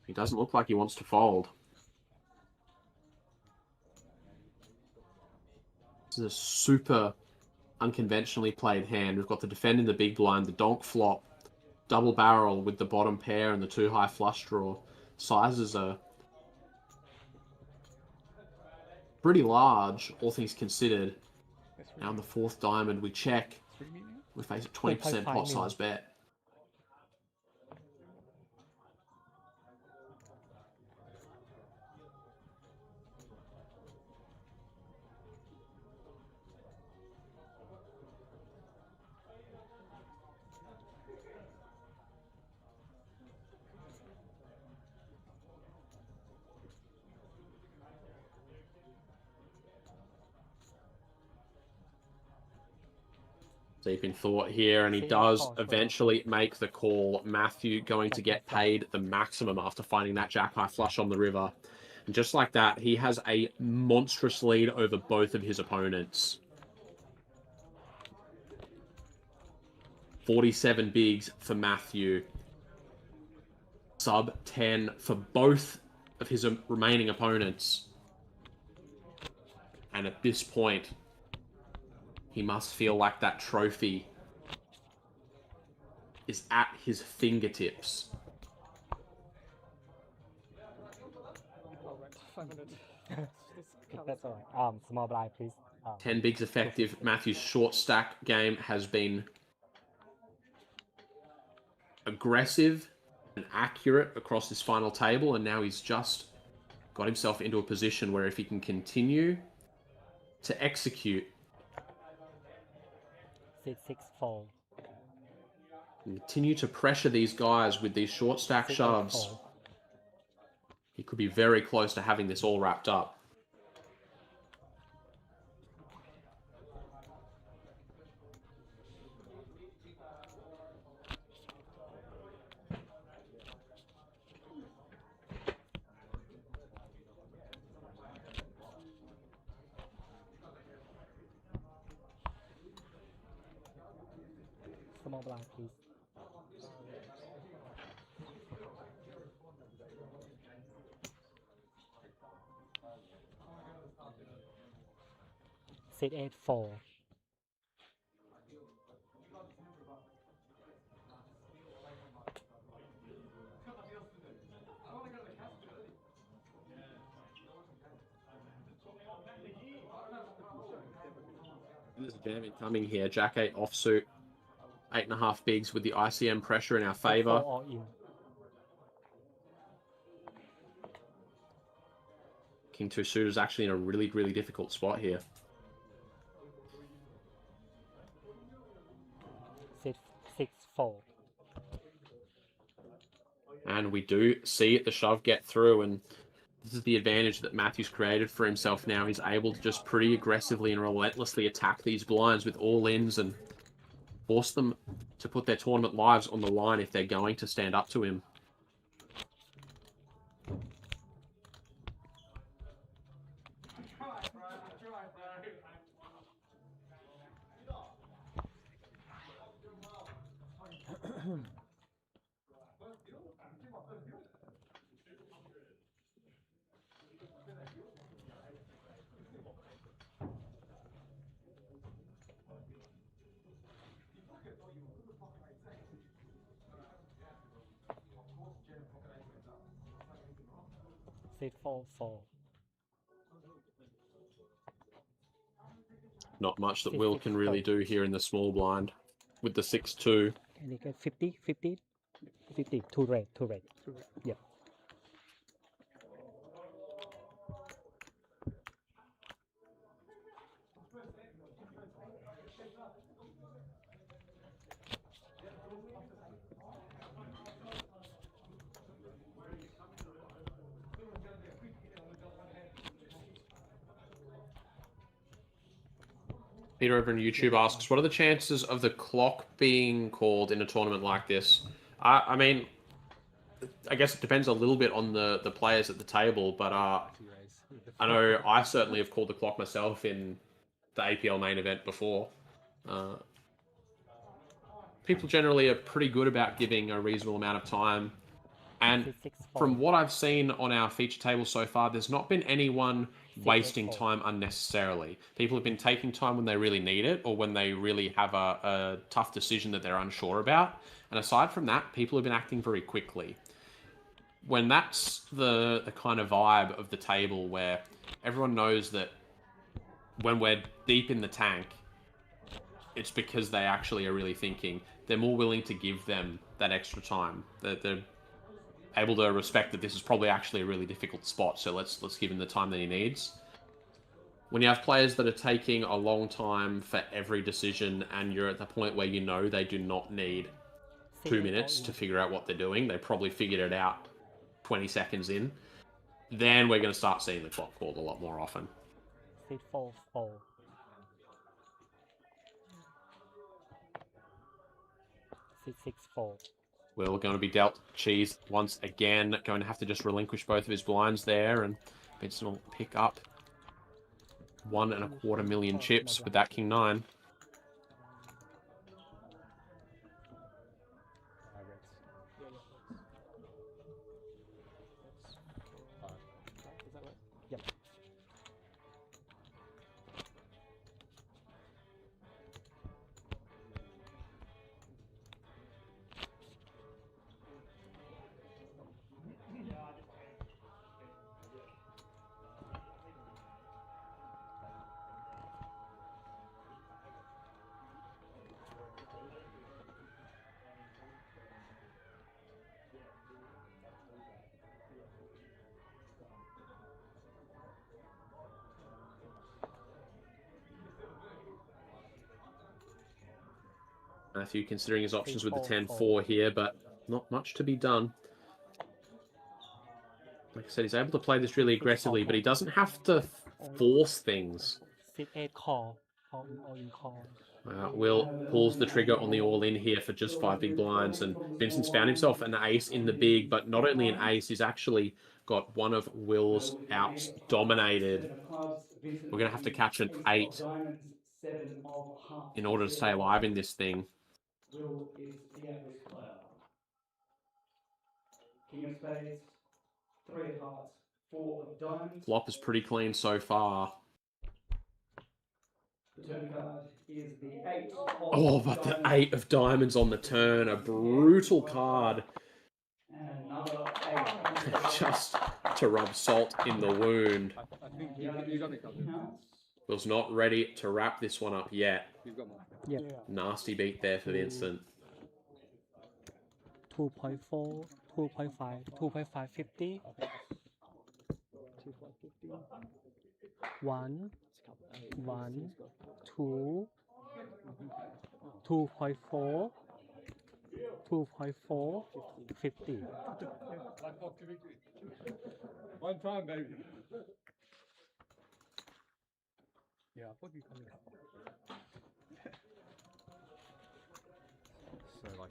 He doesn't look like he wants to fold. This is a super unconventionally played hand. We've got the defend in the big blind, the donk flop, double barrel with the bottom pair and the 2-high flush draw. Sizes are pretty large, all things considered. Now on the 4th diamond, we check. We face a 20% pot size bet. Deep in thought here, and he does eventually make the call. Matthew going to get paid the maximum after finding that jack-high flush on the river. And just like that, he has a monstrous lead over both of his opponents. 47 bigs for Matthew. Sub 10 for both of his remaining opponents. And at this point, he must feel like that trophy is at his fingertips. That's all right. Small blind, please. 10 bigs effective. Matthew's short stack game has been aggressive and accurate across this final table, and now he's just got himself into a position where if he can continue to execute, Seat 6 fold. Continue to pressure these guys with these short stack shoves, he could be very close to having this all wrapped up. Small blind, please. Sit 8 4. There's a jam incoming here. Jack 8 offsuit. 8.5 bigs with the ICM pressure in our favour. All in. King 2 suited is actually in a really, really difficult spot here. Sit 6 4. And we do see the shove get through, and this is the advantage that Matthew's created for himself now. He's able to just pretty aggressively and relentlessly attack these blinds with all ins and force them to put their tournament lives on the line if they're going to stand up to him. Sit 4 4. Not much that Will can really do here in the small blind with the 6-2. And you get 50, 50, 50. 2 red, 2 red. Yeah. Peter over on YouTube asks, what are the chances of the clock being called in a tournament like this? I mean, I guess it depends a little bit on the players at the table, but I know I certainly have called the clock myself in the APL main event before. People generally are pretty good about giving a reasonable amount of time. And from what I've seen on our feature table so far, there's not been anyone wasting time unnecessarily. People have been taking time when they really need it or when they really have a tough decision that they're unsure about. And aside from that, people have been acting very quickly. When that's the kind of vibe of the table where everyone knows that when we're deep in the tank, it's because they actually are really thinking, they're more willing to give them that extra time. They're able to respect that this is probably actually a really difficult spot, so let's give him the time that he needs. When you have players that are taking a long time for every decision and you're at the point where you know they do not need 2 minutes to figure out what they're doing, they probably figured it out 20 seconds in, then we're going to start seeing the clock called a lot more often. Sit 4 4. Sit 6 4. Will going to be dealt cheese once again. Going to have to just relinquish both of his blinds there, and Benson will pick up 1.25 million chips with that King 9. Yep. Matthew considering his options with the 10-4 here, but not much to be done. Like I said, he's able to play this really aggressively, but he doesn't have to force things. Sit 8 call. All in call. Will pulls the trigger on the all-in here for just 5 big blinds, and Vincent's found himself an ace in the big, but not only an ace, he's actually got one of Will's outs dominated. We're going to have to catch an 8 in order to stay alive in this thing. Will is the at-risk player. King of spades, 3 of hearts, 4 of diamonds. Flop is pretty clean so far. turn card is the 8 of Oh, but the diamonds. 8 of diamonds on the turn, a brutal card. And another 8. Just to rub salt in the wound. I think you got me covered. Was not ready to wrap this one up yet. You've got me. Yeah. Nasty beat there for Vincent. 2.4, 2.5, 2.550. 1, 1, 2, 2.4, 2.4, 50. One time, baby. Yeah, I thought you coming up. So like.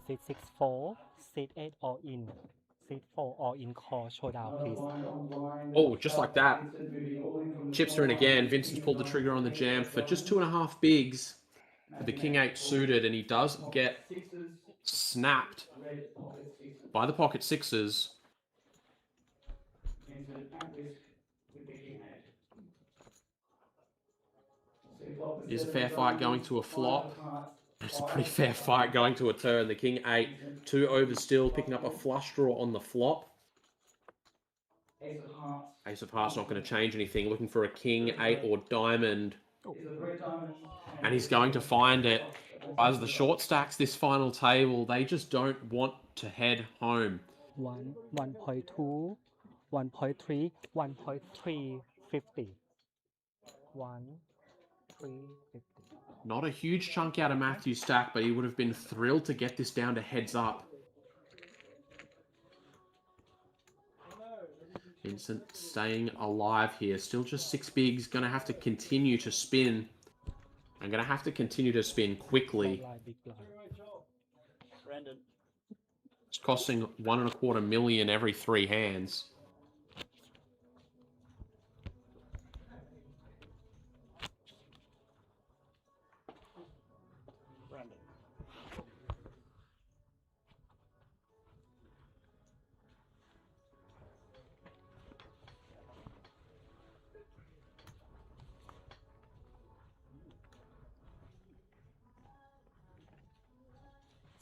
Seat 6-4, seat 8 all in. Seat 4 all in call showdown, please. Oh, just like that. Chips are in again. Vincent's pulled the trigger on the jam for just 2.5 bigs for the King 8 suited, and he does get snapped by the pocket sixes. Is a fair fight going to a flop. It's a pretty fair fight going to a turn. The King 8, 2 overs still, picking up a flush draw on the flop. Ace of Hearts not going to change anything. Looking for a King 8 or Diamond. And he's going to find it. As the short stacks this final table, they just don't want to head home. 1, 1.2, 1.3, 1.3, 50. 1, 3, 50. Not a huge chunk out of Matthew's stack, but he would have been thrilled to get this down to heads up. Vincent staying alive here. Still just 6 bigs. Going to have to continue to spin. I'm going to have to continue to spin quickly. It's costing 1.25 million every 3 hands.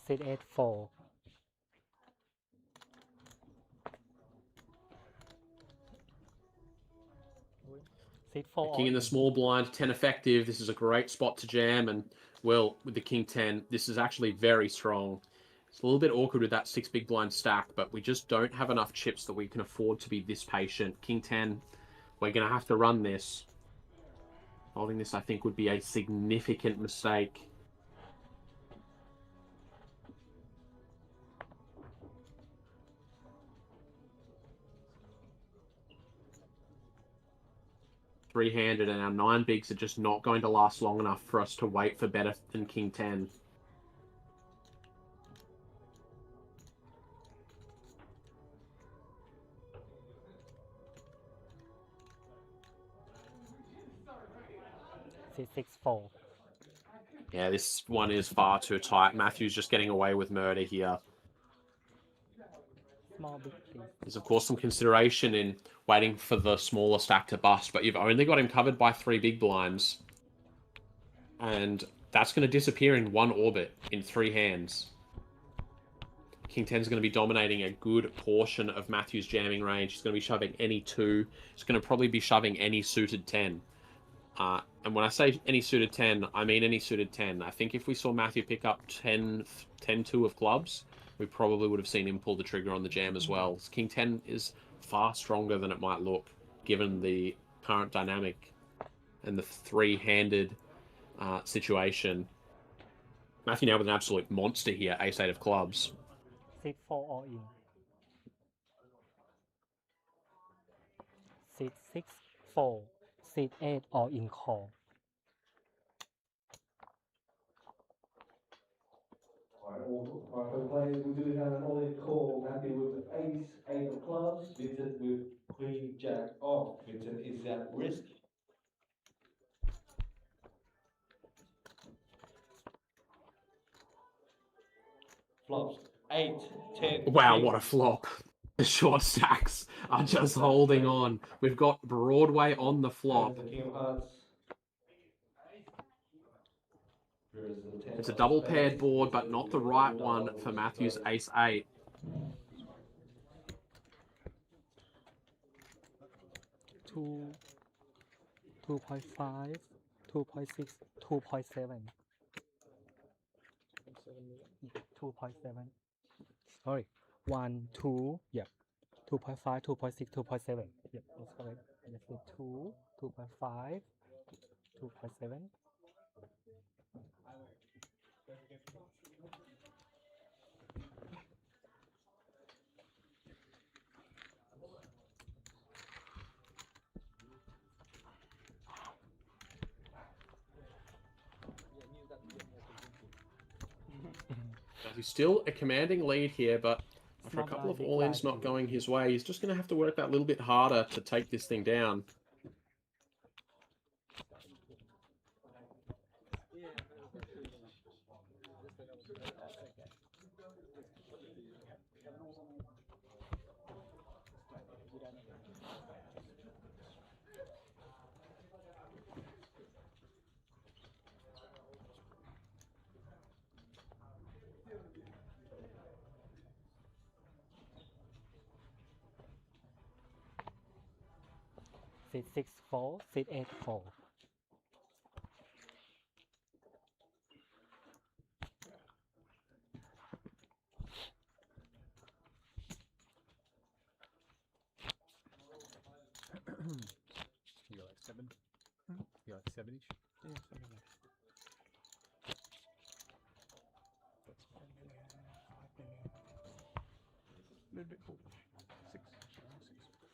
Seat 8, 4. Seat 4. King in the small blind, 10 effective. This is a great spot to jam. And, well, with the King 10, this is actually very strong. It's a little bit awkward with that 6 big blind stack, but we just don't have enough chips that we can afford to be this patient. King 10, we're going to have to run this. Holding this, I think, would be a significant mistake. Three-handed, and our 9 bigs are just not going to last long enough for us to wait for better than King 10. Seat 6, 4. Yeah, this one is far too tight. Matthew's just getting away with murder here. Small big, please. There's, of course, some consideration in waiting for the smaller stack to bust, but you've only got him covered by 3 big blinds. And that's going to disappear in 1 orbit in 3 hands. King 10 is going to be dominating a good portion of Matthew's jamming range. He's going to be shoving any 2. He's going to probably be shoving any suited 10. And when I say any suited 10, I mean any suited 10. I think if we saw Matthew pick up 10-2 of clubs, we probably would have seen him pull the trigger on the jam as well. King 10 is far stronger than it might look, given the current dynamic and the 3-handed situation. Matthew now with an absolute monster here, ace-8 of clubs. Seat 4 all in. Seat 6 4. Seat 8 all in call. Alright, for the players, we do have an all-in call. Matthew with ace, 8 of clubs. Vincent with queen, jack off. Vincent, is that risky? Flops, 8, 10. Wow, king. what a flop. The short stacks are just holding on. We've got Broadway on the flop. The king of hearts. There's the 10 It's a of double spades. paired board, but not the right one for Matthew's ace 8. 2.5, 2.6, 2.7. 2.7. Sorry. 1, 2. Yep. 2.5, 2.6, 2.7. Yep, that's correct. Yes, 2, 2.5, 2.7. He's still a commanding lead here, but after a couple of all-ins not going his way, he's just going to have to work that little bit harder to take this thing down. Seat 6 4, seat 8 4. You got like 7? You got 7-ish? Yeah, something like that. That's 4 million, 5 million. A little bit over. 6.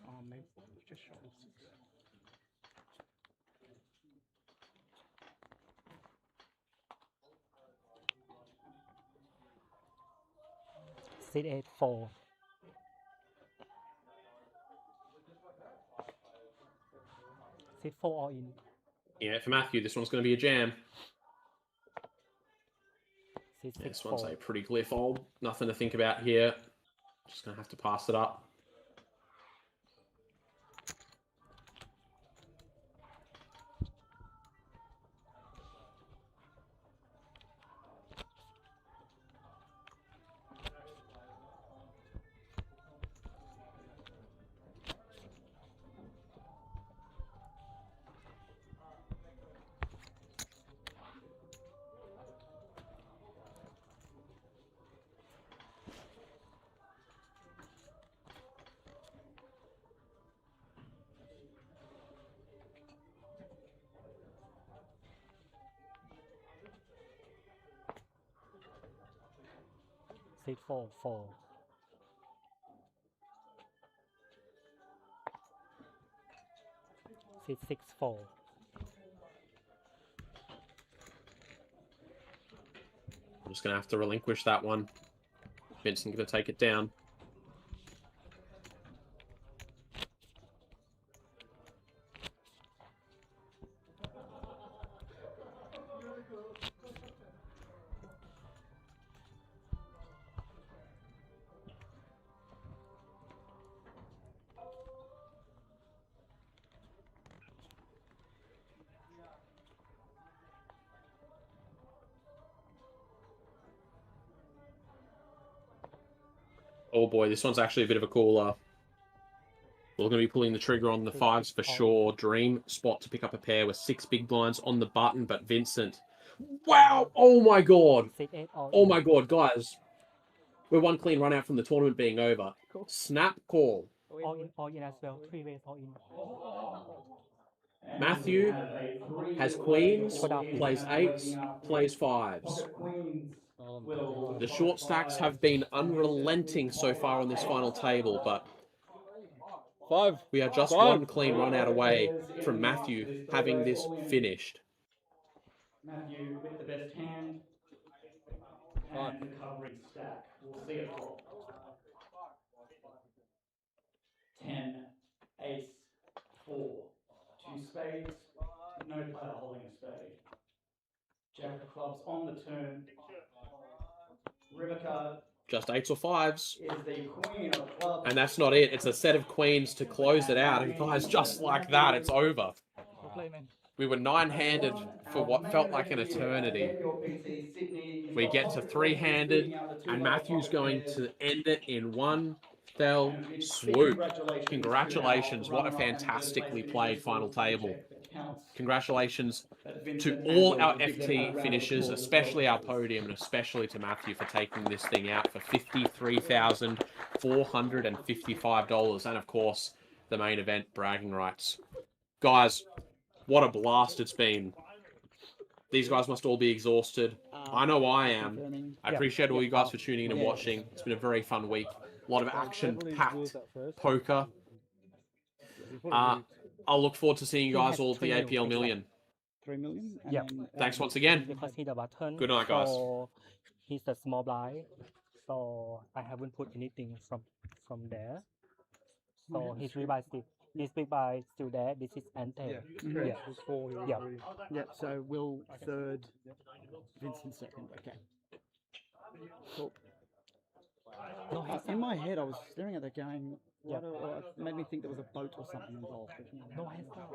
Around 6. Maybe just short of 6. Seat 8 4. Seat 4 all in. Yeah, for Matthew, this one's going to be a jam. Seat 6 This one's 4. a pretty clear fold. Nothing to think about here. Just going to have to pass it up. Seat 4 4. Seat 6 4. I'm just going to have to relinquish that one. Vincent going to take it down. Oh boy, this one's actually a bit of a cooler. We're going to be pulling the trigger on the 5s for sure. Dream spot to pick up a pair with 6 big blinds on the button, but Vincent... Wow! Oh my god! Oh my god, guys. We're one clean run out from the tournament being over. Cool. Snap call. All in as well. 3 ways all in. Matthew has queens, plays 8s, plays 5s. Queens. will... The short stacks have been unrelenting so far on this final table, but we are just one clean run out away from Matthew having this finished. Matthew with the best hand and the covering stack. We'll see a flop. 10, ace, 4, 2 spades, no player holding a spade. Jack of clubs on the turn. River card Just 8s or 5s. is the queen of clubs. And that's not it. It's a set of queens to close it out. And guys, just like that, it's over. We were 9-handed for what felt like an eternity. We get to 3-handed, and Matthew's going to end it in one fell swoop. Congratulations. What a fantastically played final table. Congratulations to all our FT finishers, especially our podium, and especially to Matthew for taking this thing out for $53,455. And of course, the main event, bragging rights. Guys, what a blast it's been. These guys must all be exhausted. I know I am. I appreciate all you guys for tuning in and watching. It's been a very fun week. A lot of action-packed poker. I'll look forward to seeing you guys all at the APL Million. 3 million. Yep. Thanks once again. Because he's the button. Good night, guys. So he's the small blind. So I haven't put anything from there. So his big blind still. His big blind still there. This is ante. Yeah, Yeah. There's 4 here. Yeah. Yeah, so Will third, Vincent second. Okay. Cool. No, In my head, I was staring at the game. Yeah. It made me think there was a boat or something involved. No, he's not.